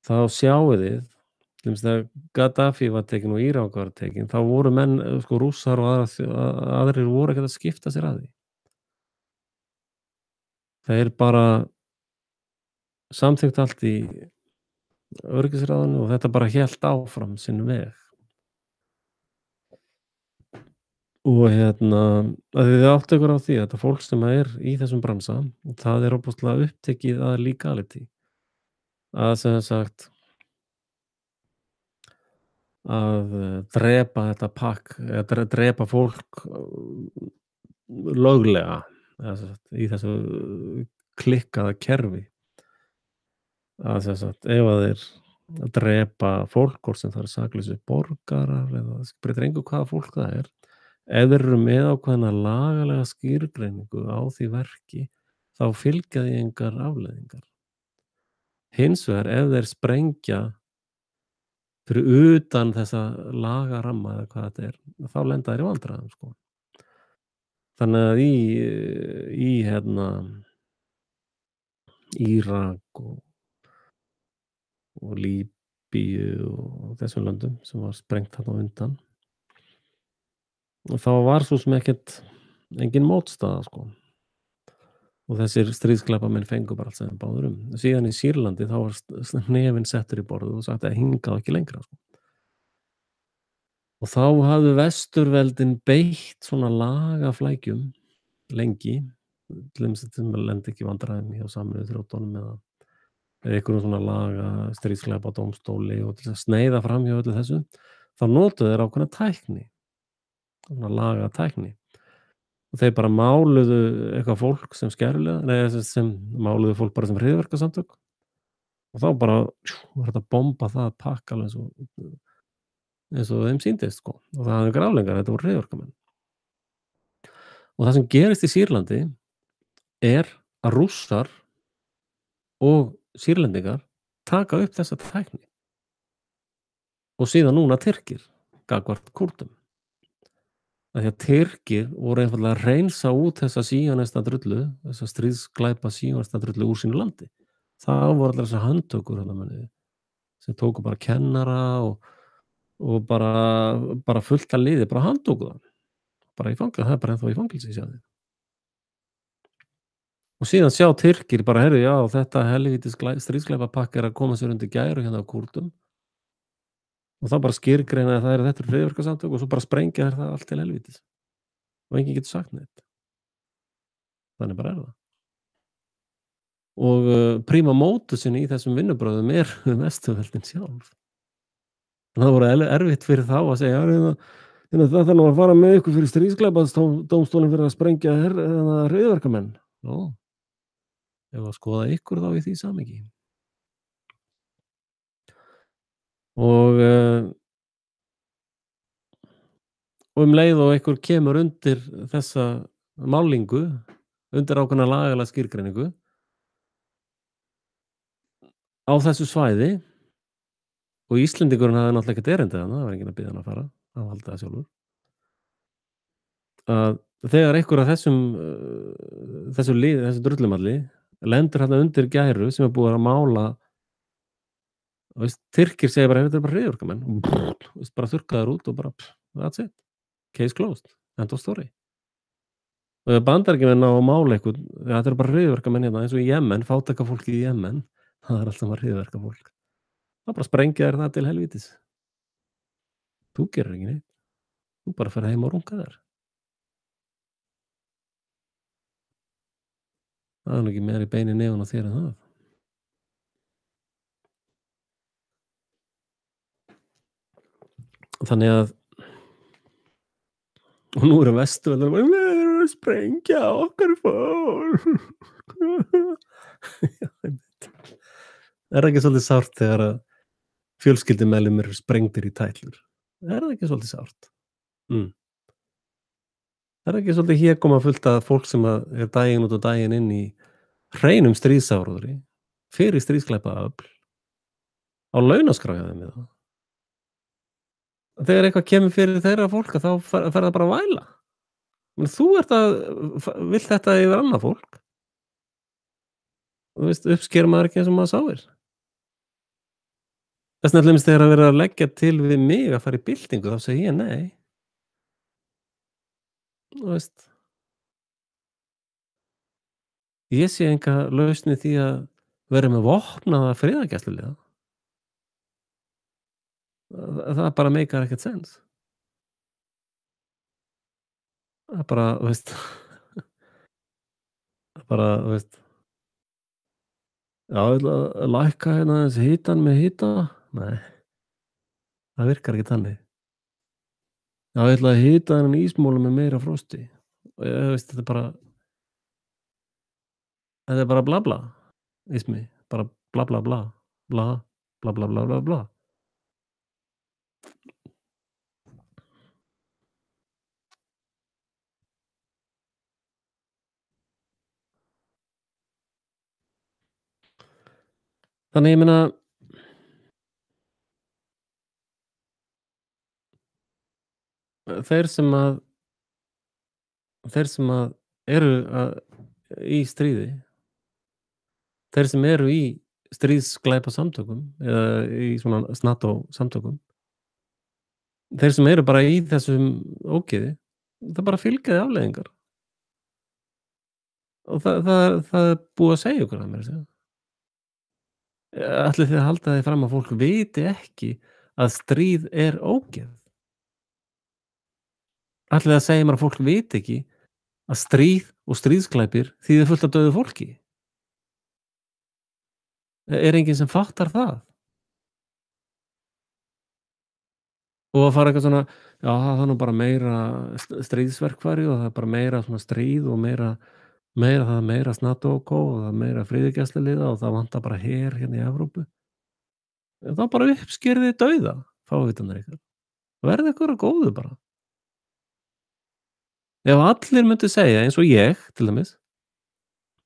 þá sjáið þið, til dæmis þegar Gaddafi var tekinn og Írak var tekinn, þá voru menn, sko Rússar og aðrir voru ekkert að skipta sér að því. Þeir bara samþykktu allt í öryggisráðinu og þetta bara hélt áfram sinn veg. Og að þið áttu ykkur á því að þetta fólk sem er í þessum bransa, það er ofboðslega upptekið að legality. Að sem sagt að drepa þetta pakk, eða drepa fólk löglega, eða sem sagt í þessu klikkaða kerfi. Að sem sagt ef að þeir drepa fólk, hvort sem það eru saklausir borgarar eða það breytir engu hvaða fólk það er, ef þeir eru með ákveðna lagalega skýrgreiningu á því verki, þá fylgja því engar afleiðingar. Hins vegar ef þeir sprengja fyrir utan þessa lagaramma eða hvað þetta er, þá lenda þeir í vandræðum, sko. Þannig að í Írak og Líbíu og þessum löndum sem var sprengt þarna á undan, og þá var svo sem engin mótstaða, sko. Og þessir stríðsglæpamenn fengu bara allt sem þeir báðu um. Síðan í Sýrlandi þá var hnefinn settur í borðið og sagt að hingað ekki lengra, sko. Og þá hafðu Vesturveldin beitt svona lagaflækjum lengi, til dæmis sem lendi ekki í vandræðum hjá Sameinuðu þjóðunum eða einhverjum svona laga stríðsglæpadómstóli, og til að sneiða fram hjá öllu þessu, þá notuðu þeir ákveðna tækni, svona lagatækni. Og þeir bara máluðu eitthvað fólk sem skæruliða, sem máluðu fólk bara sem hryðjuverkasamtök, og þá bara var þetta að bomba það pakk alveg eins og þeim sýndist, sko. Og það hafði engar afleiðingar, þetta voru hryðjuverkamenn. Og það sem gerist í Sýrlandi er að Rússar og Sýrlendingar taka upp þessa tækni. Og síðan núna Tyrkir gagnvart Kúrdum. Af því að Tyrkir voru einfaldlega að hreinsa út þessa síonista drullu, þessa stríðsglæpa síonista drullu úr sínu landi. Það voru allar þessar handtökur sem tóku bara kennara og bara fullt af liði, bara handtóku það. Bara í fangilsi, það er bara ennþá í fangilsi, sjáðu. Og síðan sjá Tyrkir bara, heyrðu, já, þetta helvítis stríðsglæpapakk er að koma sér undir gæru hérna á Kúrdum. Og þá bara skýrgreina að þetta eru hryðjuverkasamtök og svo bara sprengja það allt til helvítis. Og enginn getur sagt neitt. Þannig bara er það. Og prima mótusin í þessum vinnubrögðum er Vesturveldin sjálf. Það voru erfitt fyrir þá að segja, það þarf nú að fara með ykkur fyrir stríðsglæpadómstólinn fyrir að sprengja hryðjuverkamenn. Nú, ef að skoða ykkur þá í því samhengi. Og leið og ykkur kemur undir þessa málingu, undir ákveðna lagalega skýrgreiningu á þessu svæði, og Íslendingurinn hafði náttúrulega ekkert erindi þarna, það var enginn að biðja hann að fara, hann valdi það sjálfur. Að þegar einhver af þessu drullumalli lendir hérna undir gæru sem er búið að mála, Tyrkir segja bara, þetta er bara hryðjuverkamenn, bara þurrka þær út og bara, that's it, case closed, end of story. Og Bandaríkjamenn á að mála eitthvað, þetta er bara hryðjuverkamenn hérna, eins og í Jemen, fátæka fólki í Jemen, það er alltaf hryðjuverkafólk. Það bara sprengja þér það til helvítis. Þú gerir ekki neitt, þú bara fer heim og runga þér. Það er nú ekki meira í beini nefun á þér en það. Þannig að, og nú eru Vesturveldin bara, við erum að sprengja okkar fólk. Er það ekki svolítið sárt þegar að fjölskyldumeðlimir eru sprengdir í tætlur? Er það ekki svolítið sárt? Það er ekki svolítið hégóma fullt af fólk sem að er daginn út og daginn inn í hreinum stríðsáróðri fyrir stríðsglæpaöfl á launaskrá hjá þeim eða? Þegar eitthvað kemur fyrir þeirra fólk að þá fer það bara að væla. Men þú ert að vilt þetta yfir annað fólk. Þú veist, uppsker maður ekki eins og maður sáir. Þess vegna til dæmis þegar er verið að leggja til við mig að fara í byltingu, þá segi ég nei. Þú veist, ég sé enga lausn í því að vera með vopnaða friðargæsluliða. Það bara meikar ekkert sens. Það er bara, þú veist, það er bara, þú veist, já, ég ætla að lækka hérna aðeins hitann með hita. Nei, það virkar ekki þannig. Já, ég ætla að hita þennan ísmóla með meira frosti. Og ég veist, þetta er bara bla bla, ismi, bara bla bla bla, bla, bla bla bla bla bla. Þannig ég meina, þeir sem að þeir sem að eru í stríði, þeir sem eru í stríðsglæpasamtökum eða í svona NATO-samtökum, þeir sem eru bara í þessum ógeði, það bara fylgja því afleiðingar. Og það er búið að segja okkur það meira að segja. Ætlið þið að halda því fram að fólk viti ekki að stríð er ógeð? Ætlið þið að segja mér að fólk viti ekki að stríð og stríðsglæpir þýðir fullt af dauðu fólki? Er enginn sem fattar það? Og að fara eitthvað svona, já, það er nú bara meira stríðsverkfæri og það er bara meira svona stríð og það er meira NATO og það er meira friðargæsluliða og það vantar bara her hérna í Evrópu. Þá bara uppskerið þið dauða, fávitarnir ykkar. Verði ykkur að góðu bara. Ef allir myndu segja eins og ég, til dæmis,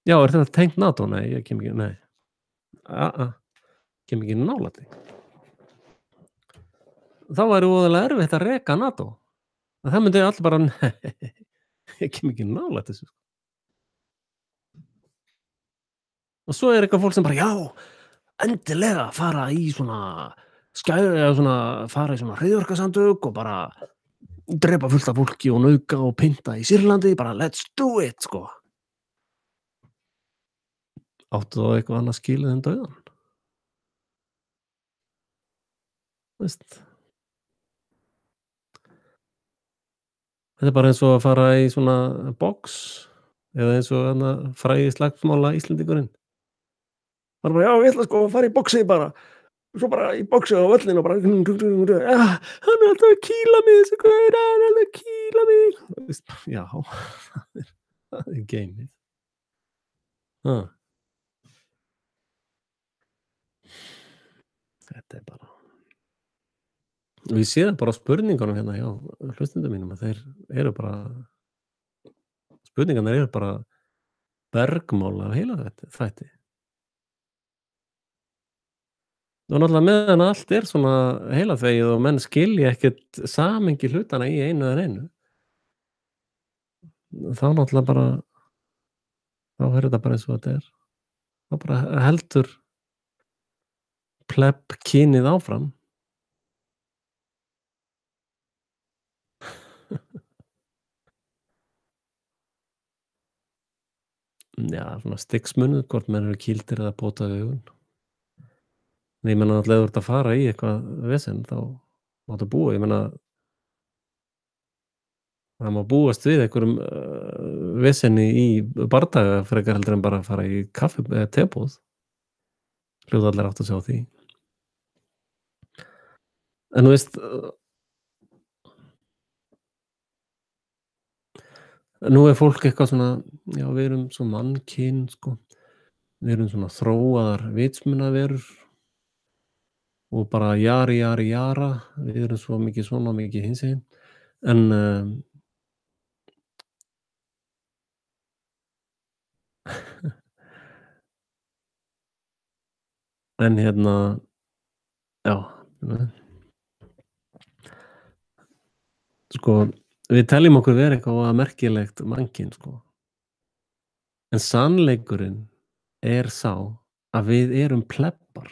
já, er þetta tengt NATO? Nei, ég kem ekki, nei. Kem ekki nálægt því. Þá væri voðalega erfitt að reka NATO. Það myndi allir bara, nei, ég kem ekki nálægt þessu. Og svo er eitthvað fólk sem bara, já, endilega fara í svona eða svona fara í svona hryðjuverkasamtök og bara drepa fullt af fólki og nauðga og pynta í Sýrlandi, bara let's do it, sko. Áttu þá eitthvað annað skilið en dauðann? Veist, þetta er bara eins og að fara í svona box eða eins og þarna frægi slagsmála Íslendingurinn. Hann bara, já, ég ætla sko að fara í boxið bara. Svo bara í boxið á völlinn og bara hann er alltaf að kýla mig þessi gaur, hann er alltaf að kýla mig. Veist, já, það er geimið. Þetta er bara og ég sé það bara á spurningunum hérna hjá hlustendum mínum að þeir eru bara spurningarnar eru bara bergmál af heilaþvætti. Og náttúrulega meðan allt er svona heilaþvegið og menn skilja ekkert samhengi hlutana í einu eða neinu, þá náttúrulega bara þá er þetta bara eins og þetta er. Þá bara heldur plebkynið áfram. Já, svona stigsmunur, hvort menn eru kýldir eða potaðir í augun. En ég meina náttúrulega ef þú ert að fara í eitthvað vesen þá máttu búa, ég meina það má búast við einhverjum veseni í bardaga frekar heldur en bara að fara í kaffi eða tebúð. Hljóta allir átt að sjá því. En þú veist, nú er fólk eitthvað svona, já, við erum svo mannkyn, sko. Við erum svona þróaðar vitsmunaverur og bara jara, við erum svo mikið svona og mikið hinsegin. En En já, sko, við teljum okkur vera eitthvað voða merkilegt mannkyn, sko. En sannleikurinn er sá að við erum plebbar.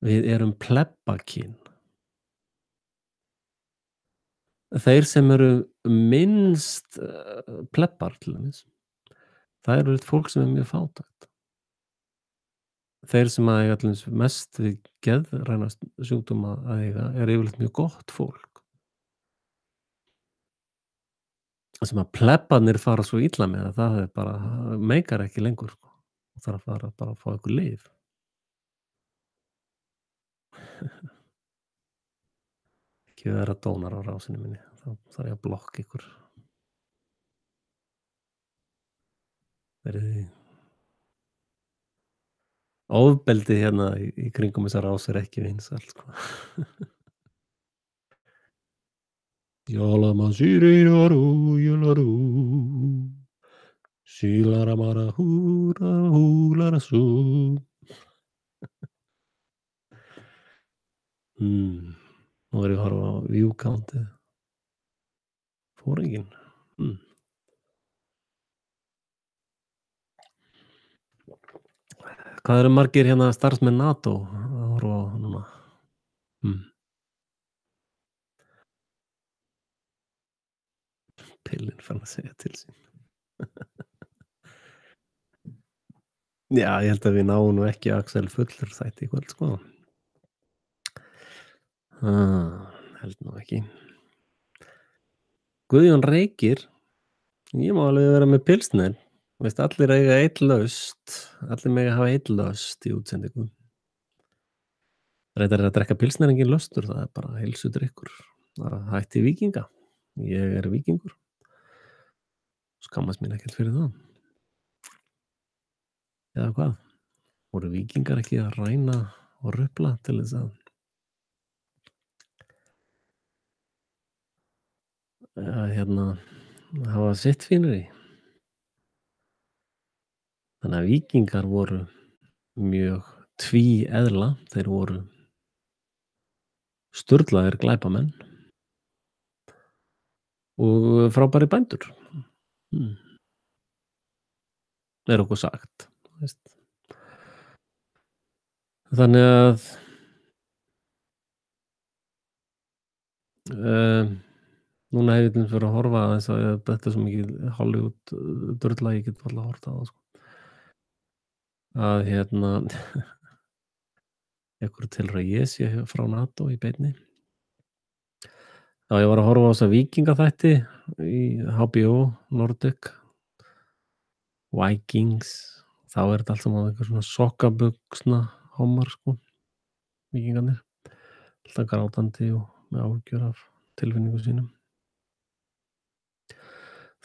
Við erum plebbakyn. Þeir sem eru minnst, plebbar til dæmis, það eru fólk sem er mjög fátækt. Þeir sem að eiga til dæmis mest við geðræna sjúkdóma að eiga er yfirleitt mjög gott fólk. Það sem að plebbarnir fara svo illa með að það er bara meikar ekki lengur, sko. Það þarf að fara bara að fá einhver lyf. Ekki vera dónar á rásinni minni, þá þarf ég að blokka ykkur. Verið þið ofbeldi í kringum þessa rás er ekki vinsælt, sko. Yalamasiridaru, yalaru. Silaramara húra húlarasu. Nú er ég að horfa á view countið. Fór enginn. Hvað eru margir starfsmenn NATO að horfa á núna? Pillinn fann að segja til sín. Já, ég held að við náum nú ekki Axel fullur þætti í kvöld, sko. Held nú ekki. Guðjón Reykir, ég má alveg vera með pilsner. Veist, allir eiga einn laust. Allir mega hafa einn laust í útsendingu. Reyndar er að drekka pilsner engin laustur, það er bara heilsudrykkur. Það er hætti víkinga. Ég er víkingur. Skammast mín ekkert fyrir það. Eða hvað? Voru víkingar ekki að ræna og rupla til þess að hafa sitt fínir í? Þannig að víkingar voru mjög tvíeðla. Þeir voru sturlaðir glæpamenn og frábærir bændur. Er okkur sagt, veist. Þannig að núna hef ég til dæmis verið að horfa aðeins á þetta er svo mikið Hollywood drulla ég get varla horft á það, sko. Að einhver tilraun að ég sé frá NATO í beinni. Já, ég var að horfa á þessa víkingaþætti í HBO Nordic, Vikings. Þá er þetta allt saman einhver svona sokkabuxna homar, sko, víkingarnir. Alltaf grátandi og með áhyggjur af tilfinningum sínum.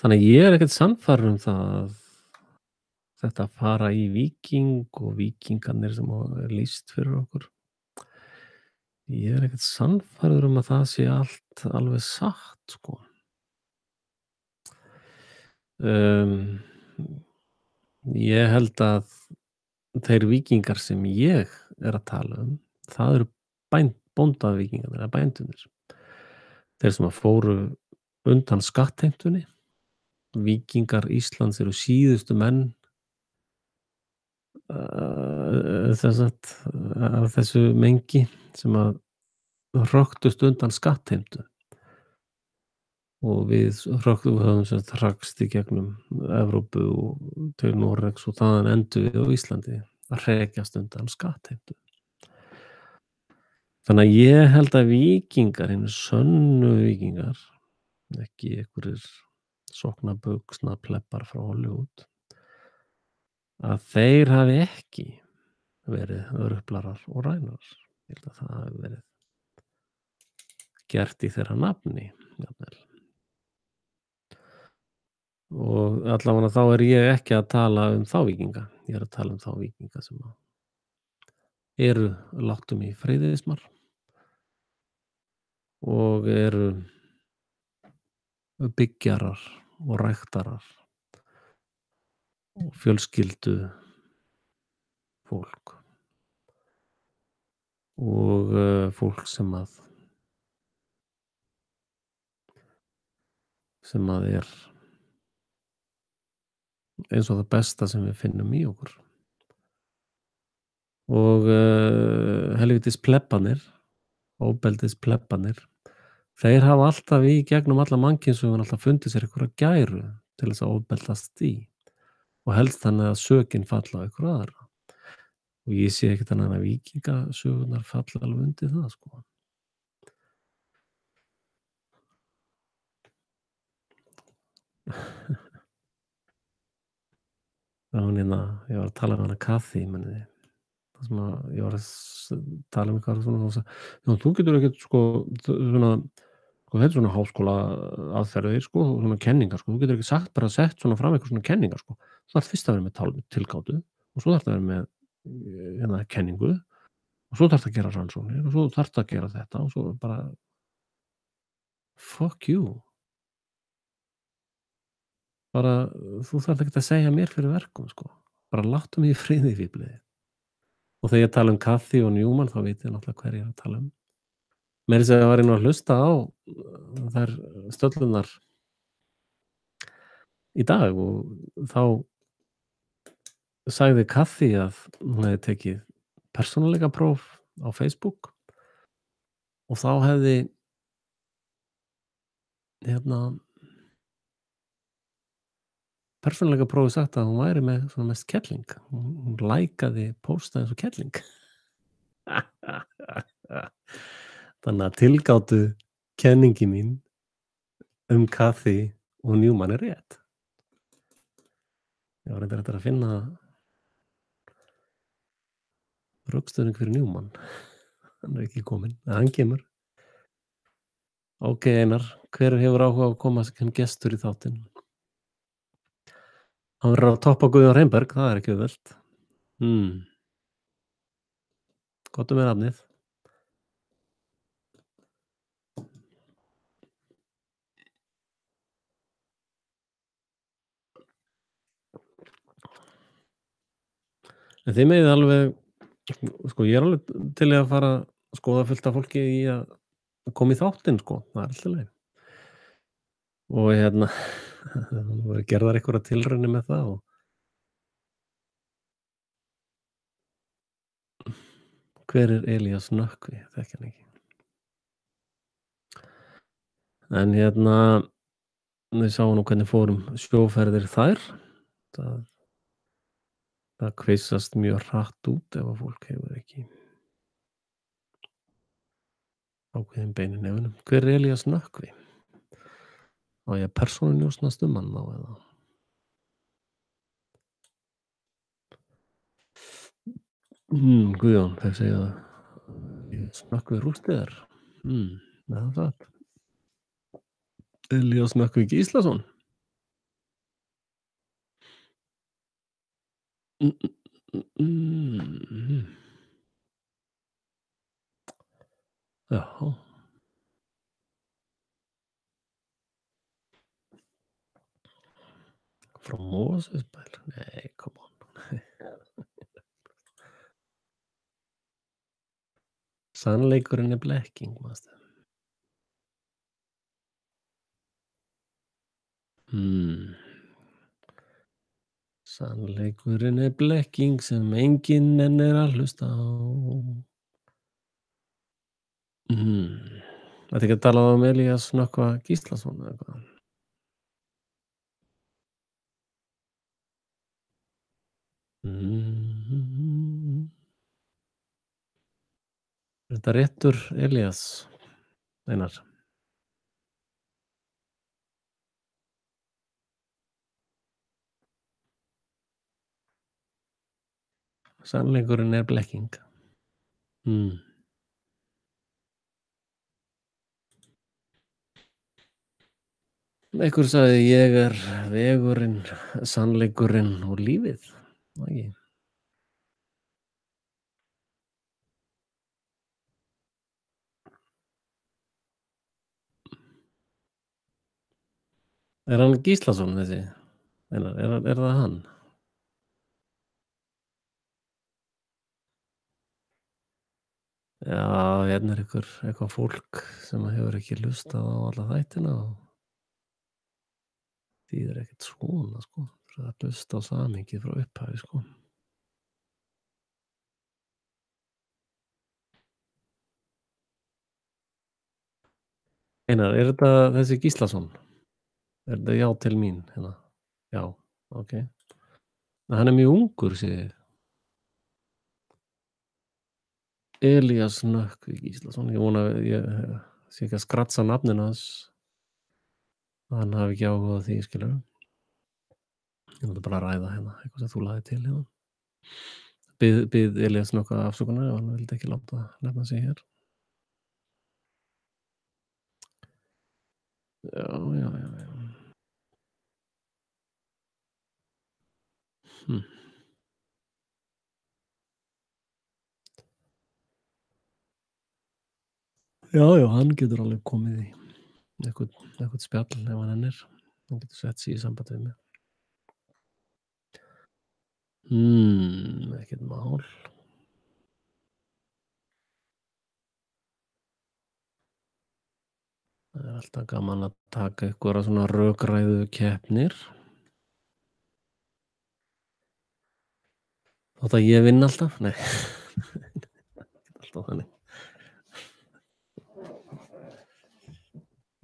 Þannig að ég er ekkert sannfærður um það að þetta fara í víking og víkingarnir sem er lýst fyrir okkur. Ég er ekkert sannfærður um að það sé allt alveg satt, sko. Ég held að þeir víkingar sem ég er að tala um, það eru bóndavíkingarnir eða bændurnir. Þeir sem að fóru undan skattheimtunni. Víkingar Íslands eru síðustu menn af þessu mengi sem að hröktust undan skattheimtu. Og við höfum hrakst í gegnum Evrópu og til Noregs og þaðan endum við á Íslandi að hrekjast undan skattheimtu. Þannig að ég held að víkingar, hinu sönnu víkingar, ekki einhverjir soknabuxna plebbar frá Hollywood, að þeir hafi ekki verið ruplarar og rænarar. Ég held að það hafi verið gert í þeirra nafni, jafnvel. Og allavega þá er ég ekki að tala um þá víkinga. Ég er að tala um þá víkinga sem eru látum í friðismar og eru byggjarar og ræktarar og fjölskyldu fólk og, fólk sem að er eins og það besta sem við finnum í okkur og, helvítis plebbarnir, ofbeldis plebbarnir, þeir hafa alltaf í gegnum alla mannkynssöguna alltaf fundið sér einhverja gæru til þess að ofbeldast í og helst þannig að sökin falla á einhverja aðra og ég sé ekkert annað en að víkingasögurnar falla alveg undir það, sko. Já, hún ég var að tala við hana Kathy, munið þið, þar sem að ég var að tala um eitthvað svona og hún sagði: „Já, þú getur ekkert sko svona sko þetta er svona háskóla aðferðir sko, svona kenningar sko, þú getur ekki sagt bara sett svona fram eitthvað svona kenningar sko. Þú þarft fyrst að vera með tilgátu og svo þarftu að vera með, kenningu og svo þarftu að gera rannsóknir og svo þarftu að gera þetta og svo bara fuck you, bara þú þarft ekkert að segja mér fyrir verkum sko, bara láttu mig í friði fíflið." Og þegar ég tala um Kathy og Newman þá vitið þið náttúrulega hver ég er að tala um. Meira að segja var ég nú að hlusta á þær stöllurnar í dag og þá sagði Kathy að hún hefði tekið persónuleikapróf á Facebook og þá hefði, hérna, persónuleikaprófið sagt að hún væri með svona mest kelling. Hún lækaði pósta eins og kelling. Þannig að tilgátu kenningin mín um Kathy og Newman er rétt. Ég var reyndar eftir að finna rökstuðning fyrir Newman. Hann er ekki kominn, en hann kemur. Ókei Einar, hver hefur áhuga á að koma sem gestur í þáttinn? Hann verður að toppa Guðjón Reynberg, það er ekki auðvelt. Komdu með nafnið. En þið megið alveg, sko ég er alveg til í að fara að skoða fullt af fólki í að koma í þáttinn sko, það er alltaf leið. Og það voru gerðar einhverjar tilraunir með það og hver er Elías Nökkvi? Ég þekki hann ekki. En við sáum nú hvernig fór sjóferðir þær. Það kvisast mjög hratt út ef að fólk hefur ekki ákveðin bein í nefnum. Hver er Elías Nökkvi? Á ég að persónunjósnast um hann þá eða? Guðjón, þeir segja Elías Nökkvi rústiðar. Það er satt. Elías Nökkvi Gíslason. Já. Frá Mosfellsbæ? Nei, come on. Sannleikurinn er blekking, manstu. Sannleikurinn er blekking sem enginn nennir að hlusta á. Ætti ekki að tala um Elías Nökkva Gíslason eða hvað? Er þetta réttur Elías, Einar? Sannleikurinn er blekking. Einhver sagði ég er vegurinn, sannleikurinn og lífið. Það ekki? Er hann Gíslason þessi? Einar, er það hann? Já, hérna er eitthvað fólk sem hefur ekki hlustað á alla þættina og þýðir ekkert svona, sko. Það að hlusta á samhengið frá upphafi, sko. Einar, er þetta þessi Gíslason? Er þetta Já til mín, hérna? Já, ókei. Hann er mjög ungur, sé ég. Elías Nökkvi Gíslason. Ég vona að ég sé ekki að skratsa nafninu hans, að hann hafi ekki áhuga á því, skilurðu. Ég ætla bara að ræða hérna, eitthvað sem þú lagðir til hérna. Bið Elías Nökkva afsökunar ef hann vildi ekki láta nefna sig hér. Já, já, já, já. Hm. Já, já, hann getur alveg komið í eitthvað spjall ef hann ennir. Hann getur sett sig í samband við mig. Ekkert mál. Það er alltaf gaman að taka einhverja svona rökræðu keppnir. Þótt að ég vinn alltaf. Nei, alltaf þannig.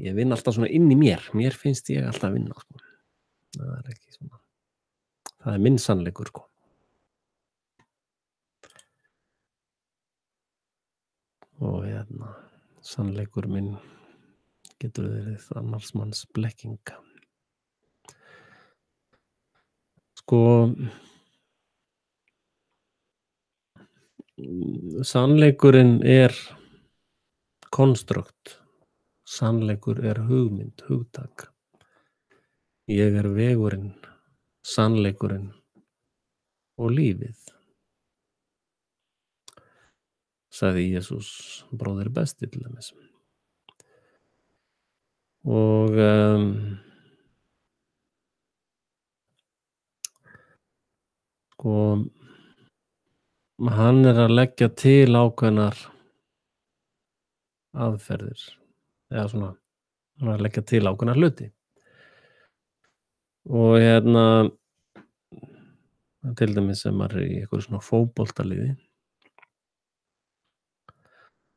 Ég vinn alltaf svona inn í mér. Mér finnst ég alltaf vinna, sko. Það er ekki svona. Það er minn sannleikur, sko. Og hérna, sannleikur minn getur verið annars manns blekking. Sko, sannleikurinn er konstrukt. Sannleikur er hugmynd, hugtak. Ég er vegurinn, sannleikurinn og lífið, sagði Jesús bróðir besti til dæmis. Og sko, hann er að leggja til ákveðnar aðferðir, eða svona, hann er að leggja til ákveðnar hluti. Og hérna, til dæmis sem maður er í einhverju svona fótboltaliði,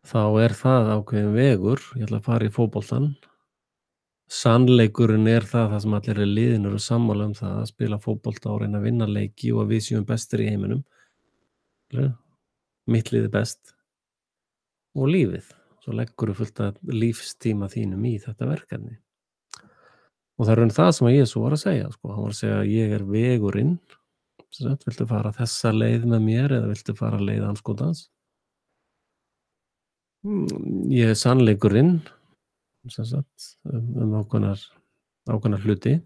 þá er það ákveðin vegur. Ég ætla að fara í fótboltann. Sannleikurinn er það sem allir í liðinu eru sammála um það að spila fótbolta og reyna að vinna leiki og að við séum bestir í heiminum. Mitt lið er best. Og lífið. Svo leggurðu fullt af lífstíma þínum í þetta verkefni. Og það er það sem að Jesú var að segja, sko. Hann var að segja að ég er vegurinn. Viltu fara þessa leið með mér eða viltu fara leið andskotans? Ég er sannleikurinn, sem sagt, ákveðnar hluti.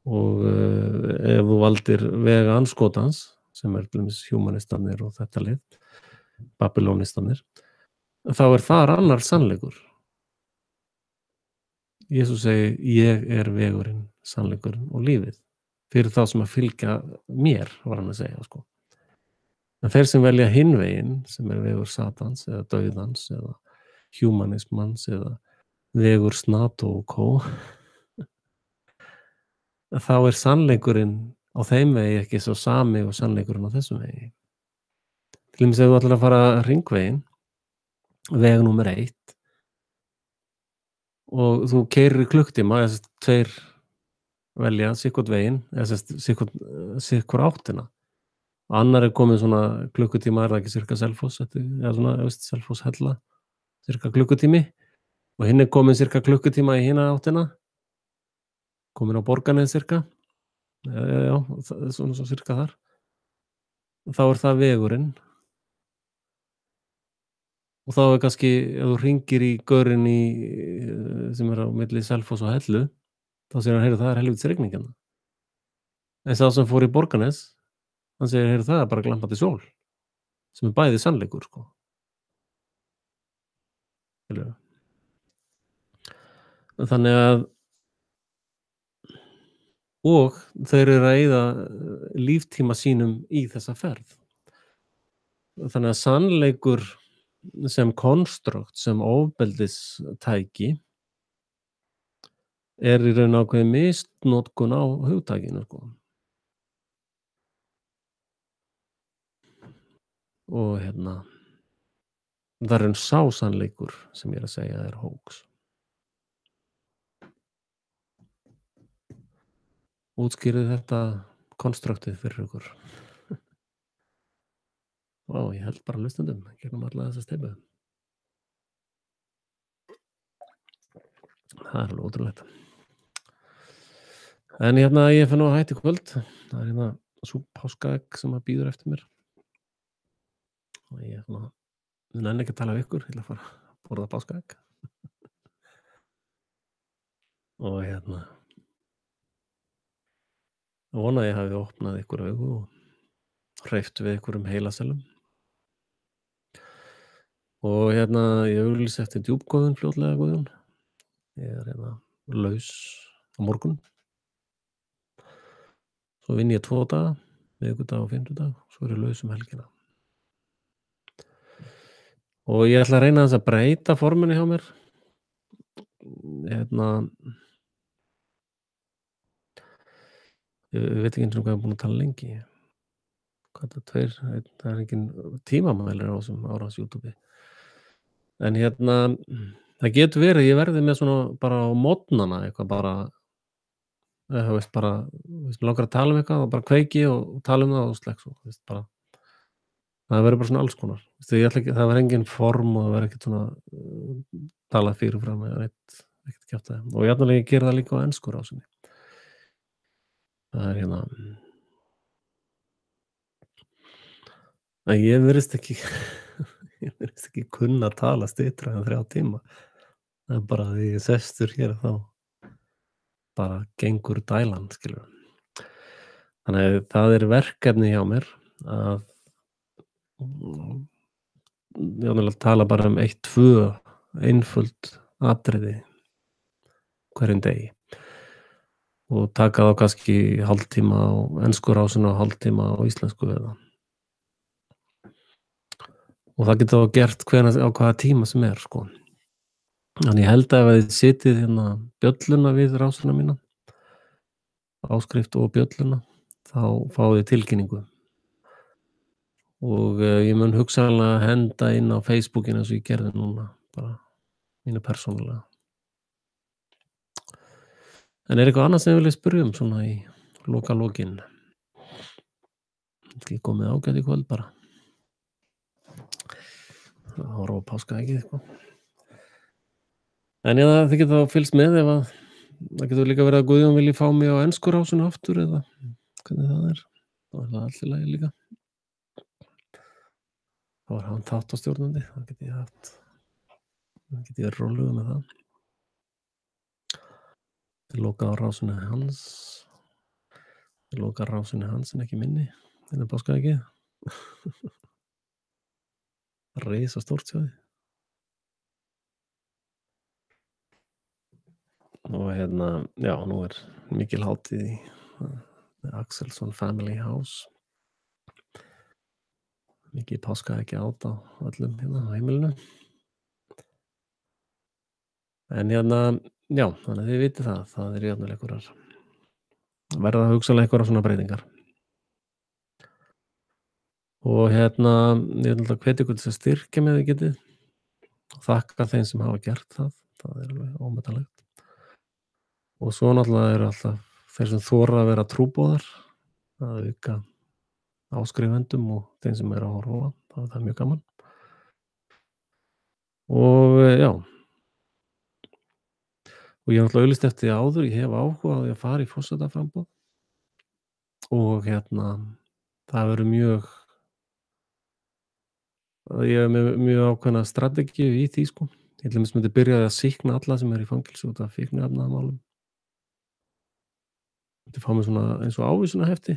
Og ef þú valdir vega andskotans, sem er til dæmis humanistanir og þetta lið, babylonistanir, þá er þar annar sannleikur. Jesús segi, ég er vegurinn, sannleikurinn og lífið. Fyrir þá sem að fylgja mér, var hann að segja, sko. En þeir sem velja hinn veginn, sem er vegur Satans eða dauðans eða humanismans eða vegur Snato og kó, þá er sannleikurinn á þeim vegi ekki svo sami og sannleikurinn á þessum vegi. Til dæmis ef þú ætlar að fara hringveginn, veg númer 1, og þú keyrir í klukktíma, eða tveir velja sikkvort veginn, eða sikkvort áttina. Annar er komið svona klukkutíma, er það ekki cirka Selfoss, eða svona Selfoss hella, cirka klukkutími, og hinn er komið cirka klukkutíma í hina áttina, komin á Borgarnes cirka, já, svona svo cirka þar. Þá er það vegurinn. Og þá er kannski, ef þú hringir í gaurinn sem er á milli Selfoss og Hellu, þá segir hann, heyrðu, það er helvítis rigning hérna. En sá sem fór í Borgarnes, hann segir, heyrðu, það er bara glampandi sól, sem er bæði sannleikur, sko. Þannig að, og þeir eru að eyða líftíma sínum í þessa ferð. Þannig að sannleikur sem konstrukt, sem ofbeldistæki er í raun ákveðin misnotkun á hugtakinu, sko. Og það er sá sannleikur sem ég er að segja er hoax. Útskýrið þetta konstruktið fyrir ykkur. Vá, ég held bara hlustendum gegnum alla þessa steypu. Það er alveg ótrúlegt. En ég fer nú að hætta í kvöld. Það er sú páskaegg sem að bíður eftir mér. Og ég nenni ekki að tala við ykkur, ég ætla að fara að borða páskaegg. Og vona að ég hafi opnað ykkur augu og hreyft við ykkur heilaselum. Og ég auglýsi eftir djúpgóðun fljótlega, Guðjón. Ég er laus á morgun. Svo vinn ég 2 daga, miðvikudag og fimmtudag, svo er ég laus helgina. Og ég ætla að reyna að breyta forminu hjá mér. Ég veit ekki eins og hvað ég er búin að tala lengi. Hvað það er engin tímamælir á þessum árans YouTube. En það getur verið, ég verði með svona bara á morgnana eitthvað bara, langar að tala um eitthvað og bara kveiki og tala um það og slekk svo, bara. Það verður bara svona alls konar. Það verður engin form og það verður ekkert svona talað fyrirfram eða ekkert kjaftaði. Og ég gera það líka á ensku rásinni. Það er ég virðist ekki kunna að tala styttra en 3 tíma. Það er bara því ég sestur hér þá bara gengur dælan, skilur. Þannig að það er verkefni hjá mér að tala bara um 1-2 einföld atriði hverjum degi og taka þá kannski hálftíma á ensku rásinu og hálftíma á íslensku eða. Og það getur þá gert á hvaða tíma sem er, sko. Þannig ég held að ef þið sitið bjölluna við rásina mína, áskrift og bjölluna, þá fáið þið tilkynningu. Og ég mun hugsanlega henda inn á Facebookinu eins og ég gerði núna, bara mínu persónulega. En er eitthvað annað sem ég vilja spyrja um svona í lokin? Ekki komið ágætt í kvöld bara. Það horfa á páskaeggið, sko. En þið getur þá fylgst með ef að það getur líka verið að Guðjón vilji fá mig á ensku rásinu aftur eða hvernig það er. Það er allt í lagi líka. Þá var hann þáttastjórnandi, það get ég rólegur með það. Ég loka á rásinu hans. Ég loka á rásinu hans en ekki minni. Þetta er páskaeggið. Risa stórt sjáði. Og já, nú er mikil hátíð í Axelsson Family House. Mikið páskaeggi át á öllum á heimilinu. En já, þannig að þið vitið það er einhverjar verða hugsanlega einhverjar svona breytingar. Og ég vil að hvetja ykkur til að styrkja með þið getið og þakka þeim sem hafa gert það er alveg ómetanlegt. Og svo náttúrulega eru alltaf þeir sem þora að vera trúboðar að auka áskrifendum og þeim sem eru að horfa, það er mjög gaman. Og já. Og ég náttúrulega auglýst eftir áður, ég hef áhuga á því að fara í forsetaframboð. Og það verður ég er með mjög ákveðna strategíu í því, sko. Ég myndi byrja að sýkna alla sem eru í fangelsi út af fíkniefnamálum. Myndi fá mig svona eins og ávísunarhefti,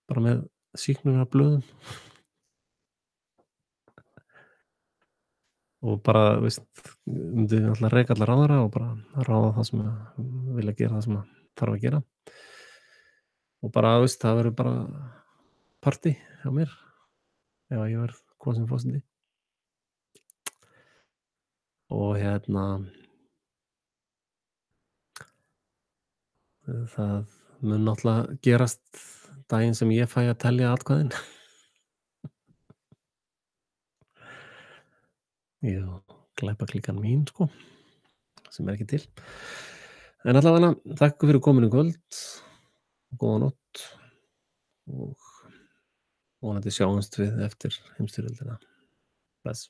bara með sýknunarblöðum. Og bara, myndi alltaf reka alla ráðara og bara ráða það sem vilja gera, það sem þarf að gera. Og bara, það verður bara partí hjá mér ef ég verð kosinn forseti. og það mun náttúrlega gerast daginn sem ég fæ að telja atkvæðin. Já, glæpaklíkan mín, sko, sem er ekki til. En allavega, þakka ykkur fyrir komuna í kvöld, góða nótt og vonandi sjáumst við eftir heimsstyrjöldina. Bless.